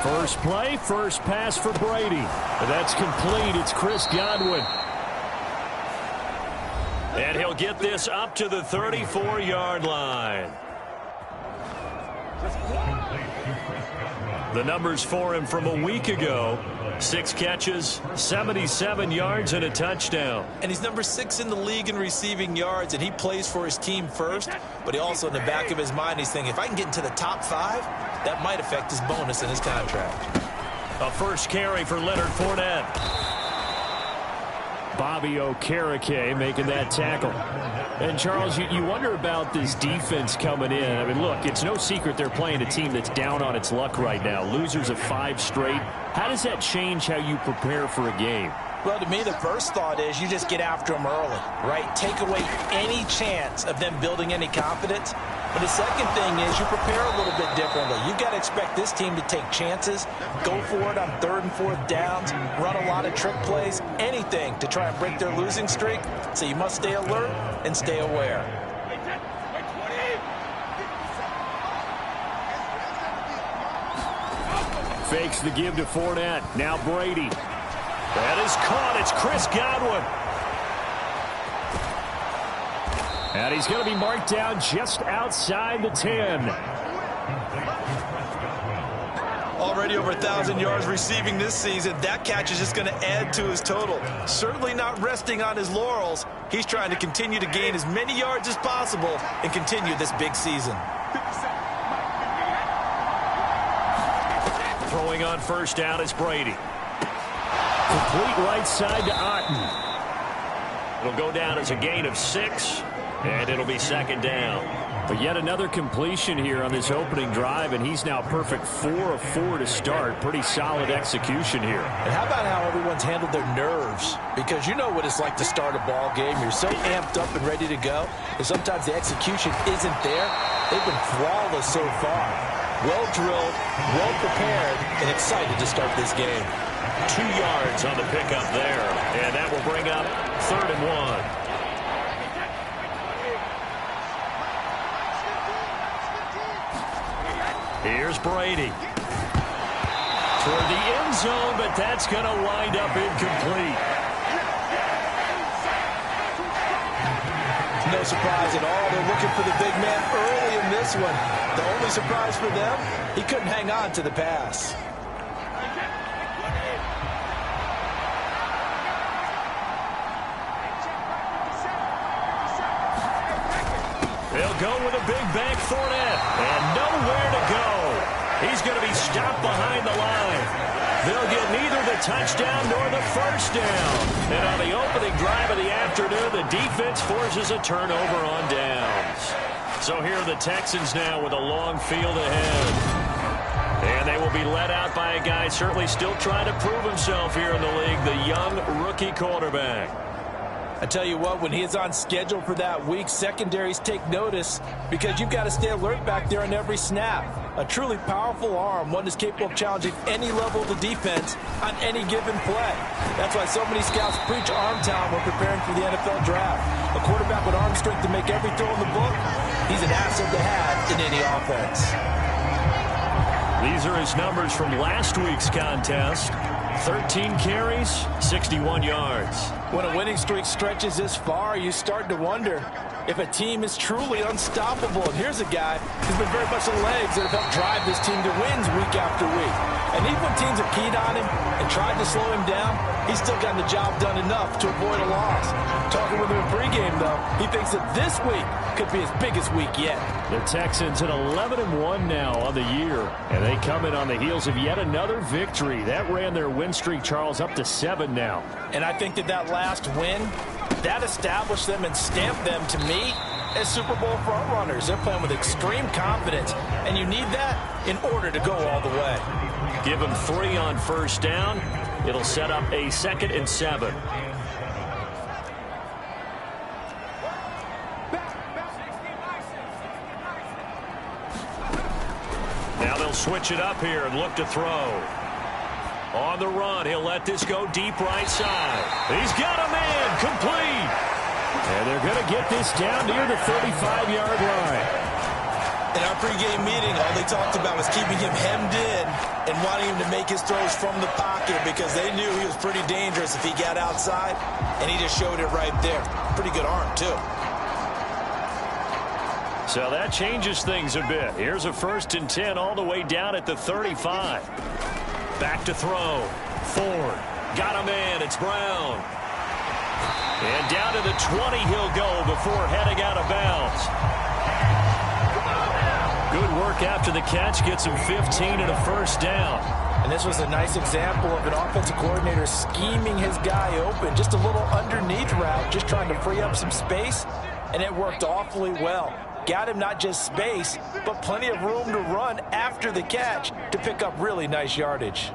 First play, first pass for Brady. That's complete. It's Chris Godwin. And he'll get this up to the 34-yard line. The numbers for him from a week ago: 6 catches, 77 yards, and a touchdown. And he's number 6 in the league in receiving yards, and he plays for his team first. But he also, in the back of his mind, he's thinking, if I can get into the top 5, that might affect his bonus in his contract. A first carry for Leonard Fournette. Bobby Okereke making that tackle. And, Charles, you wonder about this defense coming in. I mean, look, it's no secret they're playing a team that's down on its luck right now. Losers of 5 straight. How does that change how you prepare for a game? Well, to me, the first thought is you just get after them early, right? Take away any chance of them building any confidence. But the second thing is you prepare a little bit differently. You've got to expect this team to take chances, go for it on 3rd and 4th downs, run a lot of trick plays, anything to try and break their losing streak. So you must stay alert and stay aware. Fakes the give to Fournette. Now Brady. That is caught. It's Chris Godwin. And he's going to be marked down just outside the 10. Already over 1,000 yards receiving this season. That catch is just going to add to his total. Certainly not resting on his laurels. He's trying to continue to gain as many yards as possible and continue this big season. Throwing on first down is Brady. Complete right side to Otten. It'll go down as a gain of 6, and it'll be 2nd down. But yet another completion here on this opening drive, and he's now perfect 4 of 4 to start. Pretty solid execution here. And how about how everyone's handled their nerves? Because you know what it's like to start a ball game. You're so amped up and ready to go, and sometimes the execution isn't there. They've been flawless so far. Well drilled, well prepared, and excited to start this game. 2 yards on the pickup there, and that will bring up 3rd and 1. Here's Brady. Toward the end zone, but that's going to wind up incomplete. No surprise at all. They're looking for the big man early in this one. The only surprise for them, he couldn't hang on to the pass. They'll go with a big bank Fournette, and nowhere to go. He's going to be stopped behind the line. They'll get neither the touchdown nor the first down. And on the opening drive of the afternoon, the defense forces a turnover on downs. So here are the Texans now with a long field ahead. And they will be led out by a guy certainly still trying to prove himself here in the league, the young rookie quarterback. I tell you what, when he is on schedule for that week, secondaries take notice because you've got to stay alert back there on every snap. A truly powerful arm, one that's capable of challenging any level of the defense on any given play. That's why so many scouts preach arm talent when preparing for the NFL draft. A quarterback with arm strength to make every throw in the book, he's an asset to have in any offense. These are his numbers from last week's contest. 13 carries, 61 yards. When a winning streak stretches this far, you start to wonder if a team is truly unstoppable. And here's a guy who's been very much the legs that have helped drive this team to wins week after week. And even when teams have keyed on him and tried to slow him down, he's still gotten the job done enough to avoid a loss. Talking with him in pregame, though, he thinks that this week could be his biggest week yet. The Texans at 11-1 now on the year, and they come in on the heels of yet another victory. That ran their win streak, Charles, up to 7 now. And I think that that last win, that established them and stamped them, to me, as Super Bowl front runners. They're playing with extreme confidence, and you need that in order to go all the way. Give them 3 on first down. It'll set up a 2nd and 7. Now they'll switch it up here and look to throw. On the run, he'll let this go deep right side. He's got a man, complete. And they're going to get this down near the 35-yard line. In our pregame meeting, all they talked about was keeping him hemmed in and wanting him to make his throws from the pocket because they knew he was pretty dangerous if he got outside, and he just showed it right there. Pretty good arm, too. So that changes things a bit. Here's a 1st and 10 all the way down at the 35. Back to throw. Ford. Got a man. It's Brown. And down to the 20 he'll go before heading out of bounds. Good work after the catch. Gets him 15 and a 1st down. And this was a nice example of an offensive coordinator scheming his guy open. Just a little underneath route, just trying to free up some space, and it worked awfully well. Got him not just space, but plenty of room to run after the catch to pick up really nice yardage.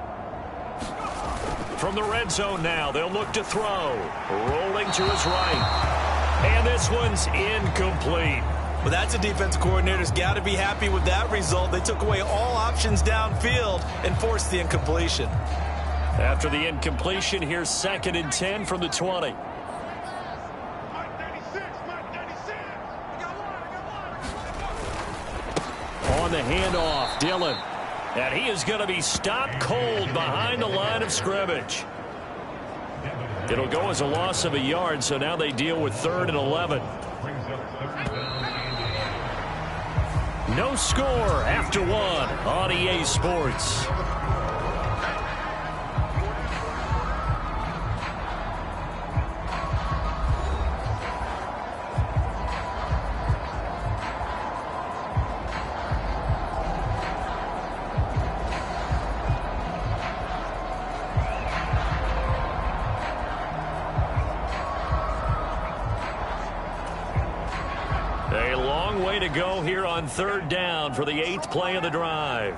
From the red zone now, they'll look to throw. Rolling to his right. And this one's incomplete. Well, that's a defense coordinator's got to be happy with that result. They took away all options downfield and forced the incompletion. After the incompletion, here's 2nd and 10 from the 20. On the handoff, Dillon. And he is going to be stopped cold behind the line of scrimmage. It'll go as a loss of a yard, so now they deal with 3rd and 11. No score after 1 on EA Sports. A long way to go here on 3rd down for the 8th play of the drive.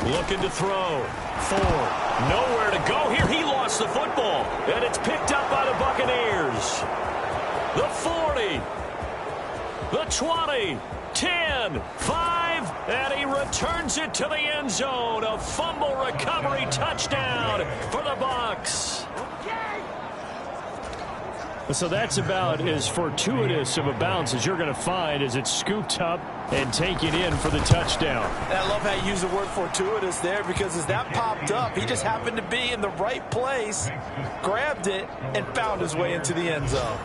Looking to throw. Ford. Nowhere to go here. He lost the football. And it's picked up by the Buccaneers. The 40. The 20. 10. 5. And he returns it to the end zone. A fumble recovery touchdown for the Bucs. So that's about as fortuitous of a bounce as you're going to find as it's scooped up and taken in for the touchdown. And I love how you use the word fortuitous there because as that popped up, he just happened to be in the right place, grabbed it, and found his way into the end zone.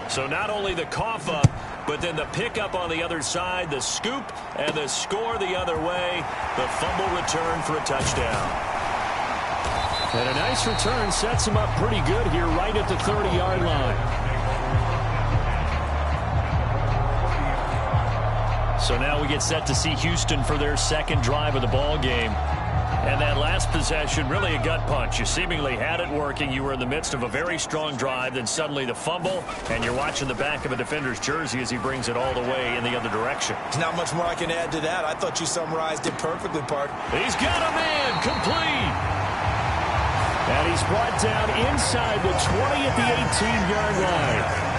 So not only the cough up, but then the pickup on the other side, the scoop, and the score the other way. The fumble return for a touchdown. And a nice return sets him up pretty good here right at the 30-yard line. So now we get set to see Houston for their 2nd drive of the ball game. And that last possession, really a gut punch. You seemingly had it working. You were in the midst of a very strong drive. Then suddenly the fumble, and you're watching the back of a defender's jersey as he brings it all the way in the other direction. There's not much more I can add to that. I thought you summarized it perfectly, Park. He's got a man complete. And he's brought down inside the 20 at the 18-yard line.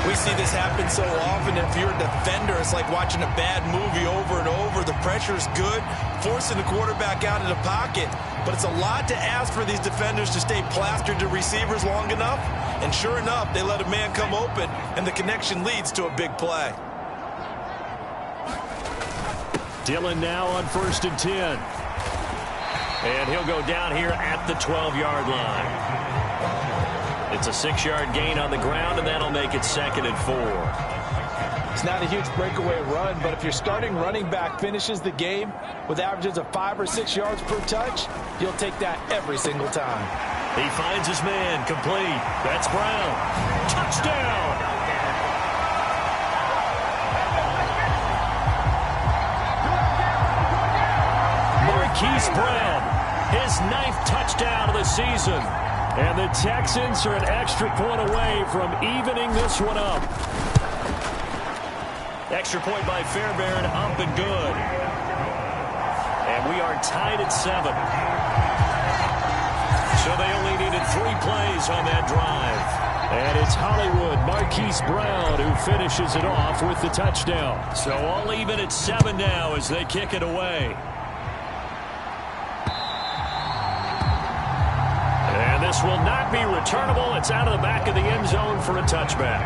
We see this happen so often. If you're a defender, it's like watching a bad movie over and over. The pressure is good, forcing the quarterback out of the pocket. But it's a lot to ask for these defenders to stay plastered to receivers long enough. And sure enough, they let a man come open, and the connection leads to a big play. Dillon now on 1st and 10. And he'll go down here at the 12-yard line. It's a 6-yard gain on the ground, and that'll make it 2nd and 4. It's not a huge breakaway run, but if your starting running back finishes the game with averages of 5 or 6 yards per touch, you'll take that every single time. He finds his man complete. That's Brown. Touchdown! Marquise Brown, his 9th touchdown of the season. And the Texans are an extra point away from evening this one up. Extra point by Fairbairn, up and good. And we are tied at 7. So they only needed 3 plays on that drive. And it's Hollywood, Marquise Brown, who finishes it off with the touchdown. So all even at 7 now as they kick it away. And this will not be returnable. It's out of the back of the end zone for a touchback.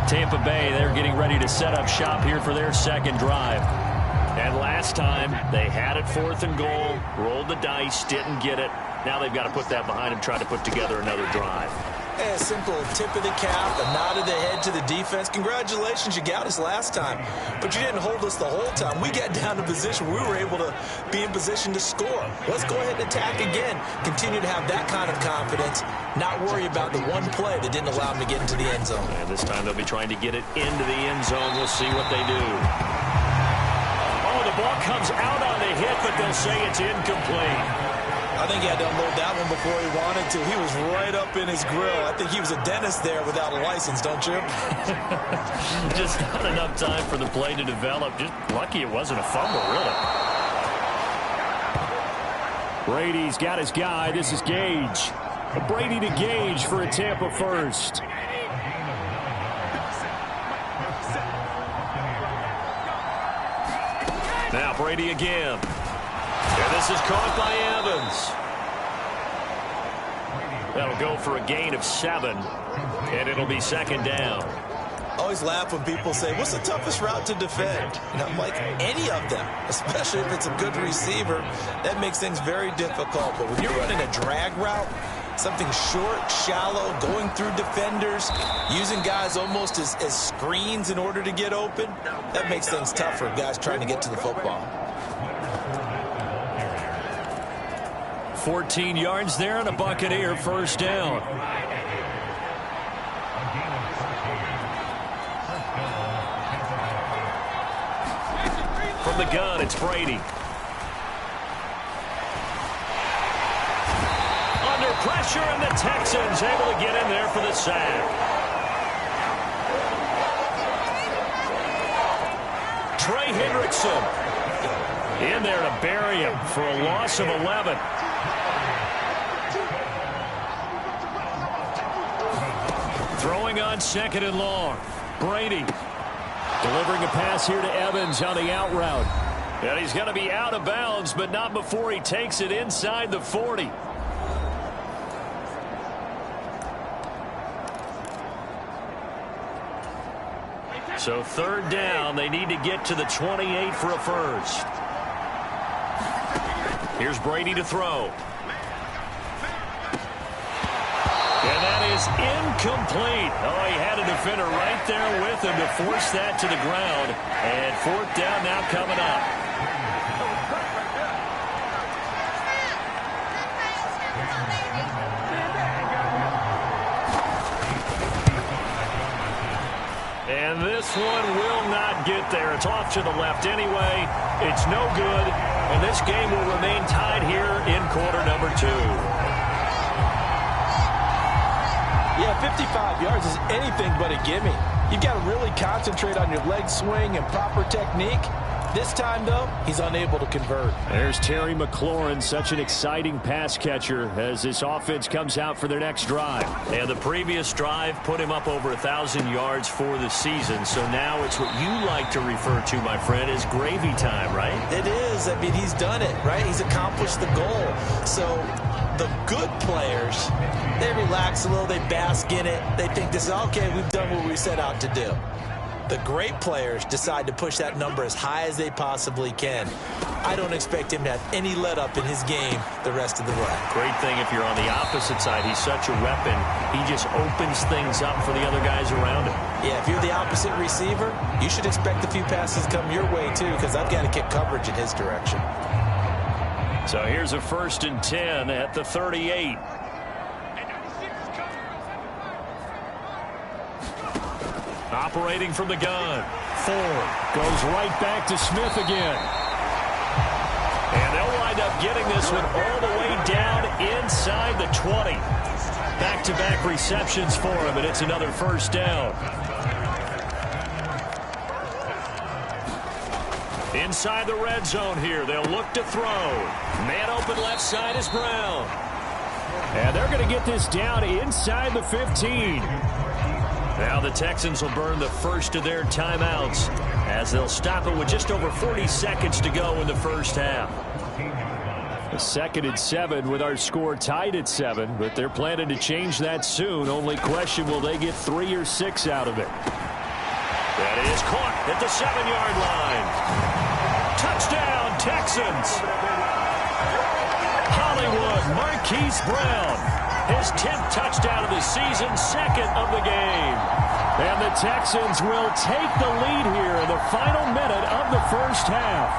Tampa Bay, they're getting ready to set up shop here for their 2nd drive. And last time, they had it 4th and goal, rolled the dice, didn't get it. Now they've got to put that behind them, try to put together another drive. A simple tip of the cap, a nod of the head to the defense. Congratulations, you got us last time. But you didn't hold us the whole time. We got down to position. We were able to be in position to score. Let's go ahead and attack again. Continue to have that kind of confidence. Not worry about the one play that didn't allow them to get into the end zone. And this time they'll be trying to get it into the end zone. We'll see what they do. Oh, the ball comes out on the hit, but they'll say it's incomplete. I think he had to unload that one before he wanted to. He was right up in his grill. I think he was a dentist there without a license, don't you? Just not enough time for the play to develop. Just lucky it wasn't a fumble, really. Brady's got his guy. This is Gage. Brady to Gage for a Tampa first. Now Brady again. And this is caught by Evans. That'll go for a gain of 7. And it'll be 2nd down. I always laugh when people say, what's the toughest route to defend? And I'm like, any of them, especially if it's a good receiver. That makes things very difficult. But when you're running a drag route, something short, shallow, going through defenders, using guys almost as screens in order to get open, that makes things tough for guys trying to get to the football. 14 yards there and a Buccaneer first down. From the gun, it's Brady. Under pressure, and the Texans able to get in there for the sack. Trey Hendrickson in there to bury him for a loss of 11. Throwing on 2nd and long. Brady delivering a pass here to Evans on the out route. And he's going to be out of bounds, but not before he takes it inside the 40. So 3rd down, they need to get to the 28 for a first. Here's Brady to throw. And that is incomplete. Oh, he had a defender right there with him to force that to the ground. And 4th down now coming up. And this one will not get there. It's off to the left anyway. It's no good. And this game will remain tied here in quarter number 2. Yeah, 55 yards is anything but a gimme. You've got to really concentrate on your leg swing and proper technique. This time, though, he's unable to convert. There's Terry McLaurin, such an exciting pass catcher as this offense comes out for their next drive. And the previous drive put him up over 1,000 yards for the season. So now it's what you like to refer to, my friend, as gravy time, right? It is. I mean, he's done it, right? He's accomplished the goal. So the good players, they relax a little, they bask in it. They think this is, okay, we've done what we set out to do. The great players decide to push that number as high as they possibly can. I don't expect him to have any let-up in his game the rest of the way. Great thing if you're on the opposite side. He's such a weapon. He just opens things up for the other guys around him. Yeah, if you're the opposite receiver, you should expect a few passes come your way, too, because I've got to kick coverage in his direction. So here's a 1st and 10 at the 38. Operating from the gun. Ford goes right back to Smith again. And they'll wind up getting this one all the way down inside the 20. Back-to-back receptions for him, and it's another 1st down. Inside the red zone here, they'll look to throw. Man open left side is Brown. And they're going to get this down inside the 15. Now the Texans will burn the first of their timeouts as they'll stop it with just over 40 seconds to go in the first half. A 2nd and 7 with our score tied at 7, but they're planning to change that soon. Only question, will they get 3 or 6 out of it? That is caught at the 7-yard line. Touchdown, Texans. Hollywood Marquise Brown. His 10th touchdown of the season, 2nd of the game. And the Texans will take the lead here in the final minute of the first half.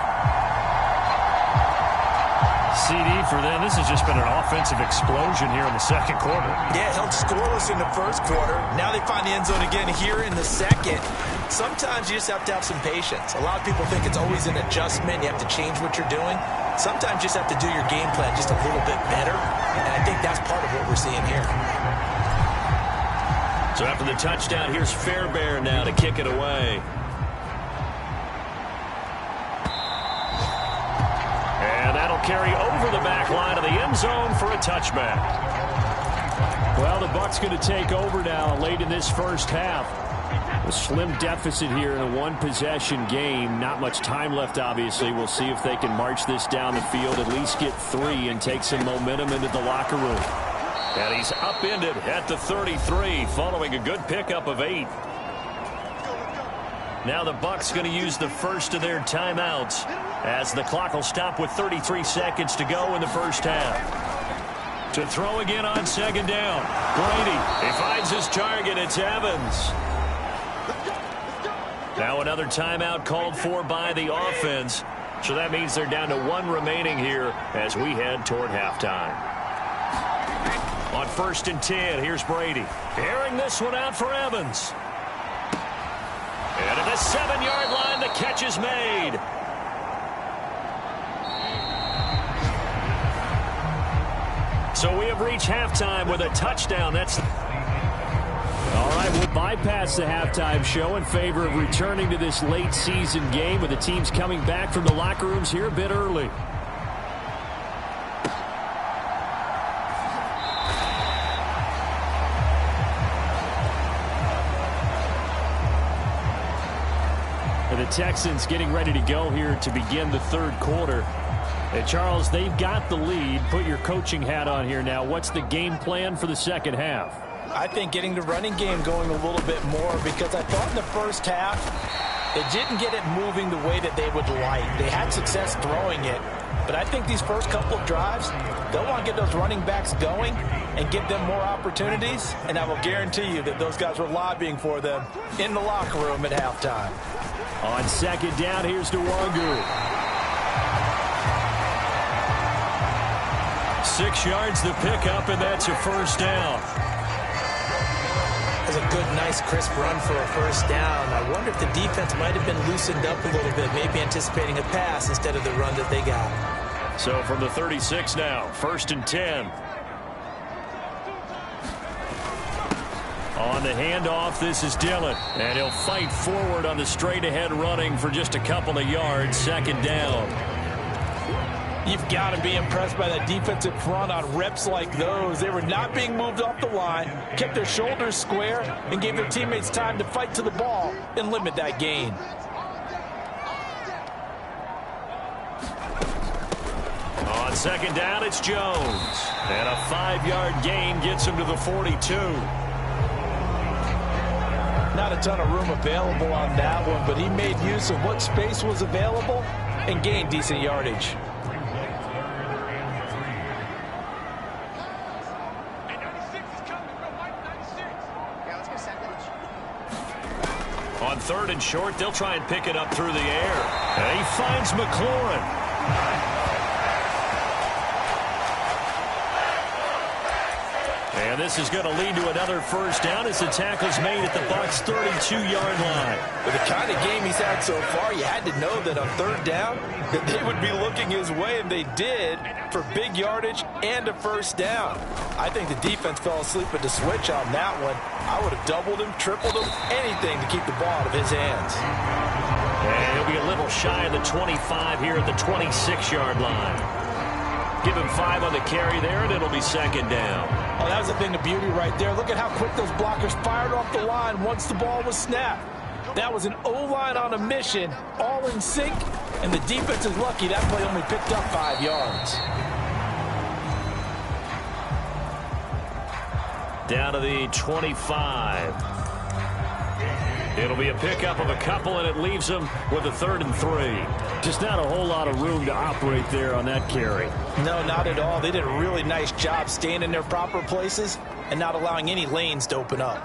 CD for them. This has just been an offensive explosion here in the 2nd quarter. Yeah, held scoreless in the 1st quarter. Now they find the end zone again here in the 2nd. Sometimes you just have to have some patience. A lot of people think it's always an adjustment. You have to change what you're doing. Sometimes you just have to do your game plan just a little bit better. And I think that's part of what we're seeing here. So after the touchdown, here's Fairbairn now to kick it away. And that'll carry over the back line of the end zone for a touchback. Well, the Bucs going to take over now late in this first half. A slim deficit here in a one-possession game. Not much time left, obviously. We'll see if they can march this down the field, at least get 3, and take some momentum into the locker room. And he's upended at the 33, following a good pickup of 8. Now the Bucs going to use the first of their timeouts as the clock will stop with 33 seconds to go in the first half. To throw again on 2nd down. Brady, he finds his target. It's Evans. Now another timeout called for by the offense. So that means they're down to 1 remaining here as we head toward halftime. On 1st and 10, here's Brady. Airing this one out for Evans. And at the 7-yard line, the catch is made. So we have reached halftime with a touchdown. That's... All right, we'll bypass the halftime show in favor of returning to this late season game with the teams coming back from the locker rooms here a bit early. And the Texans getting ready to go here to begin the 3rd quarter. And Charles, they've got the lead. Put your coaching hat on here now. What's the game plan for the 2nd half? I think getting the running game going a little bit more, because I thought in the first half they didn't get it moving the way that they would like. They had success throwing it, but I think these first couple of drives, they'll want to get those running backs going and give them more opportunities, and I will guarantee you that those guys were lobbying for them in the locker room at halftime. On 2nd down, here's Nwangu. 6 yards the pickup, and that's a 1st down. It's a good, nice, crisp run for a first down. I wonder if the defense might have been loosened up a little bit, maybe anticipating a pass instead of the run that they got. So from the 36 now, 1st and 10. On the handoff, this is Dillon. And he'll fight forward on the straight-ahead running for just a couple of yards, 2nd down. You've got to be impressed by that defensive front on reps like those. They were not being moved off the line, kept their shoulders square, and gave their teammates time to fight to the ball and limit that gain. On 2nd down, it's Jones. And a 5-yard gain gets him to the 42. Not a ton of room available on that one, but he made use of what space was available and gained decent yardage. On 3rd and short, they'll try and pick it up through the air. And he finds McLaurin. And this is going to lead to another first down as the tackle's made at the Bucs' 32-yard line. With the kind of game he's had so far, you had to know that on 3rd down that they would be looking his way, and they did, for big yardage and a first down. I think the defense fell asleep at the switch on that one. I would have doubled him, tripled him, anything to keep the ball out of his hands. And he'll be a little shy of the 25 here at the 26-yard line. Give him 5 on the carry there, and it'll be 2nd down. Oh, that was a thing of beauty right there. Look at how quick those blockers fired off the line once the ball was snapped. That was an O-line on a mission, all in sync, and the defense is lucky that play only picked up 5 yards. Down to the 25. It'll be a pickup of a couple, and it leaves them with a 3rd and 3. Just not a whole lot of room to operate there on that carry. No, not at all. They did a really nice job staying in their proper places and not allowing any lanes to open up.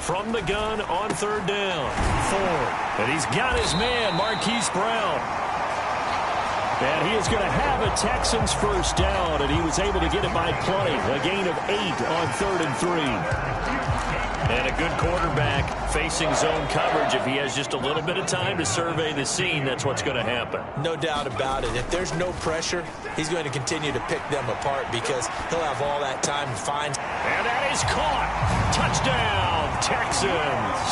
From the gun on 3rd down. Ford. And he's got his man, Marquise Brown. And he is going to have a Texans first down, and he was able to get it by plenty. A gain of 8 on 3rd and 3. And a good quarterback facing zone coverage. If he has just a little bit of time to survey the scene, that's what's going to happen. No doubt about it. If there's no pressure, he's going to continue to pick them apart because he'll have all that time to find. And that is caught. Touchdown, Texans.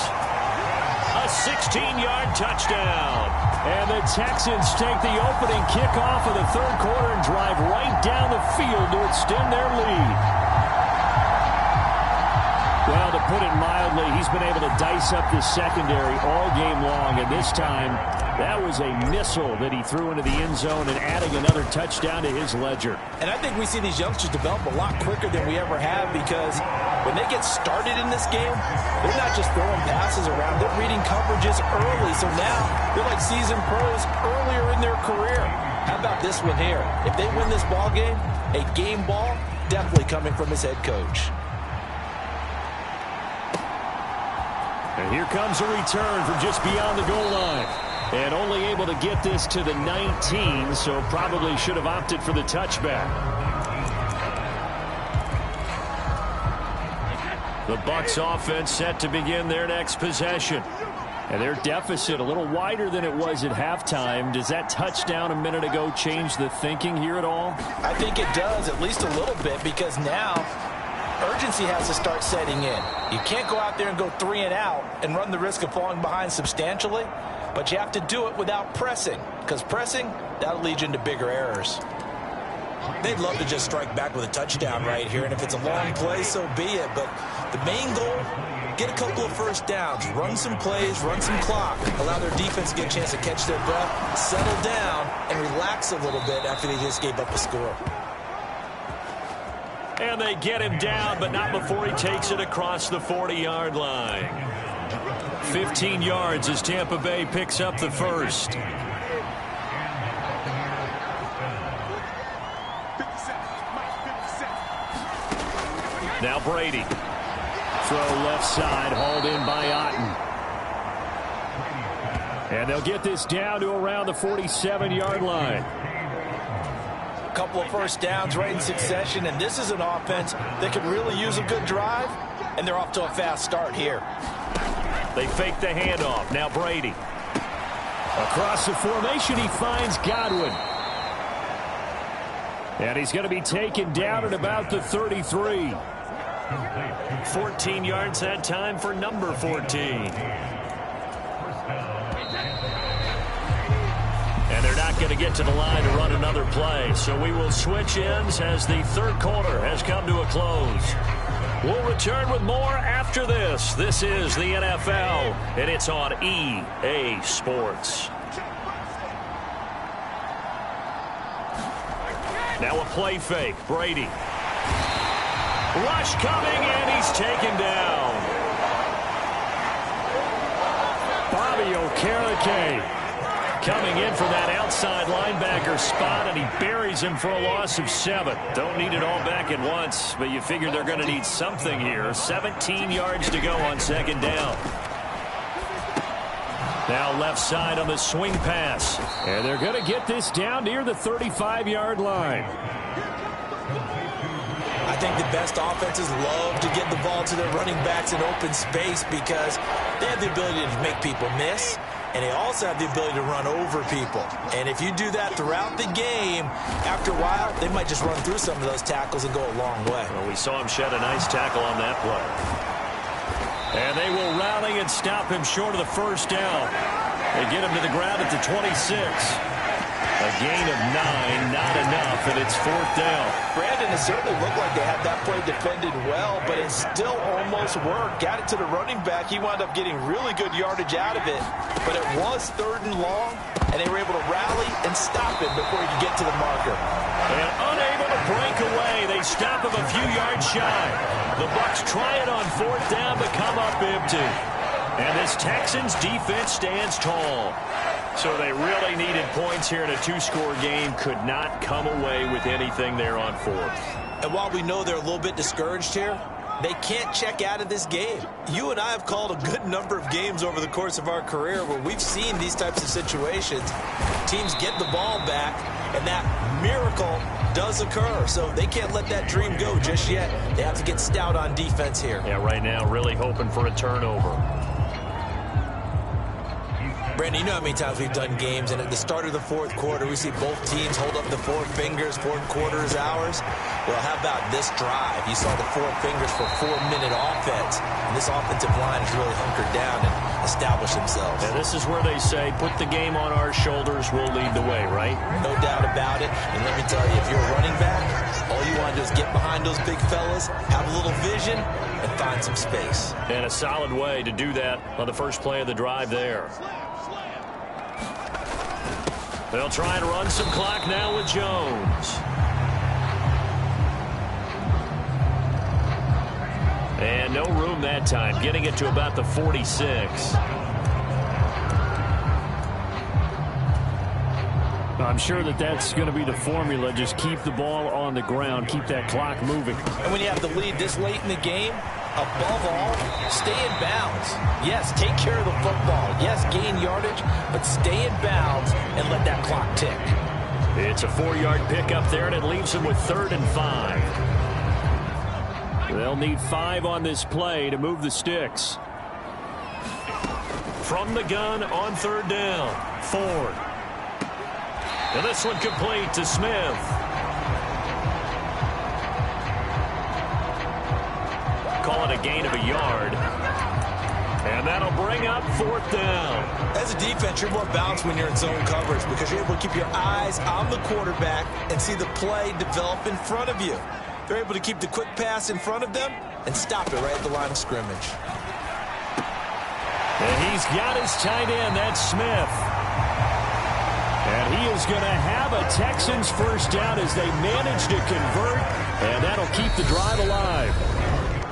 A 16-yard touchdown. And the Texans take the opening kickoff of the 3rd quarter and drive right down the field to extend their lead. Well, to put it mildly, he's been able to dice up the secondary all game long, and this time that was a missile that he threw into the end zone and adding another touchdown to his ledger. And I think we see these youngsters develop a lot quicker than we ever have because when they get started in this game, they're not just throwing passes around, they're reading coverages early, so now they're like seasoned pros earlier in their career. How about this one here? If they win this ball game, a game ball definitely coming from his head coach. And here comes a return from just beyond the goal line. And only able to get this to the 19, so probably should have opted for the touchback. The Bucs offense set to begin their next possession. And their deficit a little wider than it was at halftime. Does that touchdown a minute ago change the thinking here at all? I think it does, at least a little bit, because now urgency has to start setting in. You can't go out there and go 3 and out and run the risk of falling behind substantially, but you have to do it without pressing, because pressing, that'll lead you into bigger errors. They'd love to just strike back with a touchdown right here, and if it's a long play, so be it. But the main goal, get a couple of first downs, run some plays, run some clock, allow their defense to get a chance to catch their breath, settle down, and relax a little bit after they just gave up a score. And they get him down, but not before he takes it across the 40-yard line. 15 yards as Tampa Bay picks up the first. Now Brady. Throw left side, hauled in by Otten. And they'll get this down to around the 47-yard line. A couple of first downs right in succession, and this is an offense that could really use a good drive, and they're off to a fast start here. They fake the handoff. Now Brady. Across the formation, he finds Godwin. And he's going to be taken down at about the 33. 14 yards that time for number 14. And they're not going to get to the line to run another play. So we will switch ends as the third quarter has come to a close. We'll return with more after this. This is the NFL, and it's on EA Sports. Now a play fake. Brady. Rush coming, and he's taken down. Bobby Okereke coming in for that outside linebacker spot, and he buries him for a loss of 7. Don't need it all back at once, but you figure they're going to need something here. 17 yards to go on second down. Now left side on the swing pass. And they're going to get this down near the 35-yard line. I think the best offenses love to get the ball to their running backs in open space because they have the ability to make people miss, and they also have the ability to run over people. And if you do that throughout the game, after a while, they might just run through some of those tackles and go a long way. Well, we saw him shed a nice tackle on that play. And they will rally and stop him short of the first down. They get him to the ground at the 26. A gain of 9, not enough, and it's fourth down. Brandon, it certainly looked like they had that play defended well, but it still almost worked. Got it to the running back. He wound up getting really good yardage out of it, but it was 3rd and long, and they were able to rally and stop it before he could get to the marker. And unable to break away, they stop him a few yards shy. The Bucs try it on 4th down, but come up empty. And this Texans defense stands tall. So they really needed points here in a 2-score game. Could not come away with anything there on 4th. And while we know they're a little bit discouraged here, they can't check out of this game. You and I have called a good number of games over the course of our career where we've seen these types of situations. Teams get the ball back, and that miracle does occur. So they can't let that dream go just yet. They have to get stout on defense here. Yeah, right now really hoping for a turnover. Brandon, you know how many times we've done games, and at the start of the 4th quarter, we see both teams hold up the 4 fingers, 4th quarter is ours. Well, how about this drive? You saw the 4 fingers for 4-minute offense, and this offensive line has really hunkered down and established themselves. And this is where they say, put the game on our shoulders, we'll lead the way, right? No doubt about it, and let me tell you, if you're a running back, all you want to do is get behind those big fellas, have a little vision, and find some space. And a solid way to do that on the first play of the drive there. They'll try and run some clock now with Jones. And no room that time, getting it to about the 46. I'm sure that that's going to be the formula. Just keep the ball on the ground, keep that clock moving. And when you have the lead this late in the game, above all, stay in bounds. Yes, take care of the football. Yes, gain yardage, but stay in bounds and let that clock tick. It's a 4-yard pickup there, and it leaves them with 3rd and 5. They'll need 5 on this play to move the sticks. From the gun on 3rd down, Ford. And this one complete to Smith. Call it a gain of a yard. And that'll bring up 4th down. As a defense, you're more balanced when you're in zone coverage because you're able to keep your eyes on the quarterback and see the play develop in front of you. They're able to keep the quick pass in front of them and stop it right at the line of scrimmage. And he's got his tight end, that's Smith. And he is going to have a Texans first down as they manage to convert, and that'll keep the drive alive.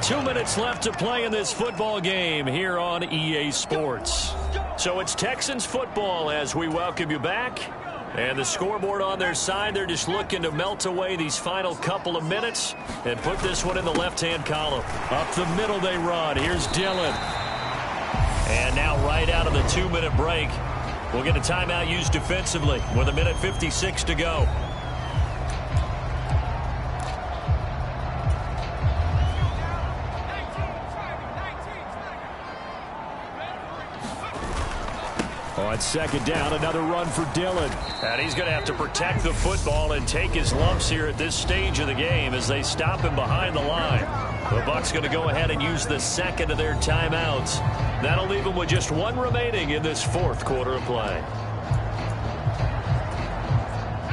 2 minutes left to play in this football game here on EA Sports. So it's Texans football as we welcome you back. And the scoreboard on their side, they're just looking to melt away these final couple of minutes and put this one in the left-hand column. Up the middle they run. Here's Dillon. And now right out of the 2-minute break, we'll get a timeout used defensively with 1:56 to go. On second down, another run for Dillon. And he's going to have to protect the football and take his lumps here at this stage of the game as they stop him behind the line. The Bucs going to go ahead and use the second of their timeouts. That'll leave them with just one remaining in this fourth quarter of play.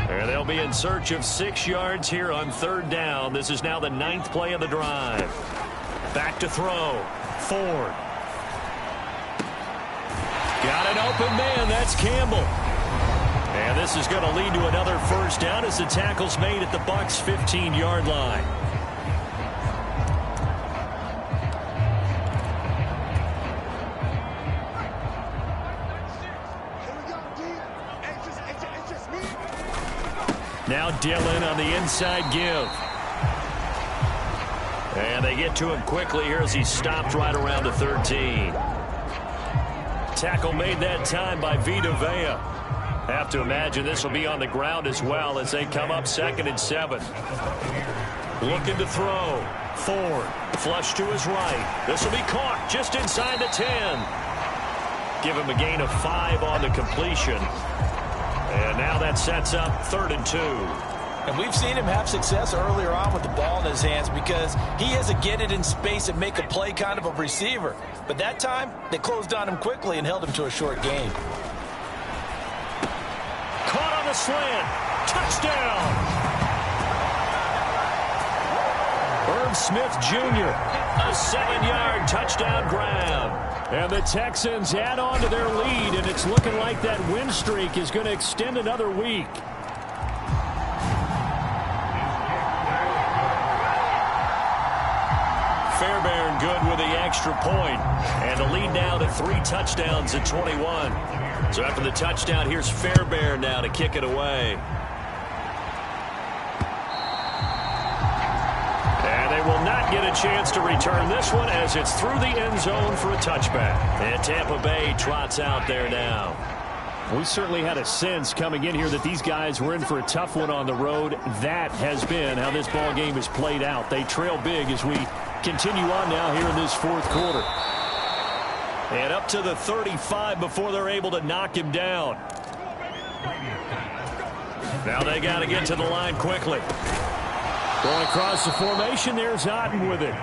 And they'll be in search of 6 yards here on third down. This is now the 9th play of the drive. Back to throw. Ford. Got an open man. That's Campbell. And this is going to lead to another first down as the tackle's made at the Bucs' 15-yard line. Now Dillon on the inside give. And they get to him quickly here as he stopped right around the 13. Tackle made that time by Vita Vea. Have to imagine this will be on the ground as well as they come up 2nd and 7. Looking to throw. Ford. Flush to his right. This will be caught just inside the 10. Give him a gain of 5 on the completion. And now that sets up 3rd and 2. And we've seen him have success earlier on with the ball in his hands because he has a get it in space and make a play kind of a receiver. But that time, they closed on him quickly and held him to a short gain. Caught on the slant. Touchdown. Irv Smith Jr. A 7-yard touchdown grab. And the Texans add on to their lead, and it's looking like that win streak is going to extend another week. Fairbairn good with the extra point. And the lead now to 3 touchdowns at 21. So after the touchdown, here's Fairbairn now to kick it away. And they will not get a chance to return this one as it's through the end zone for a touchback. And Tampa Bay trots out there now. We certainly had a sense coming in here that these guys were in for a tough one on the road. That has been how this ball game has played out. They trail big as we continue on now here in this fourth quarter. And up to the 35 before they're able to knock him down. Now they got to get to the line quickly. Going across the formation, there's Otten with it.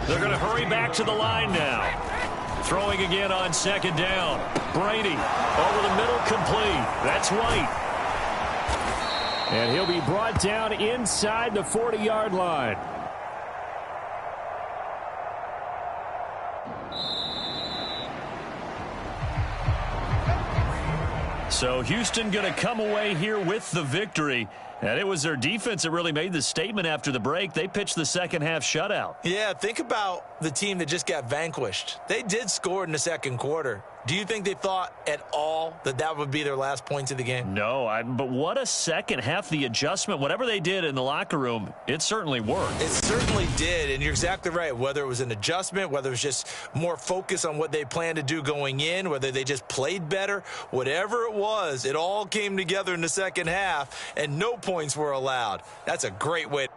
They're going to hurry back to the line now. Throwing again on second down. Brady over the middle, complete. That's White. And he'll be brought down inside the 40-yard line. So Houston going to come away here with the victory. And it was their defense that really made the statement after the break. They pitched the second half shutout. Yeah, think about the team that just got vanquished. They did score in the second quarter. Do you think they thought at all that that would be their last points of the game? No, but what a second half. The adjustment, whatever they did in the locker room, it certainly worked. It certainly did, and you're exactly right. Whether it was an adjustment, whether it was just more focus on what they planned to do going in, whether they just played better, whatever it was, it all came together in the second half, and no points were allowed. That's a great way.